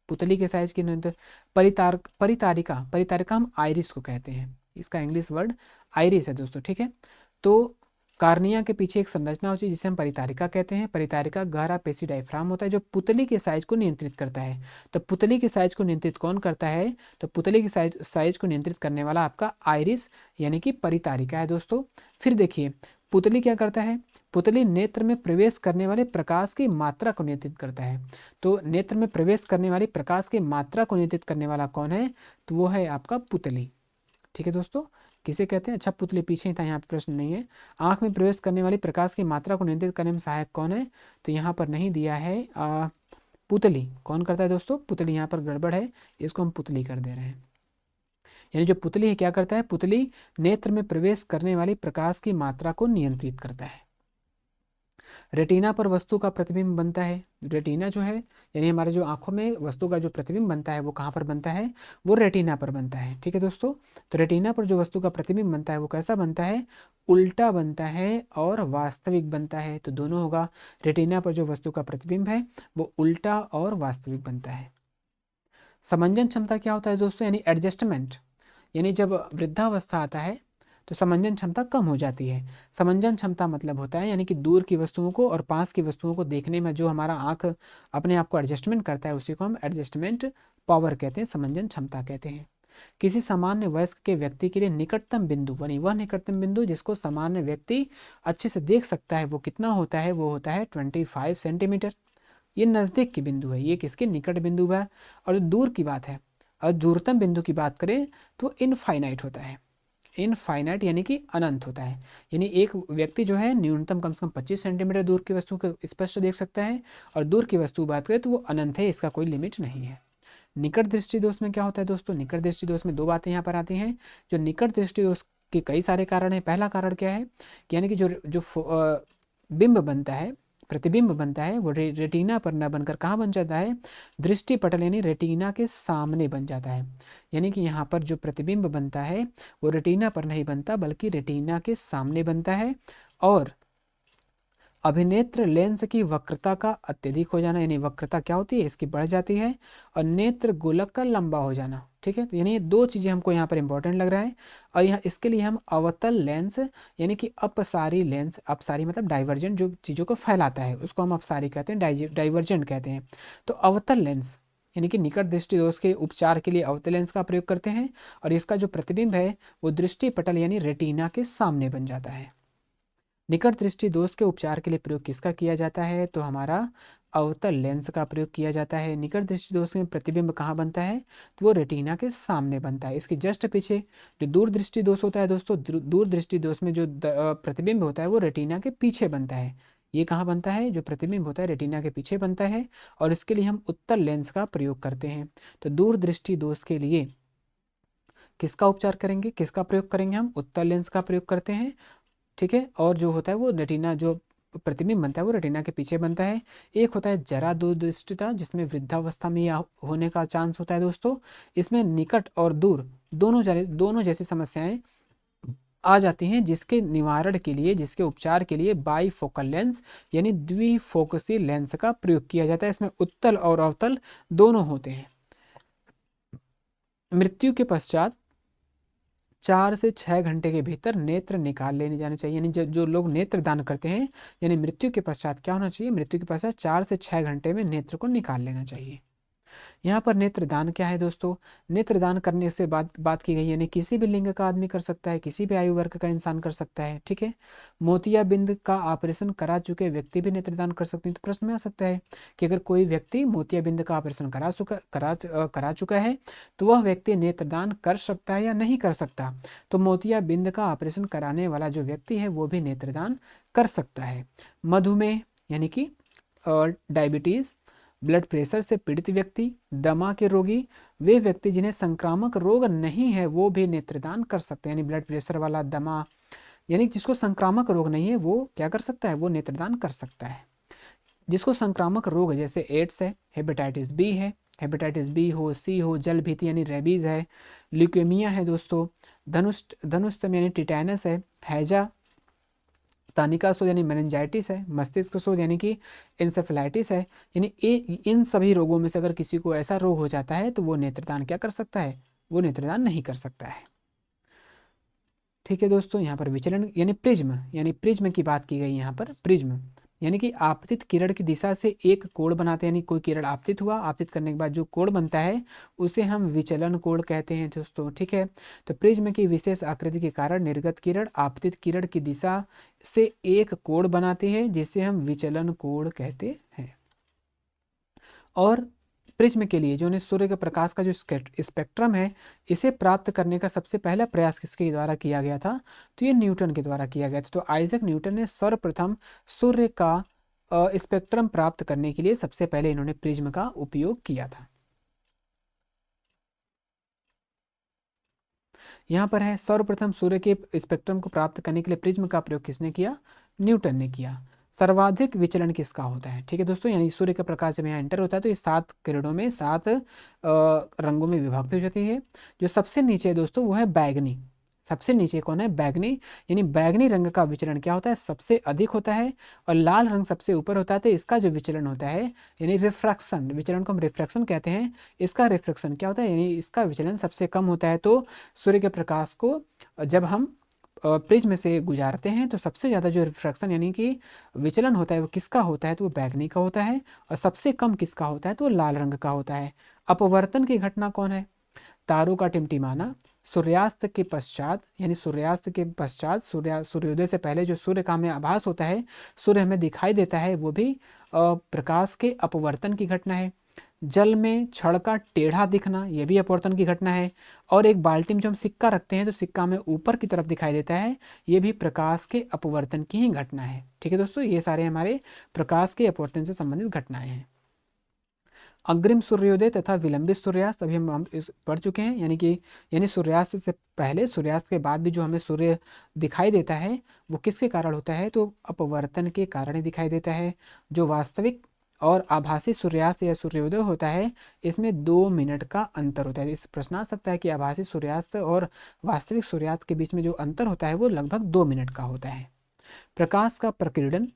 पुतली के साइज की नियंत्रण परितारिका, परितारिका हम आइरिस को कहते हैं। इसका इंग्लिश वर्ड आइरिस है दोस्तों। ठीक है, तो कार्निया के पीछे एक संरचना होती है जिसे हम परितारिका कहते हैं। परितारिका गहरा पेशी डायफ्राम होता है जो पुतली के साइज को नियंत्रित करता है। तो पुतली के साइज को नियंत्रित कौन करता है? तो पुतली की साइज को नियंत्रित करने वाला आपका आइरिस यानी कि परितारिका है दोस्तों। फिर देखिए पुतली क्या करता है? पुतली नेत्र में प्रवेश करने वाले प्रकाश की मात्रा को नियंत्रित करता है। तो नेत्र में प्रवेश करने वाली प्रकाश की मात्रा को नियंत्रित करने वाला कौन है? तो वो है आपका पुतली। ठीक है दोस्तों, किसे कहते हैं? अच्छा पुतली पीछे ही था, यहाँ पे प्रश्न नहीं है। आंख में प्रवेश करने वाली प्रकाश की मात्रा को नियंत्रित करने में सहायक कौन है? तो यहाँ पर नहीं दिया है। पुतली कौन करता है दोस्तों? पुतली, यहाँ पर गड़बड़ है, इसको हम पुतली कर दे रहे हैं। यानी जो पुतली है क्या करता है? पुतली नेत्र में प्रवेश करने वाली प्रकाश की मात्रा को नियंत्रित करता है। रेटिना पर वस्तु का प्रतिबिंब बनता है। रेटिना जो है यानी हमारे जो आंखों में वस्तु का जो प्रतिबिंब बनता है वो कहाँ पर बनता है? वो रेटिना पर बनता है। ठीक है दोस्तों, तो रेटिना पर जो वस्तु का प्रतिबिंब बनता है वो कैसा बनता है? उल्टा बनता है और वास्तविक बनता है। तो दोनों होगा। रेटिना पर जो वस्तु का प्रतिबिंब है वो उल्टा और वास्तविक बनता है। समंजन क्षमता क्या होता है दोस्तों? यानी एडजस्टमेंट, यानी जब वृद्धावस्था आता है तो समंजन क्षमता कम हो जाती है। समंजन क्षमता मतलब होता है यानी कि दूर की वस्तुओं को और पास की वस्तुओं को देखने में जो हमारा आंख अपने आप को एडजस्टमेंट करता है उसी को हम एडजस्टमेंट पावर कहते हैं, समंजन क्षमता कहते हैं। किसी सामान्य वयस्क के व्यक्ति के लिए निकटतम बिंदु, यानी वह निकटतम बिंदु जिसको सामान्य व्यक्ति अच्छे से देख सकता है वो कितना होता है? वो होता है 25 सेंटीमीटर। ये नज़दीक की बिंदु है, ये किसके निकट बिंदु है। और जो दूर की बात है, और दूरतम बिंदु की बात करें तो इनफाइनाइट होता है। इनफाइनाइट यानी कि अनंत होता है। यानी एक व्यक्ति जो है न्यूनतम कम से कम 25 सेंटीमीटर दूर की वस्तु को स्पष्ट देख सकता है। और दूर की वस्तु बात करें तो वो अनंत है, इसका कोई लिमिट नहीं है। निकट दृष्टि दोष में क्या होता है दोस्तों? निकट दृष्टि दोष में दो बातें यहाँ पर आती हैं। जो निकट दृष्टि दोष के कई सारे कारण हैं। पहला कारण क्या है कि यानी कि जो जो बिंब बनता है, प्रतिबिंब बनता है वो रेटिना पर न बनकर कहाँ बन जाता है? दृष्टि पटल यानी रेटिना के सामने बन जाता है। यानी कि यहाँ पर जो प्रतिबिंब बनता है वो रेटिना पर नहीं बनता बल्कि रेटिना के सामने बनता है। और अभिनेत्र लेंस की वक्रता का अत्यधिक हो जाना, यानी वक्रता क्या होती है? इसकी बढ़ जाती है। और नेत्र गोलक का लंबा हो जाना। ठीक है, तो यानी ये दो चीज़ें हमको यहाँ पर इंपॉर्टेंट लग रहा है। और यहाँ इसके लिए हम अवतल लेंस यानी कि अपसारी लेंस, अपसारी मतलब डाइवर्जेंट जो चीज़ों को फैलाता है उसको हम अपसारी कहते हैं, डाइवर्जेंट कहते हैं। तो अवतल लेंस यानी कि निकट दृष्टि दोष के उपचार के लिए अवतल लेंस का प्रयोग करते हैं। और इसका जो प्रतिबिंब है वो दृष्टि पटल यानी रेटिना के सामने बन जाता है। निकट दृष्टि दोष के उपचार के लिए प्रयोग किसका किया जाता है? तो हमारा अवतल लेंस का प्रयोग किया जाता है। निकट दृष्टि दोष में प्रतिबिंब कहाँ बनता है? तो वो रेटिना के सामने बनता है। इसके जस्ट पीछे जो दूर दृष्टि दोष होता है दोस्तों, दूर दृष्टि दोष में जो प्रतिबिंब होता है वो रेटिना के पीछे बनता है। ये कहाँ बनता है, जो प्रतिबिंब होता है रेटिना के पीछे बनता है, और इसके लिए हम उत्तल लेंस का प्रयोग करते हैं। तो दूरदृष्टि दोष के लिए किसका उपचार करेंगे, किसका प्रयोग करेंगे, हम उत्तल लेंस का प्रयोग करते हैं। ठीक है, और जो होता है वो रेटिना, जो प्रतिबिंब बनता है वो रेटिना के पीछे बनता है। एक होता है जरा दूरदृष्टिता, जिसमें वृद्धावस्था में यह होने का चांस होता है दोस्तों। इसमें निकट और दूर दोनों जैसी समस्याएं आ जाती हैं, जिसके निवारण के लिए, जिसके उपचार के लिए बाईफोकल लेंस यानी द्विफोकसी लेंस का प्रयोग किया जाता है। इसमें उत्तल और अवतल दोनों होते हैं। मृत्यु के पश्चात 4 से 6 घंटे के भीतर नेत्र निकाल लेने जाने चाहिए। यानी जो लोग नेत्र दान करते हैं, यानी मृत्यु के पश्चात क्या होना चाहिए, मृत्यु के पश्चात 4 से 6 घंटे में नेत्र को निकाल लेना चाहिए। यहाँ पर नेत्रदान क्या है दोस्तों, नेत्रदान करने से बात की गई, यानी किसी भी लिंग का आदमी कर सकता है, किसी भी आयु वर्ग का इंसान कर सकता है। ठीक है, मोतियाबिंद का ऑपरेशन करा चुके व्यक्ति भी नेत्रदान कर सकते हैं। तो प्रश्न में आ सकता है कि अगर कोई व्यक्ति मोतियाबिंद का ऑपरेशन करा चुका है तो वह व्यक्ति नेत्रदान कर सकता है या नहीं कर सकता। तो मोतियाबिंद का ऑपरेशन कराने वाला जो व्यक्ति है वो भी नेत्रदान कर सकता है। मधुमेह यानी कि डायबिटीज, ब्लड प्रेशर से पीड़ित व्यक्ति, दमा के रोगी, वे व्यक्ति जिन्हें संक्रामक रोग नहीं है वो भी नेत्रदान कर सकते हैं। यानी ब्लड प्रेशर वाला, दमा, यानी जिसको संक्रामक रोग नहीं है वो क्या कर सकता है, वो नेत्रदान कर सकता है। जिसको संक्रामक रोग जैसे एड्स है, हेपेटाइटिस बी है, हेपेटाइटिस बी हो, सी हो, जल भीति यानी रेबीज है, ल्यूकेमिया है दोस्तों, धनुष यानी टिटैनस है, हैजा, तानिका शोथ यानी मेनिंजाइटिस है, मस्तिष्क शोथ यानी कि इंसेफेलाइटिस है। यानी इन सभी रोगों में से अगर किसी को ऐसा रोग हो जाता है तो वो नेत्रदान क्या कर सकता है, वो नेत्रदान नहीं कर सकता है। ठीक है दोस्तों, यहाँ पर विचलन यानी प्रिज्म की बात की गई। यहाँ पर प्रिज्म यानी कि आपतित किरण की दिशा से एक कोण बनाते हैं। यानी कोई किरण आपतित हुआ, आपतित करने के बाद जो कोण बनता है उसे हम विचलन कोण कहते हैं दोस्तों। ठीक है, तो प्रिज्म की विशेष आकृति के कारण निर्गत किरण आपतित किरण की दिशा से एक कोण बनाती है, जिसे हम विचलन कोण कहते हैं। और प्रिज्म के लिए जो है सूर्य के प्रकाश का जो स्पेक्ट्रम है, इसे प्राप्त करने का सबसे पहला प्रयास किसके द्वारा किया गया था, तो ये न्यूटन के द्वारा किया गया था। तो आइजक न्यूटन ने सर्वप्रथम सूर्य का स्पेक्ट्रम प्राप्त करने के लिए सबसे पहले इन्होंने प्रिज्म का उपयोग किया था। यहाँ पर है सर्वप्रथम सूर्य के स्पेक्ट्रम को प्राप्त करने के लिए प्रिज्म का प्रयोग किसने किया, न्यूटन ने किया। सर्वाधिक विचलन किसका होता है, ठीक है दोस्तों, यानी सूर्य का प्रकाश जब यहाँ एंटर होता है तो ये 7 किरणों में 7 रंगों में विभक्त हो जाती है। जो सबसे नीचे है दोस्तों वो है बैगनी। सबसे नीचे कौन है, बैगनी, यानी बैगनी रंग का विचलन क्या होता है, सबसे अधिक होता है, और लाल रंग सबसे ऊपर होता है। तो इसका जो विचलन होता है यानी रिफ्रैक्शन, विचलन को हम रिफ्रैक्शन कहते हैं, इसका रिफ्रैक्शन क्या होता है, यानी इसका विचलन सबसे कम होता है। तो सूर्य के प्रकाश को जब हम प्रिज्म से गुजारते हैं तो सबसे ज़्यादा जो रिफ्रैक्शन यानी कि विचलन होता है वो किसका होता है, तो वो बैगनी का होता है, और सबसे कम किसका होता है, तो लाल रंग का होता है। अपवर्तन की घटना कौन है, तारों का टिमटिमाना, सूर्यास्त के पश्चात, यानी सूर्यास्त के पश्चात सूर्योदय से पहले जो सूर्य का हमें आभास होता है, सूर्य हमें दिखाई देता है, वो भी प्रकाश के अपवर्तन की घटना है। जल में छड़ का टेढ़ा दिखना, यह भी अपवर्तन की घटना है। और एक बाल्टी में जो हम सिक्का रखते हैं तो सिक्का हमें ऊपर की तरफ दिखाई देता है, यह भी प्रकाश के अपवर्तन की ही घटना है। ठीक है दोस्तों, ये सारे हमारे प्रकाश के अपवर्तन से संबंधित घटनाएं हैं। अग्रिम सूर्योदय तथा विलंबित सूर्यास्त अभी हम इस पढ़ चुके हैं, यानी सूर्यास्त से पहले, सूर्यास्त के बाद भी जो हमें सूर्य दिखाई देता है वो किसके कारण होता है, तो अपवर्तन के कारण ही दिखाई देता है। जो वास्तविक और आभासी सूर्यास्त या सूर्योदय होता है, इसमें 2 मिनट का अंतर होता है। इस प्रश्न आ सकता है कि आभासी सूर्यास्त और वास्तविक सूर्यास्त के बीच में जो अंतर होता है वो लगभग 2 मिनट का होता है। प्रकाश का प्रकीर्णन,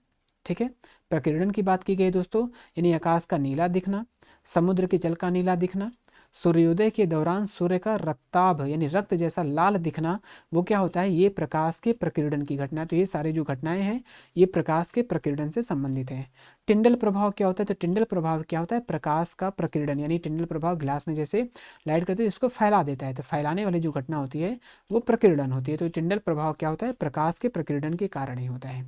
ठीक है, प्रकीर्णन की बात की गई दोस्तों, यानी आकाश का नीला दिखना, समुद्र के जल का नीला दिखना, सूर्योदय के दौरान सूर्य का रक्ताभ यानी रक्त जैसा लाल दिखना, वो क्या होता है, ये प्रकाश के प्रकीर्णन की घटना है। तो ये सारे जो घटनाएं हैं ये प्रकाश के प्रकीर्णन से संबंधित है। टिंडल प्रभाव क्या होता है, तो टिंडल प्रभाव क्या होता है, प्रकाश का प्रकीर्णन, यानी टिंडल प्रभाव ग्लास में जैसे लाइट करते हैं इसको फैला देता है, तो फैलाने वाली जो घटना होती है वो प्रकीर्णन होती है। तो टिंडल प्रभाव क्या होता है, प्रकाश के प्रकीर्णन के कारण ही होता है।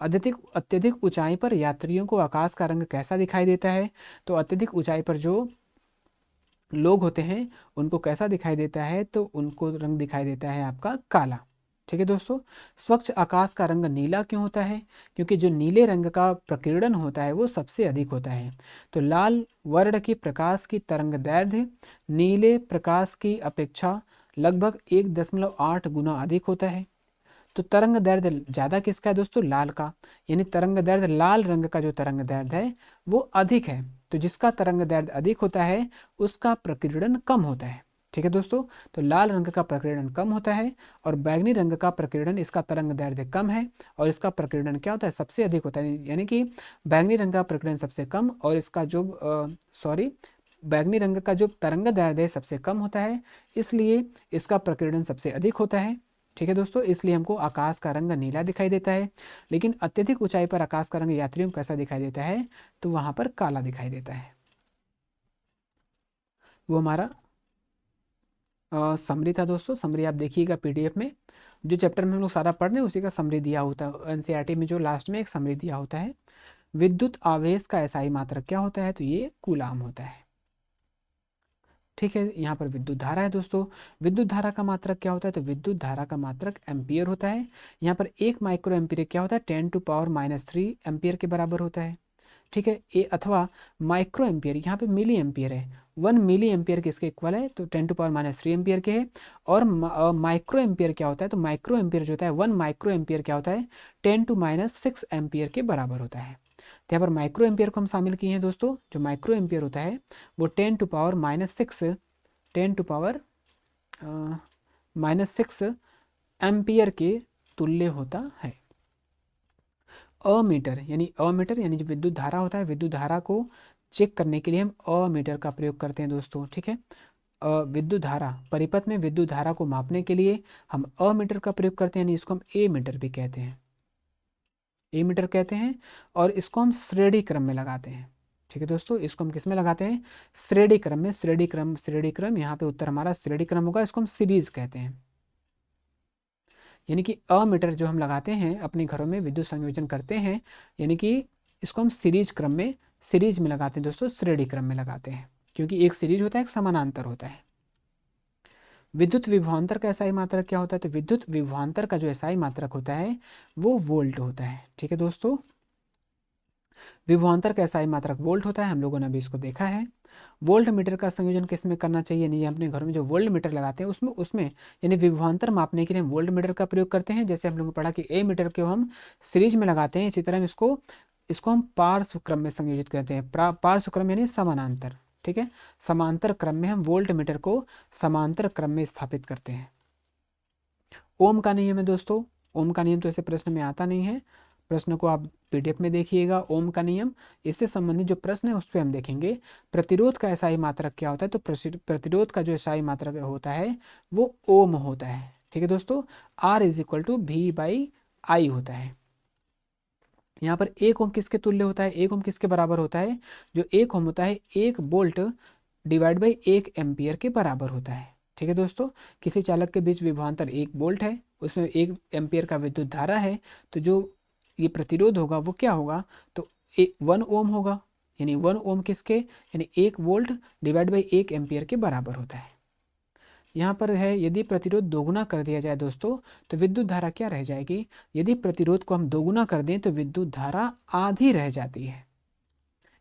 अत्यधिक ऊंचाई पर यात्रियों को आकाश का रंग कैसा दिखाई देता है, तो अत्यधिक ऊंचाई पर जो लोग होते हैं उनको कैसा दिखाई देता है, तो उनको रंग दिखाई देता है आपका काला। ठीक है दोस्तों। स्वच्छ आकाश का रंग नीला क्यों होता है? क्योंकि जो नीले रंग का प्रकीर्णन होता है वो सबसे अधिक होता है। तो लाल वर्ण की प्रकाश की तरंग दैर्ध्य नीले प्रकाश की अपेक्षा लगभग 1.8 गुना अधिक होता है। तो तरंग दैर्ध्य ज़्यादा किसका है दोस्तों? लाल का। यानी तरंग दैर्ध्य लाल रंग का जो तरंग दैर्ध्य है वो अधिक है। तो जिसका तरंग दैर्ध्य अधिक होता है उसका प्रकीर्णन कम होता है। ठीक है दोस्तों। तो लाल रंग का प्रकीर्णन कम होता है और बैगनी रंग का प्रकीर्णन, इसका तरंग दैर्ध्य कम है और इसका प्रकीर्णन क्या होता है? सबसे अधिक होता है। यानी कि बैगनी रंग का प्रकीर्णन सबसे कम और इसका जो बैगनी रंग का जो तरंग दैर्ध्य है सबसे कम होता है, इसलिए इसका प्रकीर्णन सबसे अधिक होता है। ठीक है दोस्तों। इसलिए हमको आकाश का रंग नीला दिखाई देता है। लेकिन अत्यधिक ऊंचाई पर आकाश का रंग यात्रियों को कैसा दिखाई देता है? तो वहां पर काला दिखाई देता है। वो हमारा समरी था दोस्तों। समरी आप देखिएगा पीडीएफ में, जो चैप्टर में हम लोग सारा पढ़ रहे हैं उसी का समरी दिया होता है। एनसीईआरटी में जो लास्ट में एक समरी दिया होता है। विद्युत आवेश का एसआई मात्रक क्या होता है? तो ये कूलाम होता है। ठीक है। यहाँ पर विद्युत धारा है दोस्तों। विद्युत धारा का मात्रक क्या होता है? तो विद्युत धारा का मात्रक एम्पियर होता है। यहाँ पर 1 माइक्रो एम्पियर क्या होता है? 10⁻³ एम्पियर के बराबर होता है। ठीक है। ए अथवा माइक्रो एम्पियर, यहाँ पे मिली एम्पियर है। 1 मिली एम्पियर किसके इक्वल है? तो 10⁻³ एम्पियर के है। और माइक्रो एम्पियर क्या होता है? तो माइक्रो एम्पियर जो होता है 1 माइक्रो एम्पियर क्या होता है? 10⁻6 एम्पियर के बराबर होता है। तो यहाँ पर माइक्रो एम्पियर को हम शामिल किए हैं दोस्तों। जो माइक्रो एम्पियर होता है वो 10⁻6 एम्पियर के तुल्य होता है। अमीटर यानी जो विद्युत धारा होता है, विद्युत धारा को चेक करने के लिए हम अमीटर का प्रयोग करते हैं दोस्तों। ठीक है। विद्युत धारा, परिपथ में विद्युत धारा को मापने के लिए हम अमीटर का प्रयोग करते हैं, यानी इसको हम ए मीटर भी कहते हैं। ए मीटर कहते हैं। और इसको हम श्रेणी क्रम में लगाते हैं। ठीक है दोस्तों। इसको हम किस में लगाते हैं? श्रेणी क्रम में। श्रेणी क्रम, यहाँ पे उत्तर हमारा श्रेणी क्रम होगा। इसको हम सीरीज कहते हैं। यानी कि अमीटर जो हम लगाते हैं अपने घरों में विद्युत संयोजन करते हैं, यानी कि इसको हम सीरीज में लगाते हैं दोस्तों, श्रेणी क्रम में लगाते हैं। क्योंकि एक सीरीज होता है, एक समानांतर होता है। विद्युत विभवांतर का एसआई मात्रक क्या होता है? तो विद्युत विभवांतर का जो एसआई मात्रक होता है वो वोल्ट होता है। ठीक है दोस्तों। विभवांतर का एसआई मात्रक वोल्ट होता है। हम लोगों ने अभी इसको देखा है। वोल्ट मीटर का संयोजन किस में करना चाहिए? नहीं, अपने घर में जो वोल्ट मीटर लगाते हैं उसमें यानी विभवांतर मापने के लिए हम वोल्ट मीटर का प्रयोग करते हैं। जैसे हम लोगों ने पढ़ा कि ए मीटर को हम सीरीज में लगाते हैं, इसी तरह हम इसको हम पार्श्व क्रम में संयोजित करते हैं। पार्श्व क्रम यानी समानांतर। ठीक है। समांतर क्रम में हम वोल्ट मीटर को समांतर क्रम में स्थापित करते हैं। ओम का नियम है दोस्तों। ओम का नियम तो ऐसे प्रश्न में आता नहीं है, प्रश्न को आप पीडीएफ में देखिएगा। ओम का नियम, इससे संबंधित जो प्रश्न है उस पर हम देखेंगे। प्रतिरोध का एसआई मात्रक क्या होता है? तो प्रतिरोध का जो एसआई मात्रक होता है वो ओम होता है। ठीक है दोस्तों। R = V/I होता है। यहाँ पर 1 ओम किसके तुल्य होता है? 1 ओम किसके बराबर होता है? जो 1 ओम होता है 1 वोल्ट डिवाइड बाई 1 एम्पियर के बराबर होता है। ठीक है दोस्तों। किसी चालक के बीच विभवांतर 1 वोल्ट है, उसमें 1 एम्पियर का विद्युत धारा है, तो जो ये प्रतिरोध होगा वो क्या होगा? तो 1 ओम होगा। यानी 1 ओम किसके, यानी 1 वोल्ट डिवाइड बाई 1 एम्पियर के बराबर होता है। यहाँ पर है यदि प्रतिरोध दोगुना कर दिया जाए दोस्तों तो विद्युत धारा क्या रह जाएगी? यदि प्रतिरोध को हम दोगुना कर दें तो विद्युत धारा आधी रह जाती है।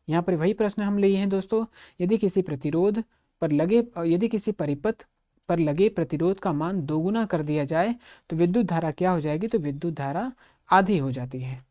यहाँ पर वही प्रश्न हम लिए हैं दोस्तों। यदि किसी प्रतिरोध पर लगे यदि किसी परिपथ पर लगे प्रतिरोध का मान दोगुना कर दिया जाए तो विद्युत धारा क्या हो जाएगी? तो विद्युत धारा आधी हो जाती है।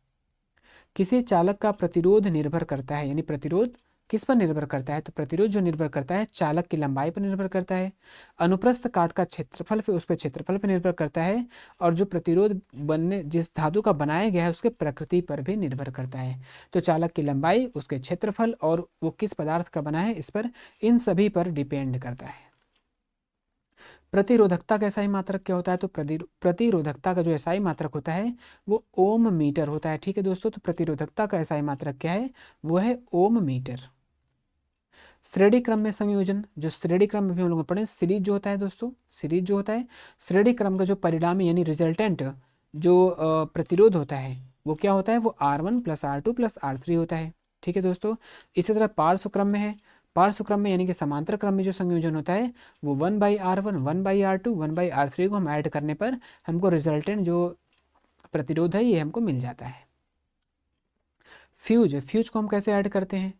किसी चालक का प्रतिरोध निर्भर करता है, यानी प्रतिरोध किस पर निर्भर करता है? तो प्रतिरोध जो निर्भर करता है चालक की लंबाई पर निर्भर करता है। अनुप्रस्थ काट का क्षेत्रफल उस पर क्षेत्रफल पर निर्भर करता है। और जो प्रतिरोध बनने जिस धातु का बनाया गया है उसके प्रकृति पर भी निर्भर करता है। तो चालक की लंबाई, उसके क्षेत्रफल और वो किस पदार्थ का बना है, इस पर, इन सभी पर डिपेंड करता है। प्रतिरोधकता का एसआई मात्रक क्या होता है? तो प्रतिरोधकता का जो एसआई मात्रक होता है वो ओम मीटर होता है। ठीक है दोस्तों। तो प्रतिरोधकता का एसआई मात्रक क्या है? वो है ओम मीटर। श्रेणी क्रम में संयोजन, जो श्रेणी क्रम में भी हम लोग पढ़े, सीरीज जो होता है दोस्तों, सीरीज जो होता है, श्रेणी क्रम का जो परिणामी यानी रिजल्टेंट जो प्रतिरोध होता है वो क्या होता है? वो R1 + R2 + R3 होता है। ठीक है दोस्तों। इसी तरह पार्श्व क्रम में है। पार्श्व क्रम में यानी कि समांतर क्रम में जो संयोजन होता है वो 1/R1, 1/R2, 1/R3 को हम ऐड करने पर हमको रिजल्टेंट जो प्रतिरोध है ये हमको मिल जाता है। फ्यूज को हम कैसे ऐड करते हैं?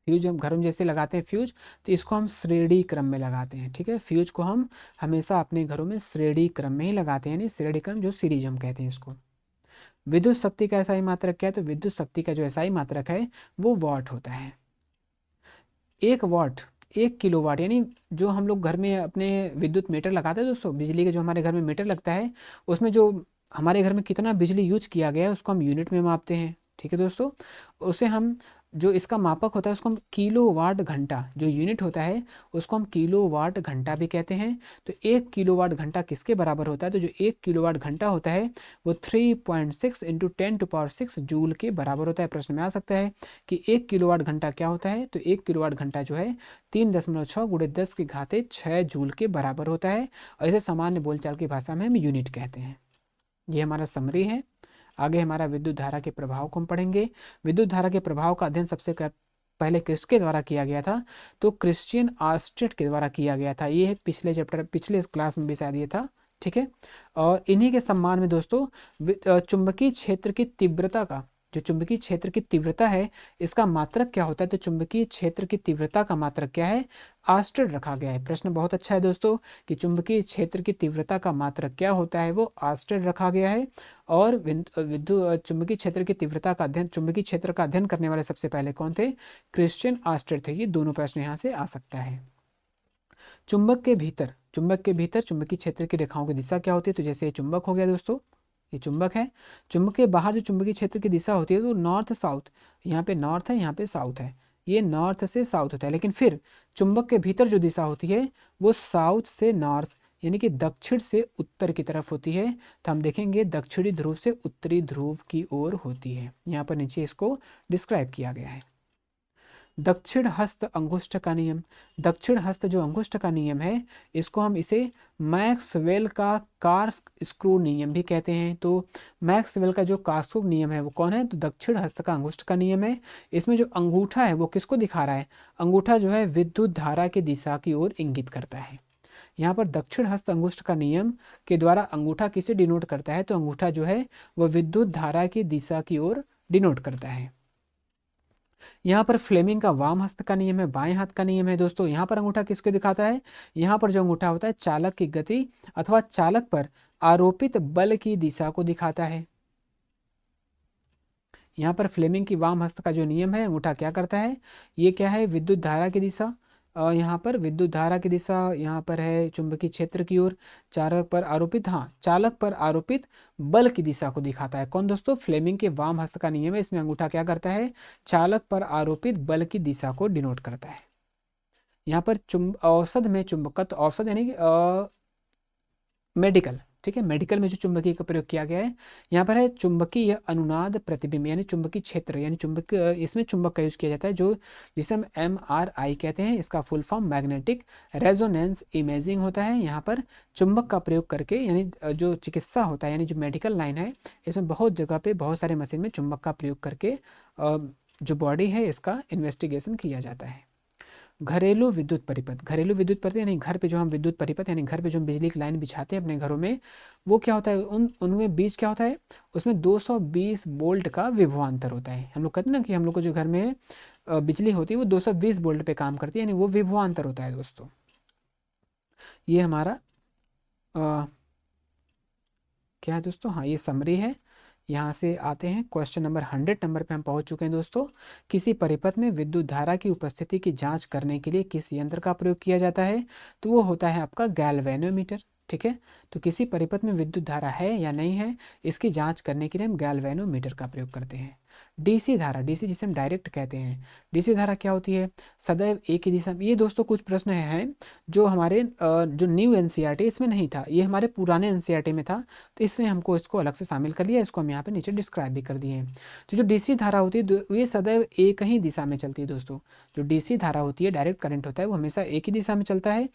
फ्यूज हम घर में जैसे लगाते हैं फ्यूज, तो इसको हम श्रेणी क्रम में लगाते हैं। ठीक है, फ्यूज को हम हमेशा अपने घरों में श्रेणी क्रम में ही लगाते हैं, यानी श्रेणी क्रम जो सीरीज हम कहते हैं इसको। विद्युत शक्ति का एसआई मात्रक क्या है? तो विद्युत शक्ति का जो एसआई मात्रक है वो वॉट होता है। 1 वाट 1 किलोवाट, यानी जो हम लोग घर में अपने विद्युत मीटर लगाते हैं दोस्तों, बिजली के जो हमारे घर में मीटर लगता है उसमें जो हमारे घर में कितना बिजली यूज किया गया है उसको हम यूनिट में मापते हैं। ठीक है दोस्तों, उसे हम जो इसका मापक होता है उसको हम किलोवाट घंटा, जो यूनिट होता है उसको हम किलोवाट घंटा भी कहते हैं। तो 1 किलोवाट घंटा किसके बराबर होता है? तो जो 1 किलोवाट घंटा होता है वो 3.6 इंटू 10⁶ जूल के बराबर होता है। प्रश्न में आ सकता है कि 1 किलोवाट घंटा क्या होता है? तो 1 किलोवाट घंटा जो है 3.6 × 10⁶ जूल के बराबर होता है। और इसे सामान्य बोलचाल की भाषा में हम यूनिट कहते हैं। ये हमारा समरी है। आगे हमारा विद्युत धारा के प्रभाव को हम पढ़ेंगे। विद्युत धारा के प्रभाव का अध्ययन पहले किसके द्वारा किया गया था? तो क्रिश्चियन आर्स्टेड के द्वारा किया गया था। ये पिछले चैप्टर, पिछले क्लास में भी शायद ये था। ठीक है, और इन्हीं के सम्मान में दोस्तों चुंबकीय क्षेत्र की तीव्रता का, जो चुंबकीय क्षेत्र की तीव्रता है इसका मात्रक क्या होता है? तो चुंबकीय क्षेत्र की तीव्रता का मात्रक क्या है? आर्स्टेड रखा गया है। प्रश्न बहुत अच्छा है दोस्तों कि चुंबकीय क्षेत्र की तीव्रता का मात्रक क्या होता है? वो आर्स्टेड रखा गया है। और विद्युत चुंबकीय क्षेत्र की तीव्रता का अध्ययन, चुंबकीय क्षेत्र का अध्ययन करने वाले सबसे पहले कौन थे? क्रिश्चियन आर्स्टेड थे। ये दोनों प्रश्न यहाँ से आ सकता है। चुंबक के भीतर चुंबकीय क्षेत्र की रेखाओं की दिशा क्या होती है? तो जैसे ये चुंबक हो गया दोस्तों, ये चुंबक है। चुंबक के बाहर जो चुंबकीय क्षेत्र की दिशा होती है तो नॉर्थ साउथ, यहाँ पे नॉर्थ है, यहाँ पे साउथ है, ये नॉर्थ से साउथ होता है। लेकिन फिर चुंबक के भीतर जो दिशा होती है वो साउथ से नॉर्थ, यानी कि दक्षिण से उत्तर की तरफ होती है। तो हम देखेंगे दक्षिणी ध्रुव से उत्तरी ध्रुव की ओर होती है। यहाँ पर नीचे इसको डिस्क्राइब किया गया है। दक्षिण हस्त अंगुष्ठ का नियम, दक्षिण हस्त जो अंगुष्ठ का नियम है इसको हम इसे मैक्सवेल का कार्क स्क्रू नियम भी कहते हैं। तो मैक्सवेल का जो कार्क स्क्रू नियम है वो कौन है? तो दक्षिण हस्त का अंगुष्ठ का नियम है। इसमें जो अंगूठा है वो किसको दिखा रहा है? अंगूठा जो है विद्युत धारा की दिशा की ओर इंगित करता है। यहाँ पर दक्षिण हस्त अंगुष्ठ का नियम के द्वारा अंगूठा किसे डिनोट करता है? तो अंगूठा जो है वह विद्युत धारा की दिशा की ओर डिनोट करता है। यहाँ पर फ्लेमिंग का वाम हस्त का नियम है, बाएं हाथ का नियम है दोस्तों। यहाँ पर अंगूठा किसको दिखाता है? यहाँ पर जो अंगूठा होता है चालक की गति अथवा चालक पर आरोपित बल की दिशा को दिखाता है। यहाँ पर फ्लेमिंग की वाम हस्त का जो नियम है, अंगूठा क्या करता है? ये क्या है? विद्युत धारा की दिशा, यहाँ पर विद्युत धारा की दिशा यहाँ पर है चुंबकीय क्षेत्र की ओर, चालक पर आरोपित, हाँ, चालक पर आरोपित बल की दिशा को दिखाता है। कौन दोस्तों? फ्लेमिंग के वाम हस्त का नियम है। इसमें अंगूठा क्या करता है? चालक पर आरोपित बल की दिशा को डिनोट करता है। यहाँ पर औषध में चुंबकत्व, औषध यानी कि मेडिकल, ठीक है, मेडिकल में जो चुंबकीय का प्रयोग किया गया है यहाँ पर है चुंबकीय अनुनाद प्रतिबिंब, यानी चुंबकीय क्षेत्र, यानी चुंबक, इसमें चुंबक का यूज किया जाता है जो जिसे हम MRI कहते हैं। इसका full form magnetic resonance imaging होता है। यहाँ पर चुंबक का प्रयोग करके, यानी जो चिकित्सा होता है, यानी जो मेडिकल लाइन है, इसमें बहुत जगह पे बहुत सारे मशीन में चुंबक का प्रयोग करके जो बॉडी है इसका इन्वेस्टिगेशन किया जाता है। घरेलू विद्युत परिपथ, घरेलू विद्युत परिपथ यानी घर पे जो हम विद्युत परिपथ यानी घर पे जो हम बिजली की लाइन बिछाते हैं अपने घरों में, वो क्या होता है? उनमें बीच क्या होता है? उसमें 220 वोल्ट का विभवांतर होता है। हम लोग कहते हैं ना कि हम लोग को जो घर में बिजली होती है वो 220 वोल्ट पे काम करती है, यानी वो विभवांतर होता है दोस्तों। ये हमारा क्या है दोस्तों? हाँ, ये समरी है। यहाँ से आते हैं क्वेश्चन नंबर 100 नंबर पे हम पहुंच चुके हैं दोस्तों। किसी परिपथ में विद्युत धारा की उपस्थिति की जांच करने के लिए किस यंत्र का प्रयोग किया जाता है? तो वो होता है आपका गैल्वेनोमीटर। ठीक है, तो किसी परिपथ में विद्युत धारा है या नहीं है इसकी जांच करने के लिए हम गैल्वेनोमीटर का प्रयोग करते हैं। डीसी धारा, डीसी जिसे हम डायरेक्ट कहते हैं, डीसी धारा क्या होती है? सदैव एक ही दिशा में। ये दोस्तों कुछ प्रश्न हैं जो हमारे जो न्यू एनसीईआरटी इसमें नहीं था, ये हमारे पुराने एनसीईआरटी में था, तो इसलिए हमको इसको अलग से शामिल कर लिया। इसको हम यहाँ पे नीचे डिस्क्राइब भी कर दिए हैं। तो जो डीसी धारा होती है ये सदैव एक ही दिशा में चलती है दोस्तों। जो डीसी धारा होती है, डायरेक्ट करंट होता है, वो हमेशा एक ही दिशा में चलता है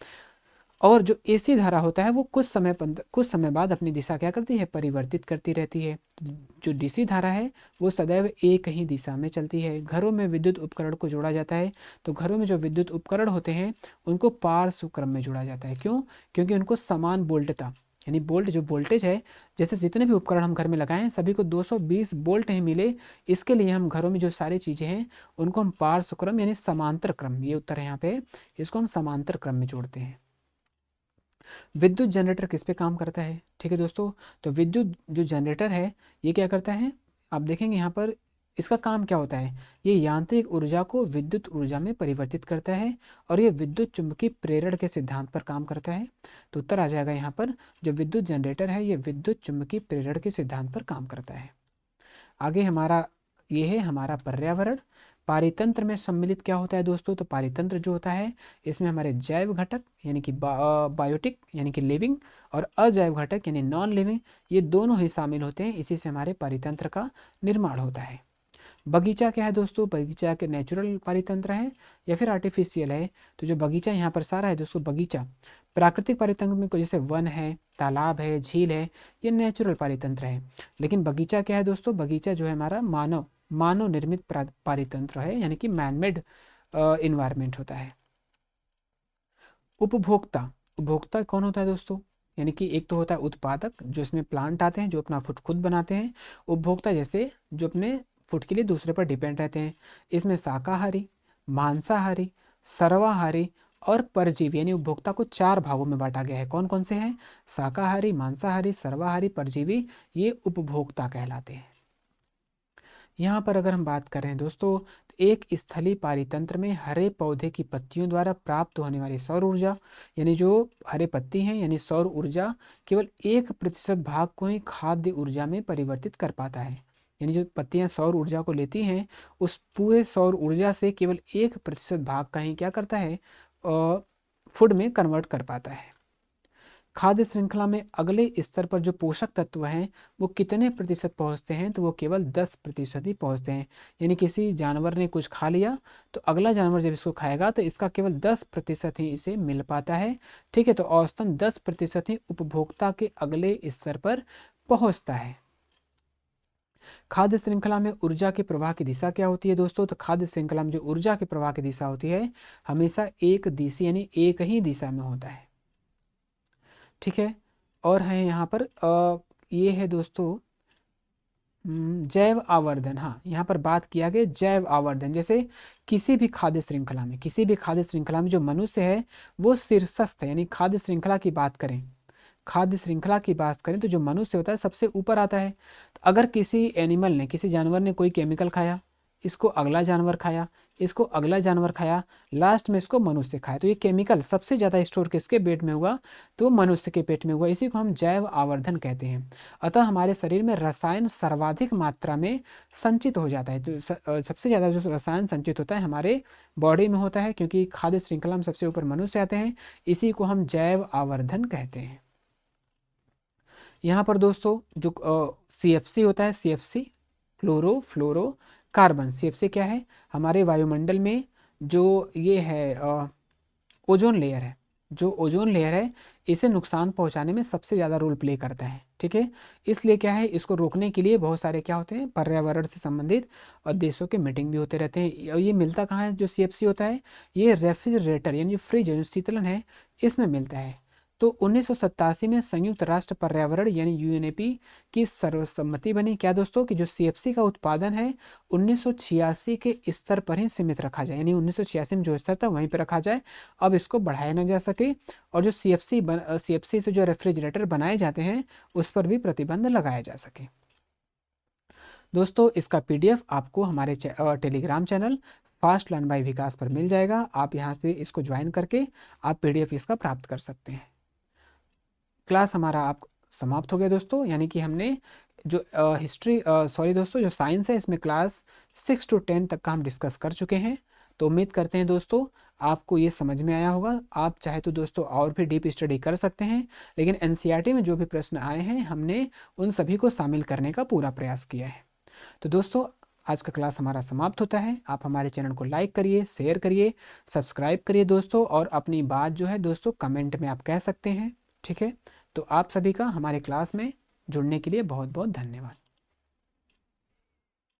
और जो एसी धारा होता है वो कुछ समय बाद अपनी दिशा क्या करती है, परिवर्तित करती रहती है। जो डीसी धारा है वो सदैव एक ही दिशा में चलती है। घरों में विद्युत उपकरण को जोड़ा जाता है, तो घरों में जो विद्युत उपकरण होते हैं उनको पार्श्व क्रम में जोड़ा जाता है। क्यों? क्योंकि उनको समान वोल्टता, यानी वोल्ट जो वोल्टेज है, जैसे जितने भी उपकरण हम घर में लगाएं सभी को 220 वोल्ट ही मिले, इसके लिए हम घरों में जो सारी चीज़ें हैं उनको हम पार्श्व क्रम यानी समांतर क्रम, ये उत्तर है यहाँ पे, इसको हम समांतर क्रम में जोड़ते हैं। विद्युत जनरेटर किस पे काम करता है? ठीक है दोस्तों, तो विद्युत जो जनरेटर है ये क्या करता है, आप देखेंगे यहाँ पर इसका काम क्या होता है, ये यांत्रिक ऊर्जा को विद्युत ऊर्जा में परिवर्तित करता है और ये विद्युत चुंबकीय प्रेरण के सिद्धांत पर काम करता है। तो उत्तर आ जाएगा यहाँ पर, जो विद्युत जनरेटर है ये विद्युत चुंबकीय प्रेरण के सिद्धांत पर काम करता है। आगे हमारा ये है हमारा पर्यावरण। पारितंत्र में सम्मिलित क्या होता है दोस्तों, तो पारितंत्र जो होता है इसमें हमारे जैव घटक यानी कि बायोटिक यानी कि लिविंग और अजैव घटक यानी नॉन लिविंग, ये दोनों ही शामिल होते हैं, इसी से हमारे पारितंत्र का निर्माण होता है। बगीचा क्या है दोस्तों, बगीचा के नेचुरल पारितंत्र है या फिर आर्टिफिशियल है? तो जो बगीचा यहाँ पर सारा है दोस्तों, बगीचा प्राकृतिक पारितंत्र में जैसे वन है, तालाब है, झील है, ये नेचुरल पारितंत्र है। लेकिन बगीचा क्या है दोस्तों, बगीचा जो है हमारा मानव निर्मित पारितंत्र है, यानी कि मैनमेड इन्वायरमेंट होता है। उपभोक्ता, उपभोक्ता कौन होता है दोस्तों, यानी कि एक तो होता है उत्पादक जो इसमें प्लांट आते हैं जो अपना फूड खुद बनाते हैं, उपभोक्ता जैसे जो अपने फूड के लिए दूसरे पर डिपेंड रहते हैं। इसमें शाकाहारी, मांसाहारी, सर्वाहारी और परजीवी, यानी उपभोक्ता को 4 भागों में बांटा गया है। कौन कौन से हैं? शाकाहारी, मांसाहारी, सर्वाहारी, परजीवी, ये उपभोक्ता कहलाते हैं। यहाँ पर अगर हम बात करें दोस्तों, तो एक स्थलीय पारितंत्र में हरे पौधे की पत्तियों द्वारा प्राप्त होने वाली सौर ऊर्जा, यानी जो हरे पत्ती हैं यानी सौर ऊर्जा, केवल 1% भाग को ही खाद्य ऊर्जा में परिवर्तित कर पाता है। यानी जो पत्तियां सौर ऊर्जा को लेती हैं उस पूरे सौर ऊर्जा से केवल 1% भाग का ही क्या करता है, फूड में कन्वर्ट कर पाता है। खाद्य श्रृंखला में अगले स्तर पर जो पोषक तत्व हैं वो कितने प्रतिशत पहुंचते हैं, तो वो केवल 10% ही पहुंचते हैं। यानी किसी जानवर ने कुछ खा लिया तो अगला जानवर जब इसको खाएगा तो इसका केवल 10% ही इसे मिल पाता है। ठीक है, तो औसतन 10% ही उपभोक्ता के अगले स्तर पर पहुंचता है। खाद्य श्रृंखला में ऊर्जा के प्रवाह की दिशा क्या होती है दोस्तों, तो खाद्य श्रृंखला में जो ऊर्जा के प्रवाह की दिशा होती है हमेशा एक दिशा यानी एक ही दिशा में होता है। ठीक है, और है यहाँ पर ये है दोस्तों जैव आवर्धन। हाँ, यहाँ पर बात किया गया जैव आवर्धन। जैसे किसी भी खाद्य श्रृंखला में जो मनुष्य है वो शीर्षस्थ है, यानी खाद्य श्रृंखला की बात करें तो जो मनुष्य होता है सबसे ऊपर आता है। तो अगर किसी जानवर ने कोई केमिकल खाया, इसको अगला जानवर खाया, इसको अगला जानवर खाया, लास्ट में इसको मनुष्य खाया, तो ये केमिकल सबसे ज़्यादा स्टोर किसके पेट में हुआ, तो मनुष्य के पेट में हुआ। इसी को हम जैव आवर्धन कहते हैं। अतः हमारे शरीर में रसायन सर्वाधिक मात्रा में संचित हो जाता है। तो सबसे ज़्यादा जो रसायन संचित होता है हमारे बॉडी में होता है, क्योंकि खाद्य श्रृंखला में सबसे ऊपर मनुष्य आते हैं, इसी को हम जैव आवर्धन कहते हैं। यहाँ पर दोस्तों जो CFC होता है, CFC क्लोरोफ्लोरो कार्बन, CFC क्या है, हमारे वायुमंडल में जो ये है ओजोन लेयर है, जो ओजोन लेयर है इसे नुकसान पहुंचाने में सबसे ज़्यादा रोल प्ले करता है। ठीक है, इसलिए क्या है, इसको रोकने के लिए बहुत सारे क्या होते हैं, पर्यावरण से संबंधित और देशों के मीटिंग भी होते रहते हैं। और ये मिलता कहाँ है, जो CFC होता है ये रेफ्रिजरेटर यानी जो फ्रिज जो शीतलन है इसमें मिलता है। तो 1987 में संयुक्त राष्ट्र पर्यावरण यानी UNEP की सर्वसम्मति बनी क्या दोस्तों, कि जो CFC का उत्पादन है 1986 के स्तर पर ही सीमित रखा जाए, यानी 1986 में जो स्तर था वहीं पर रखा जाए, अब इसको बढ़ाया ना जा सके। और जो CFC से जो रेफ्रिजरेटर बनाए जाते हैं उस पर भी प्रतिबंध लगाया जा सके। दोस्तों इसका PDF आपको हमारे Telegram channel fast learn by Vikas पर मिल जाएगा। आप यहाँ पे इसको ज्वाइन करके आप PDF इसका प्राप्त कर सकते हैं। क्लास हमारा आप समाप्त हो गया दोस्तों, यानी कि हमने जो जो साइंस है इसमें क्लास 6 to 10 तक का हम डिस्कस कर चुके हैं। तो उम्मीद करते हैं दोस्तों आपको ये समझ में आया होगा। आप चाहे तो दोस्तों और भी डीप स्टडी कर सकते हैं, लेकिन NCERT में जो भी प्रश्न आए हैं हमने उन सभी को शामिल करने का पूरा प्रयास किया है। तो दोस्तों आज का क्लास हमारा समाप्त होता है। आप हमारे चैनल को लाइक करिए, शेयर करिए, सब्सक्राइब करिए दोस्तों, और अपनी बात जो है दोस्तों कमेंट में आप कह सकते हैं। ठीक है, तो आप सभी का हमारे क्लास में जुड़ने के लिए बहुत बहुत धन्यवाद।